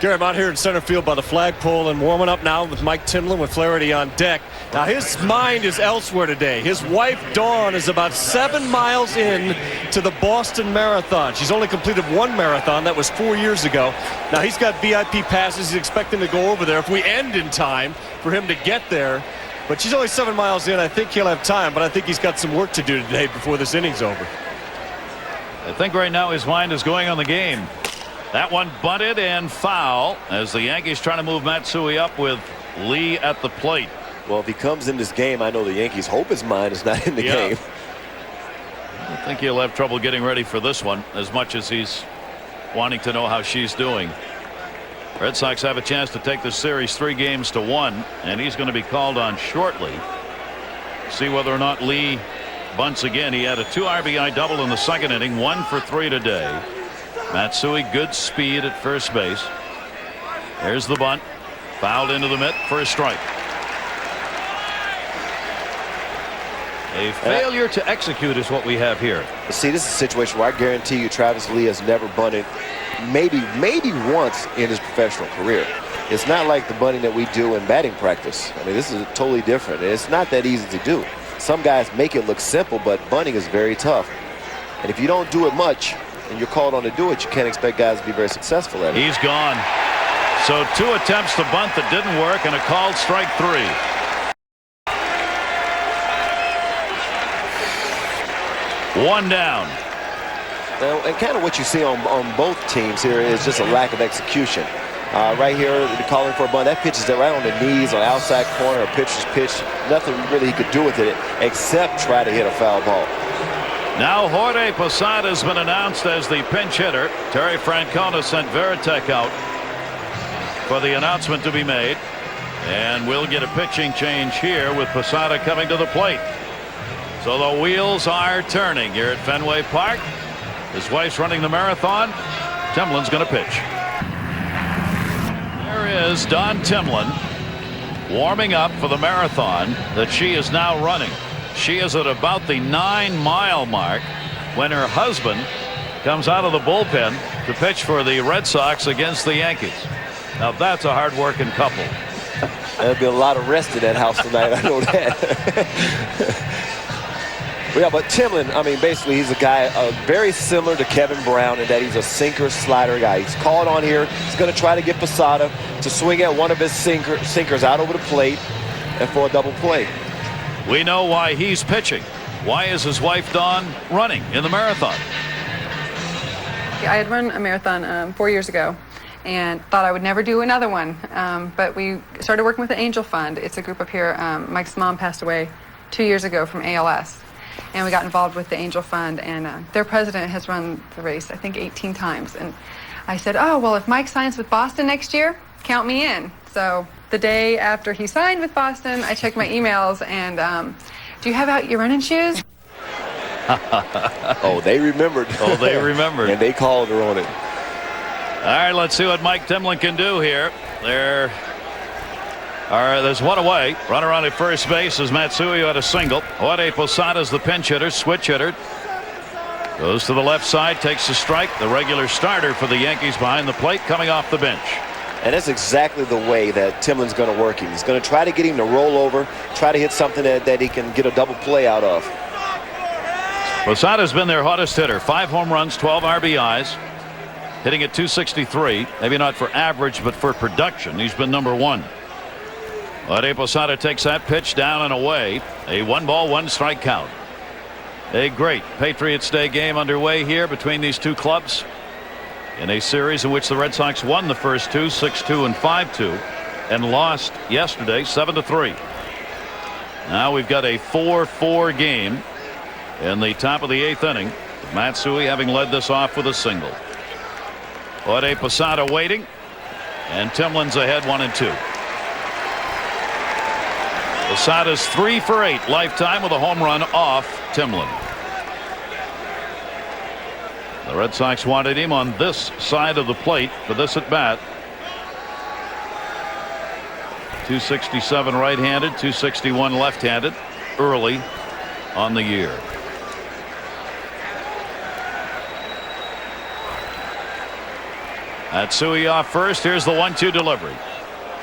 Gary, I'm out here in center field by the flagpole and warming up now with Mike Timlin with Flaherty on deck. Now his mind is elsewhere today. His wife Dawn is about 7 miles in to the Boston Marathon. She's only completed one marathon. That was 4 years ago. Now he's got VIP passes. He's expecting to go over there if we end in time for him to get there. But she's only 7 miles in. I think he'll have time, but I think he's got some work to do today before this inning's over. I think right now his mind is going on the game. That one bunted and foul as the Yankees trying to move Matsui up with Lee at the plate. Well, if he comes in this game, I know the Yankees hope his mind is not in the game. I think he'll have trouble getting ready for this one as much as he's wanting to know how she's doing. Red Sox have a chance to take this series 3-1, and he's going to be called on shortly. See whether or not Lee bunts again. He had a 2 RBI double in the 2nd inning, 1 for 3 today. Matsui, good speed at first base. There's the bunt. Fouled into the mitt for a strike. A failure to execute is what we have here. See, this is a situation where I guarantee you Travis Lee has never bunted maybe once in his professional career. It's not like the bunting that we do in batting practice. I mean, this is totally different. It's not that easy to do. Some guys make it look simple, but bunting is very tough. And if you don't do it much and you're called on to do it, you can't expect guys to be very successful at it. He's gone. So 2 attempts to bunt that didn't work and a called strike 3. One down. Well, and kind of what you see on both teams here is just a lack of execution. Right here, they're calling for a bunt. That pitch is right on the knees, on the outside corner, a pitcher's pitch. Nothing really he could do with it except try to hit a foul ball. Now Jorge Posada has been announced as the pinch hitter. Terry Francona sent Veritek out for the announcement to be made. And we'll get a pitching change here with Posada coming to the plate. So the wheels are turning here at Fenway Park. His wife's running the marathon. Timlin's going to pitch. There is Dawn Timlin warming up for the marathon that she is now running. She is at about the 9-mile mark when her husband comes out of the bullpen to pitch for the Red Sox against the Yankees. Now that's a hard-working couple. There'll be a lot of rest in that house tonight. I know that. Yeah, but Timlin, I mean, basically he's a guy very similar to Kevin Brown in that he's a sinker slider guy. He's called on here. He's going to try to get Posada to swing at one of his sinkers out over the plate and for a double play. We know why he's pitching. Why is his wife Dawn running in the marathon? I had run a marathon 4 years ago and thought I would never do another one. But we started working with the Angel Fund. It's a group up here. Mike's mom passed away 2 years ago from ALS. And we got involved with the Angel Fund, and their president has run the race, I think, 18 times. And I said, oh, well, if Mike signs with Boston next year, count me in. So the day after he signed with Boston, I checked my emails, and do you have out your running shoes? Oh, they remembered. Oh, they remembered. And they called her on it. All right, let's see what Mike Timlin can do here. There's one away. Runner on at first base is Matsui at a single. Jorge Posada's the pinch hitter, switch hitter. Goes to the left side, takes a strike. The regular starter for the Yankees behind the plate, coming off the bench. And that's exactly the way that Timlin's going to work him. He's going to try to get him to roll over, try to hit something that he can get a double play out of. Posada's been their hottest hitter. 5 home runs, 12 RBIs. Hitting at .263. Maybe not for average, but for production, he's been number 1. Jorge Posada takes that pitch down and away. A 1-ball, 1-strike count. A great Patriots Day game underway here between these two clubs in a series in which the Red Sox won the first two 6-2 and 5-2 and lost yesterday 7-3. Now we've got a 4-4 game in the top of the 8th inning. Matsui having led this off with a single. Jorge Posada waiting, and Timlin's ahead 1-2. Posada's 3 for 8 lifetime with a home run off Timlin. The Red Sox wanted him on this side of the plate for this at bat. 267 right-handed, 261 left-handed early on the year. Matsui off first. Here's the 1-2 delivery.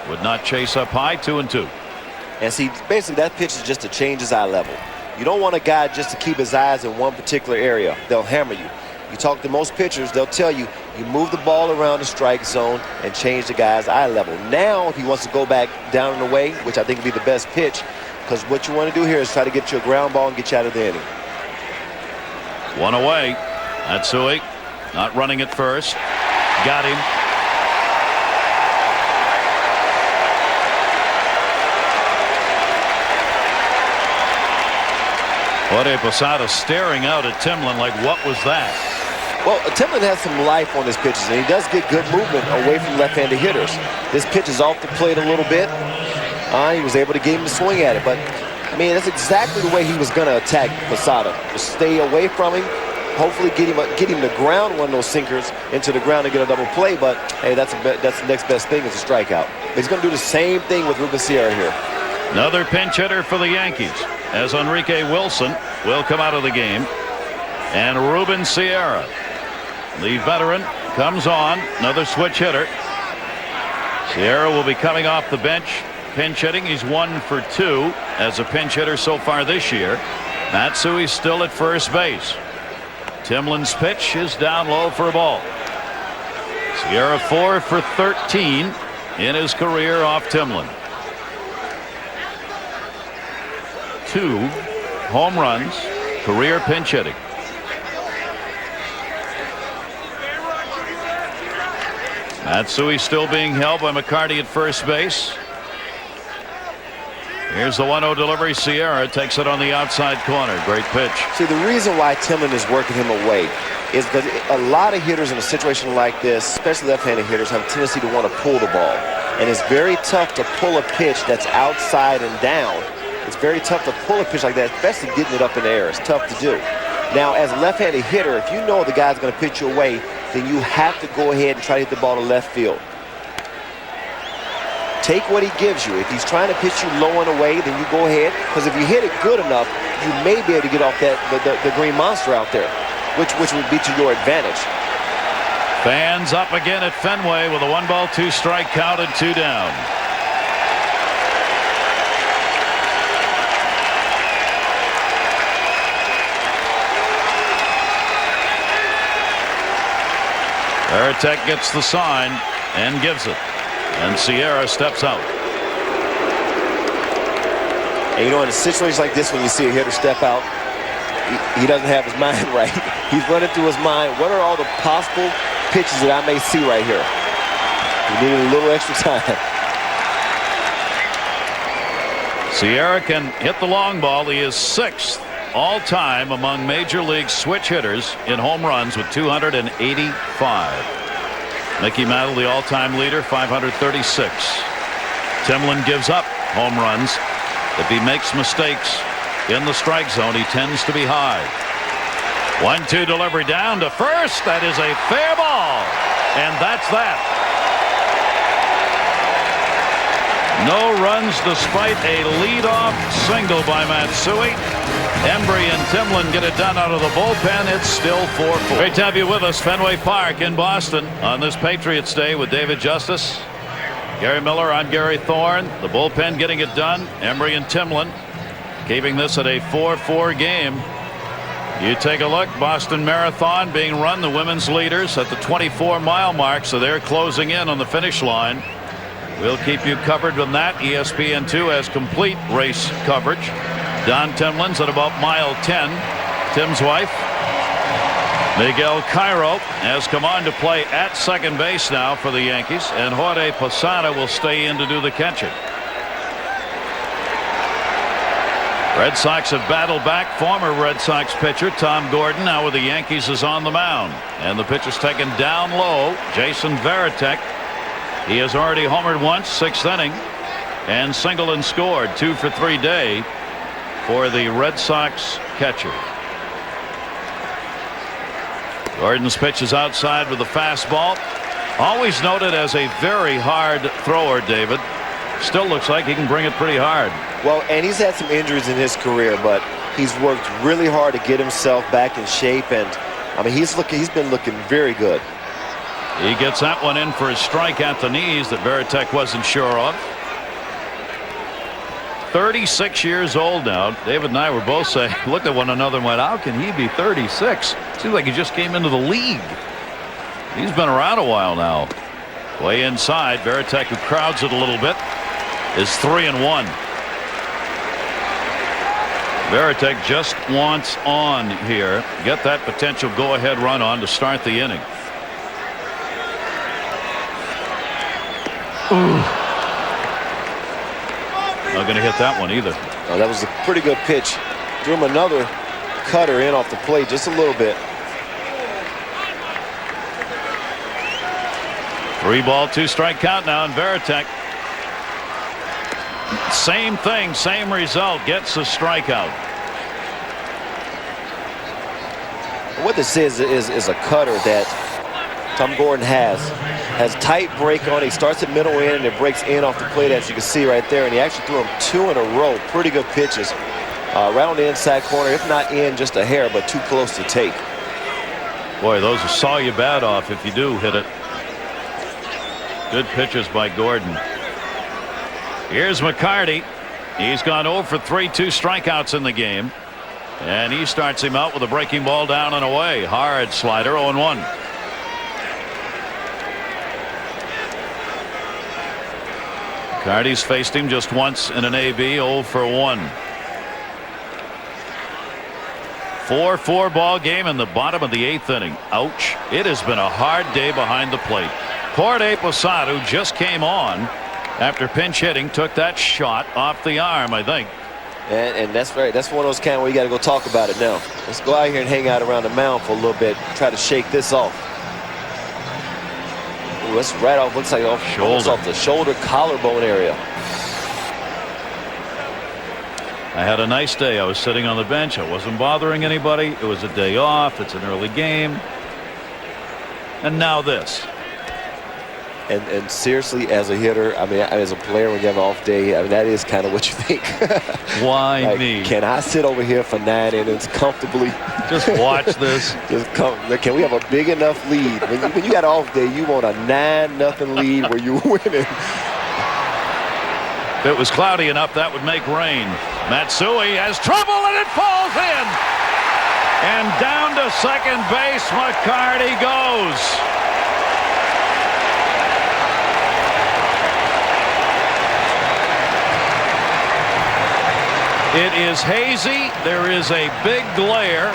Would not chase up high. 2-2. And see, basically that pitch is just to change his eye level. You don't want a guy just to keep his eyes in one particular area. They'll hammer you. You talk to most pitchers, they'll tell you, you move the ball around the strike zone and change the guy's eye level. Now, if he wants to go back down and away, which I think would be the best pitch, because what you want to do here is try to get you a ground ball and get you out of the inning. 1 away. Matsui not running at first. Got him. Jorge Posada staring out at Timlin like, what was that? Well, Timlin has some life on his pitches, and he does get good movement away from left-handed hitters. This pitch is off the plate a little bit. He was able to get him to swing at it, but I mean, that's exactly the way he was going to attack Posada. Just stay away from him. Hopefully get him to ground one of those sinkers into the ground and get a double play, but hey, that's the next best thing is a strikeout. But he's going to do the same thing with Ruben Sierra here. Another pinch hitter for the Yankees as Enrique Wilson will come out of the game. And Ruben Sierra, the veteran, comes on. Another switch hitter. Sierra will be coming off the bench. Pinch hitting. He's 1 for 2 as a pinch hitter so far this year. Matsui still at first base. Timlin's pitch is down low for a ball. Sierra 4 for 13 in his career off Timlin. 2 home runs, career pinch hitting. Matsui still being held by McCarty at first base. Here's the 1-0 delivery. Sierra takes it on the outside corner. Great pitch. See, the reason why Timlin is working him away is because a lot of hitters in a situation like this, especially left-handed hitters, have a tendency to want to pull the ball. And it's very tough to pull a pitch that's outside and down. It's very tough to pull a pitch like that, especially getting it up in the air. It's tough to do. Now, as a left-handed hitter, if you know the guy's going to pitch you away, then you have to go ahead and try to hit the ball to left field. Take what he gives you. If he's trying to pitch you low and away, then you go ahead. Because if you hit it good enough, you may be able to get off the green monster out there, which would be to your advantage. Fans up again at Fenway with a 1-ball, 2-strike count and 2 down. Veritek gets the sign and gives it. And Sierra steps out. And you know, in a situation like this, when you see a hitter step out, he doesn't have his mind right. He's running through his mind, what are all the possible pitches that I may see right here? He needed a little extra time. Sierra can hit the long ball. He is 6th all-time among Major League switch hitters in home runs with 285. Mickey Mantle, the all-time leader, 536. Timlin gives up home runs. If he makes mistakes in the strike zone, he tends to be high. 1-2 delivery down to first. That is a fair ball. And that's that. No runs despite a leadoff single by Matsui. Embry and Timlin get it done out of the bullpen. It's still 4-4. Great to have you with us. Fenway Park in Boston on this Patriots Day with David Justice, Gary Miller, I'm Gary Thorne. The bullpen getting it done. Embry and Timlin keeping this at a 4-4 game. You take a look. Boston Marathon being run. The women's leaders at the 24-mile mark, so they're closing in on the finish line. We'll keep you covered on that. ESPN2 has complete race coverage. Don Timlin's at about mile 10. Tim's wife, Miguel Cairo, has come on to play at second base now for the Yankees, and Jorge Posada will stay in to do the catching. Red Sox have battled back. Former Red Sox pitcher Tom Gordon, now with the Yankees, is on the mound, and the pitch is taken down low. Jason Varitek, he has already homered once, 6th inning, and singled and scored. 2 for 3 day for the Red Sox catcher. Gordon's pitch is outside with a fastball. Always noted as a very hard thrower, David. Still looks like he can bring it pretty hard. Well, and he's had some injuries in his career, but he's worked really hard to get himself back in shape, and I mean he's been looking very good. He gets that one in for a strike at the knees that Varitek wasn't sure of. 36 years old now. David and I were both saying, looked at one another and went, how can he be 36? Seems like he just came into the league. He's been around a while now. Way inside, Varitek, who crowds it a little bit, is 3-1. Varitek just wants on here. Get that potential go-ahead run on to start the inning. Ooh. Not going to hit that one either. Oh, that was a pretty good pitch. Threw him another cutter in off the plate just a little bit. 3-ball, 2-strike count now, and Varitek. Same thing, same result. Gets a strikeout. What this is a cutter that Tom Gordon has tight break on. He starts at middle in and it breaks in off the plate, as you can see right there, and he actually threw him 2 in a row. Pretty good pitches right on the inside corner, if not in just a hair, but too close to take. Boy, those will saw you bad off if you do hit it. Good pitches by Gordon. Here's McCarty. He's gone 0 for 3, 2 strikeouts in the game, and he starts him out with a breaking ball down and away. Hard slider, 0-1. McCarty's faced him just once in an AB, 0 for 1. 4-4 ball game in the bottom of the 8th inning. Ouch. It has been a hard day behind the plate. Jorge Posada, who just came on after pinch hitting, took that shot off the arm, I think. And that's right. That's one of those kind where you got to go talk about it now. Let's go out here and hang out around the mound for a little bit. Try to shake this off. Ooh, that's right off. Looks like off the shoulder collarbone area. I had a nice day. I was sitting on the bench. I wasn't bothering anybody. It was a day off. It's an early game. And now this. And seriously, as a hitter, I mean, as a player, when you have an off day, I mean, that is kind of what you think. Why like, me? Can I sit over here for 9 innings comfortably? Just watch this. Can we have a big enough lead? When you got an off day, you want a 9-0 lead where you're winning. If it was cloudy enough, that would make rain. Matsui has trouble, and it falls in. And down to second base, McCarty goes. It is hazy. There is a big glare,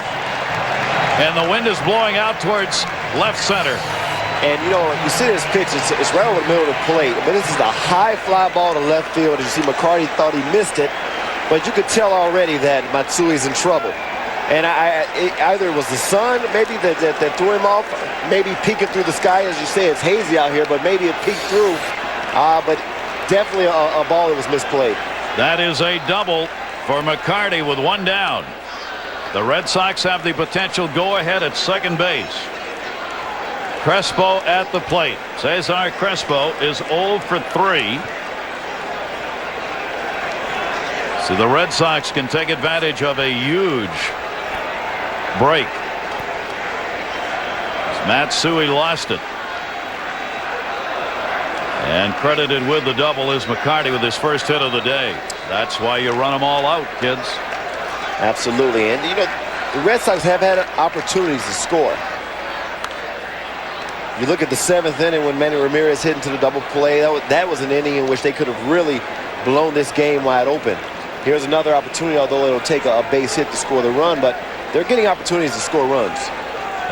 and the wind is blowing out towards left center. And you know, you see this pitch, it's right over the middle of the plate, but this is a high fly ball to left field. As you see, McCarty thought he missed it, but you could tell already that Matsui's in trouble. And either it was the sun, maybe that threw him off, maybe peeking through the sky. As you say, it's hazy out here, but maybe it peeked through. But definitely a ball that was misplayed. That is a double for McCarty with 1 down. The Red Sox have the potential go ahead at second base. Crespo at the plate. Cesar Crespo is 0 for 3. So the Red Sox can take advantage of a huge break. Matsui lost it. And credited with the double is McCarty with his first hit of the day. That's why you run them all out, kids. Absolutely. And, you know, the Red Sox have had opportunities to score. You look at the 7th inning when Manny Ramirez hit into the double play. That was an inning in which they could have really blown this game wide open. Here's another opportunity, although it'll take a base hit to score the run. But they're getting opportunities to score runs.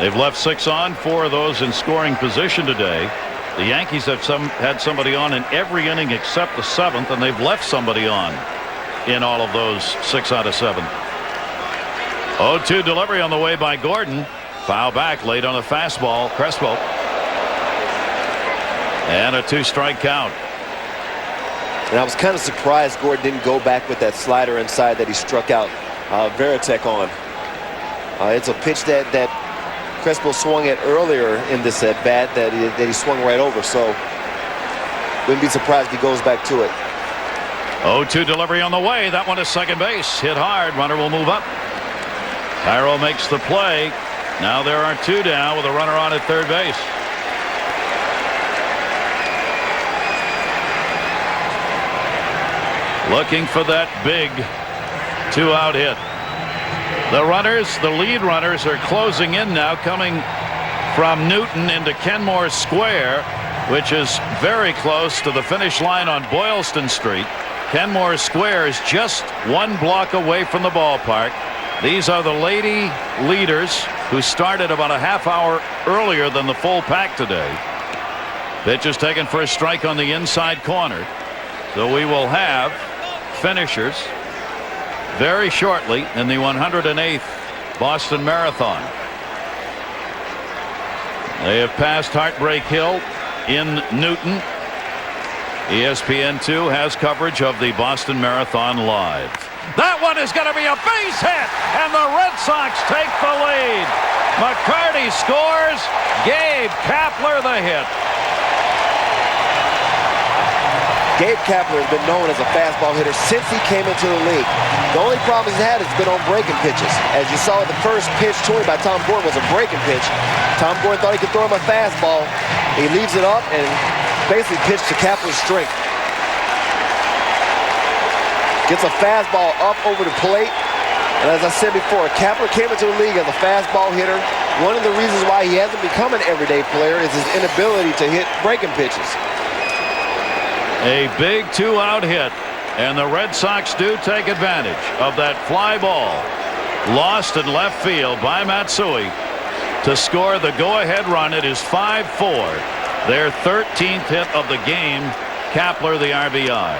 They've left 6 on, 4 of those in scoring position today. The Yankees have had somebody on in every inning except the 7th, and they've left somebody on in all of those 6 out of 7. 0-2 delivery on the way by Gordon. Foul back late on a fastball. Crespo. And a 2-strike count. And I was kind of surprised Gordon didn't go back with that slider inside that he struck out Veritek on. It's a pitch that Crespo swung at earlier in this at bat that he swung right over. So wouldn't be surprised if he goes back to it. 0-2 delivery on the way. That one is second base. Hit hard. Runner will move up. Cairo makes the play. Now there are 2 down with a runner on at third base. Looking for that big 2-out hit. The lead runners are closing in now, coming from Newton into Kenmore Square, which is very close to the finish line on Boylston Street. Kenmore Square is just 1 block away from the ballpark. These are the lady leaders who started about a half hour earlier than the full pack today. Pitch is taken for a strike on the inside corner. So we will have finishers very shortly in the 108th Boston Marathon. They have passed Heartbreak Hill in Newton. ESPN2 has coverage of the Boston Marathon live. That one is going to be a base hit, and the Red Sox take the lead. McCarty scores. Gabe Kapler the hit. Gabe Kapler has been known as a fastball hitter since he came into the league. The only problem he's had has been on breaking pitches. As you saw, the first pitch to him by Tom Gordon was a breaking pitch. Tom Gordon thought he could throw him a fastball. He leaves it up and basically pitched to Kapler's strength. Gets a fastball up over the plate. And as I said before, Kapler came into the league as a fastball hitter. One of the reasons why he hasn't become an everyday player is his inability to hit breaking pitches. A big 2-out hit, and the Red Sox do take advantage of that fly ball lost in left field by Matsui to score the go-ahead run. It is 5-4, their 13th hit of the game. Kapler the RBI.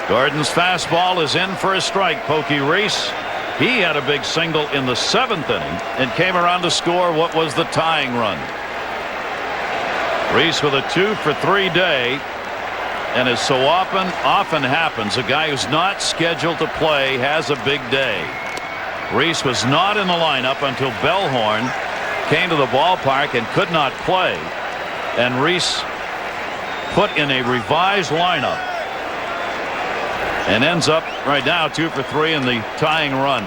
Gordon's fastball is in for a strike. Pokey Reese, he had a big single in the 7th inning and came around to score what was the tying run. Reese with a 2-for-3 day. And as so often happens, a guy who's not scheduled to play has a big day. Reese was not in the lineup until Bellhorn came to the ballpark and could not play. And Reese put in a revised lineup and ends up right now 2-for-3 in the tying run.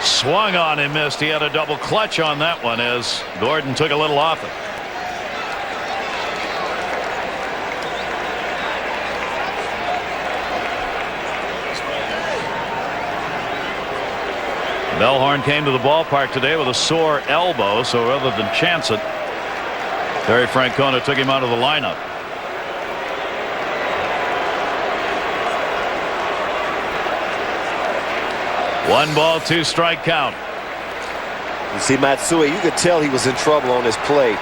Swung on and missed. He had a double clutch on that one as Gordon took a little off it. Bellhorn came to the ballpark today with a sore elbow, so rather than chance it, Terry Francona took him out of the lineup. One ball, 2-strike count. You see Matsui, you could tell he was in trouble on this play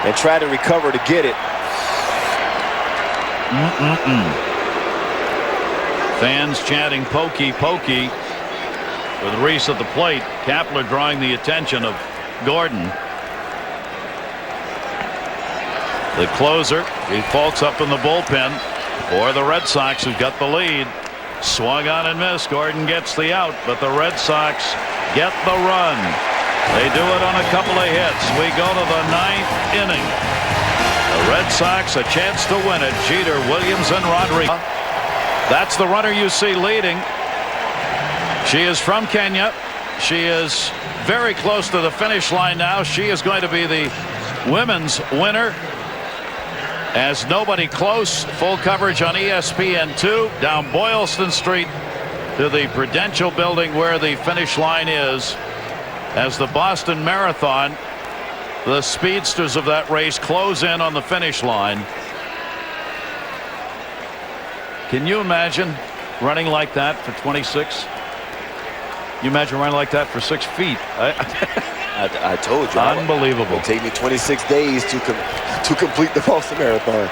and tried to recover to get it. Fans chanting "Pokey, Pokey" with Reese at the plate. Kapler drawing the attention of Gordon. The closer, he folks up in the bullpen for the Red Sox, who've got the lead. Swung on and missed. Gordon gets the out, but the Red Sox get the run. They do it on a couple of hits. We go to the 9th inning. The Red Sox a chance to win it. Jeter, Williams, and Rodriguez. That's the runner you see leading. She is from Kenya. She is very close to the finish line now. She is going to be the women's winner. As nobody close. Full coverage on ESPN2 down Boylston Street to the Prudential Building where the finish line is. As the Boston Marathon, the speedsters of that race close in on the finish line. Can you imagine running like that for 26? You imagine running like that for 6 feet? I told you. Unbelievable. It would take me 26 days to complete the Boston Marathon.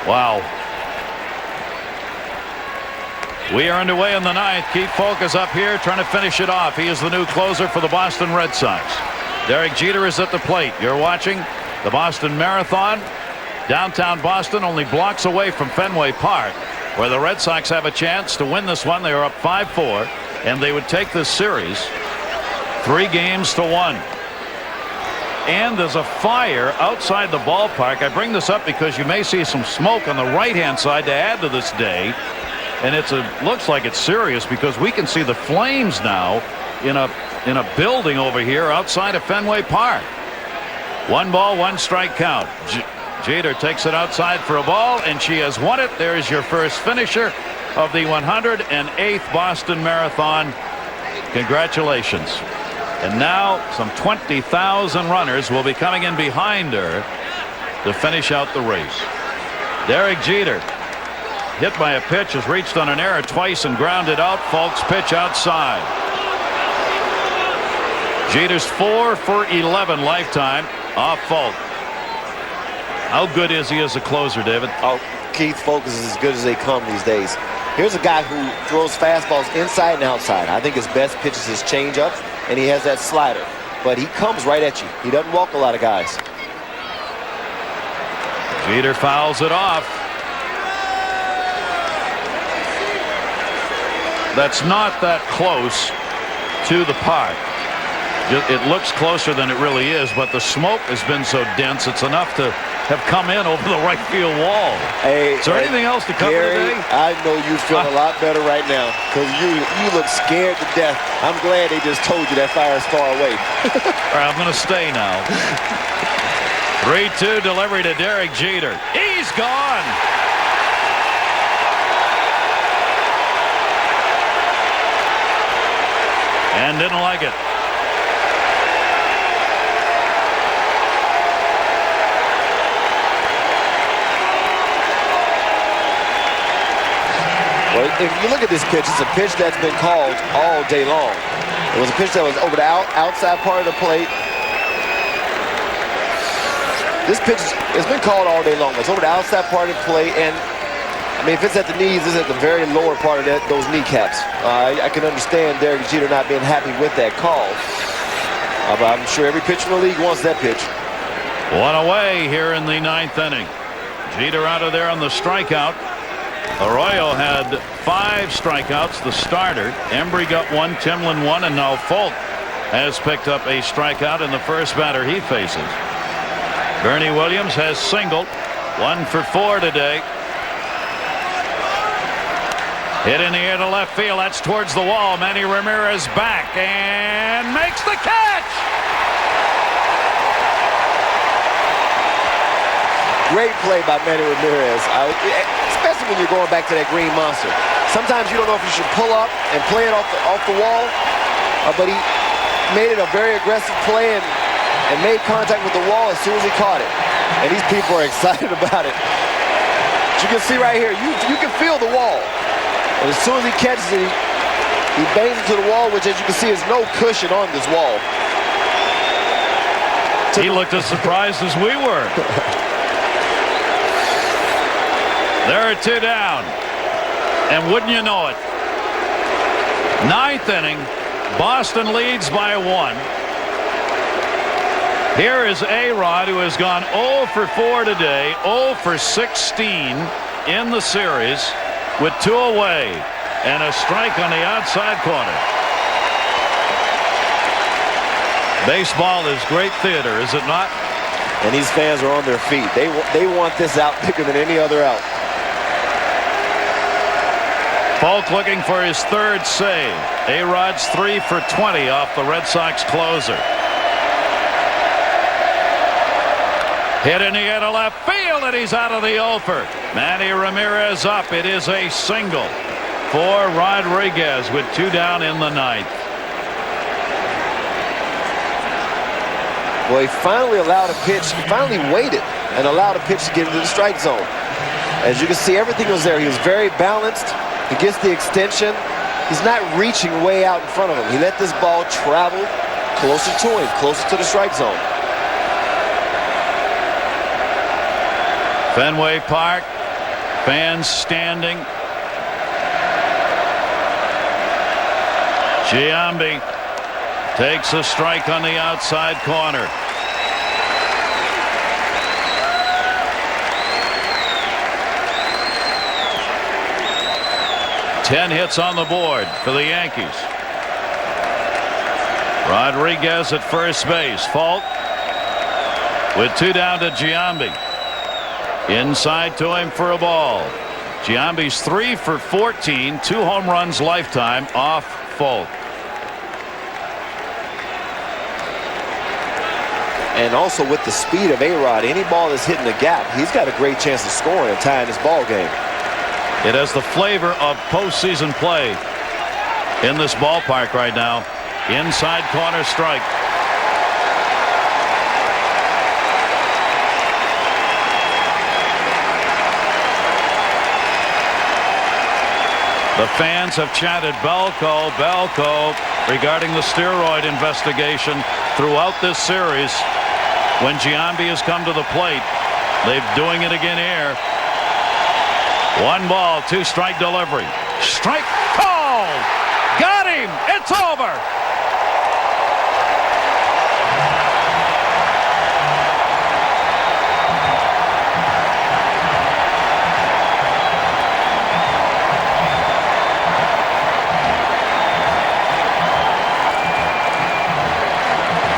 Wow. We are underway in the ninth. Keith Falk is up here trying to finish it off. He is the new closer for the Boston Red Sox. Derek Jeter is at the plate. You're watching the Boston Marathon. Downtown Boston, only blocks away from Fenway Park, where the Red Sox have a chance to win this one. They are up 5-4, and they would take this series 3-1. And there's a fire outside the ballpark. I bring this up because you may see some smoke on the right-hand side to add to this day. And looks like it's serious because we can see the flames now in a building over here outside of Fenway Park. 1 ball, 1 strike count. Jeter takes it outside for a ball, and she has won it. There's your first finisher of the 108th Boston Marathon. Congratulations. And now some 20,000 runners will be coming in behind her to finish out the race. Derek Jeter, hit by a pitch, has reached on an error twice and grounded out. Falk's pitch outside. Jeter's 4 for 11 lifetime off Falk. How good is he as a closer, David? Oh, Keith Falk is as good as they come these days. Here's a guy who throws fastballs inside and outside. I think his best pitch is his changeup, and he has that slider. But he comes right at you. He doesn't walk a lot of guys. Jeter fouls it off. That's not that close to the park. It looks closer than it really is, but the smoke has been so dense, it's enough to have come in over the right field wall. Hey, is there anything else to cover Gary, today? I know you feel a lot better right now because you look scared to death. I'm glad they just told you that fire is far away. All right, I'm going to stay now. 3-2 delivery to Derek Jeter. He's gone. And didn't like it. Well, if you look at this pitch, it's a pitch that's been called all day long. It was a pitch that was over the outside part of the plate. This pitch has been called all day long. It's over the outside part of the plate, and I mean, if it's at the knees, it's at the very lower part of those kneecaps. I can understand Derek Jeter not being happy with that call. But I'm sure every pitcher in the league wants that pitch. 1 away here in the 9th inning. Jeter out of there on the strikeout. Arroyo had 5 strikeouts, the starter. Embry got 1, Timlin 1, and now Falk has picked up a strikeout in the first batter he faces. Bernie Williams has singled, 1 for 4 today. Hit in the air to left field. That's towards the wall. Manny Ramirez back and makes the catch. Great play by Manny Ramirez, especially when you're going back to that green monster. Sometimes you don't know if you should pull up and play it off the wall, but he made it a very aggressive play and made contact with the wall as soon as he caught it. And these people are excited about it. As you can see right here, you can feel the wall. And as soon as he catches it, he bangs into the wall, which, as you can see, is no cushion on this wall. He looked as surprised as we were. There are 2 down. And wouldn't you know it, 9th inning, Boston leads by 1. Here is A-Rod, who has gone 0 for 4 today, 0 for 16 in the series, with 2 away and a strike on the outside corner. Baseball is great theater, is it not? And these fans are on their feet. They want this out bigger than any other out. Falk looking for his 3rd save. A-Rod's 3 for 20 off the Red Sox closer. Hit in the air to left field, and he's out of the over. Manny Ramirez up. It is a single for Rodriguez with 2 down in the 9th. Well, he finally allowed a pitch. He finally waited and allowed a pitch to get into the strike zone. As you can see, everything was there. He was very balanced. He gets the extension. He's not reaching way out in front of him. He let this ball travel closer to him, closer to the strike zone. Fenway Park, fans standing. Giambi takes a strike on the outside corner. Ten hits on the board for the Yankees. Rodriguez at first base. Fault with 2 down to Giambi. Inside to him for a ball. Giambi's 3 for 14, 2 home runs lifetime off Fault. And also with the speed of A-Rod, any ball that's hitting the gap, he's got a great chance of scoring and tying this ball game. It has the flavor of postseason play in this ballpark right now. Inside corner strike. The fans have chanted Belko, Belko regarding the steroid investigation throughout this series. When Giambi has come to the plate, they're doing it again here. 1 ball, 2 strike delivery. Strike called. Got him. It's over.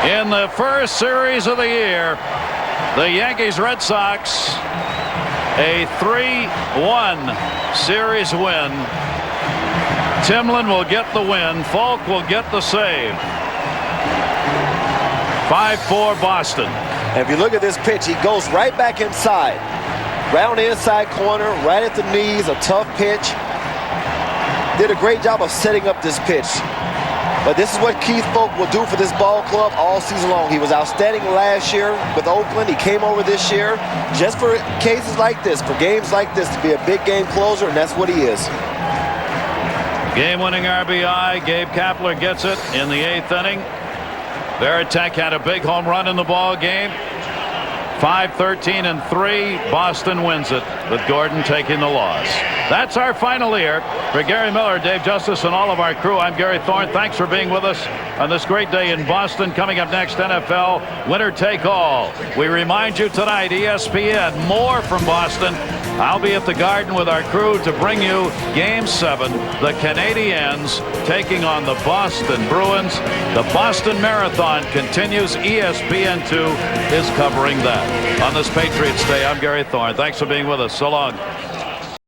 In the first series of the year, the Yankees-Red Sox, a 3-1 series win. Timlin will get the win. Falk will get the save. 5-4 Boston. And if you look at this pitch, he goes right back inside. Right on the inside corner, right at the knees, a tough pitch. Did a great job of setting up this pitch. But this is what Keith Falk will do for this ball club all season long. He was outstanding last year with Oakland. He came over this year just for cases like this, for games like this, to be a big game closer, and that's what he is. Game-winning RBI. Gabe Kapler gets it in the 8th inning. Veritek had a big home run in the ball game. 5-13-3. Boston wins it, with Gordon taking the loss. That's our final here. For Gary Miller, Dave Justice, and all of our crew, I'm Gary Thorne. Thanks for being with us on this great day in Boston. Coming up next, NFL Winner Take All. We remind you tonight, ESPN, more from Boston. I'll be at the Garden with our crew to bring you Game 7. The Canadiens taking on the Boston Bruins. The Boston Marathon continues. ESPN2 is covering that. On this Patriots Day, I'm Gary Thorne. Thanks for being with us. So long.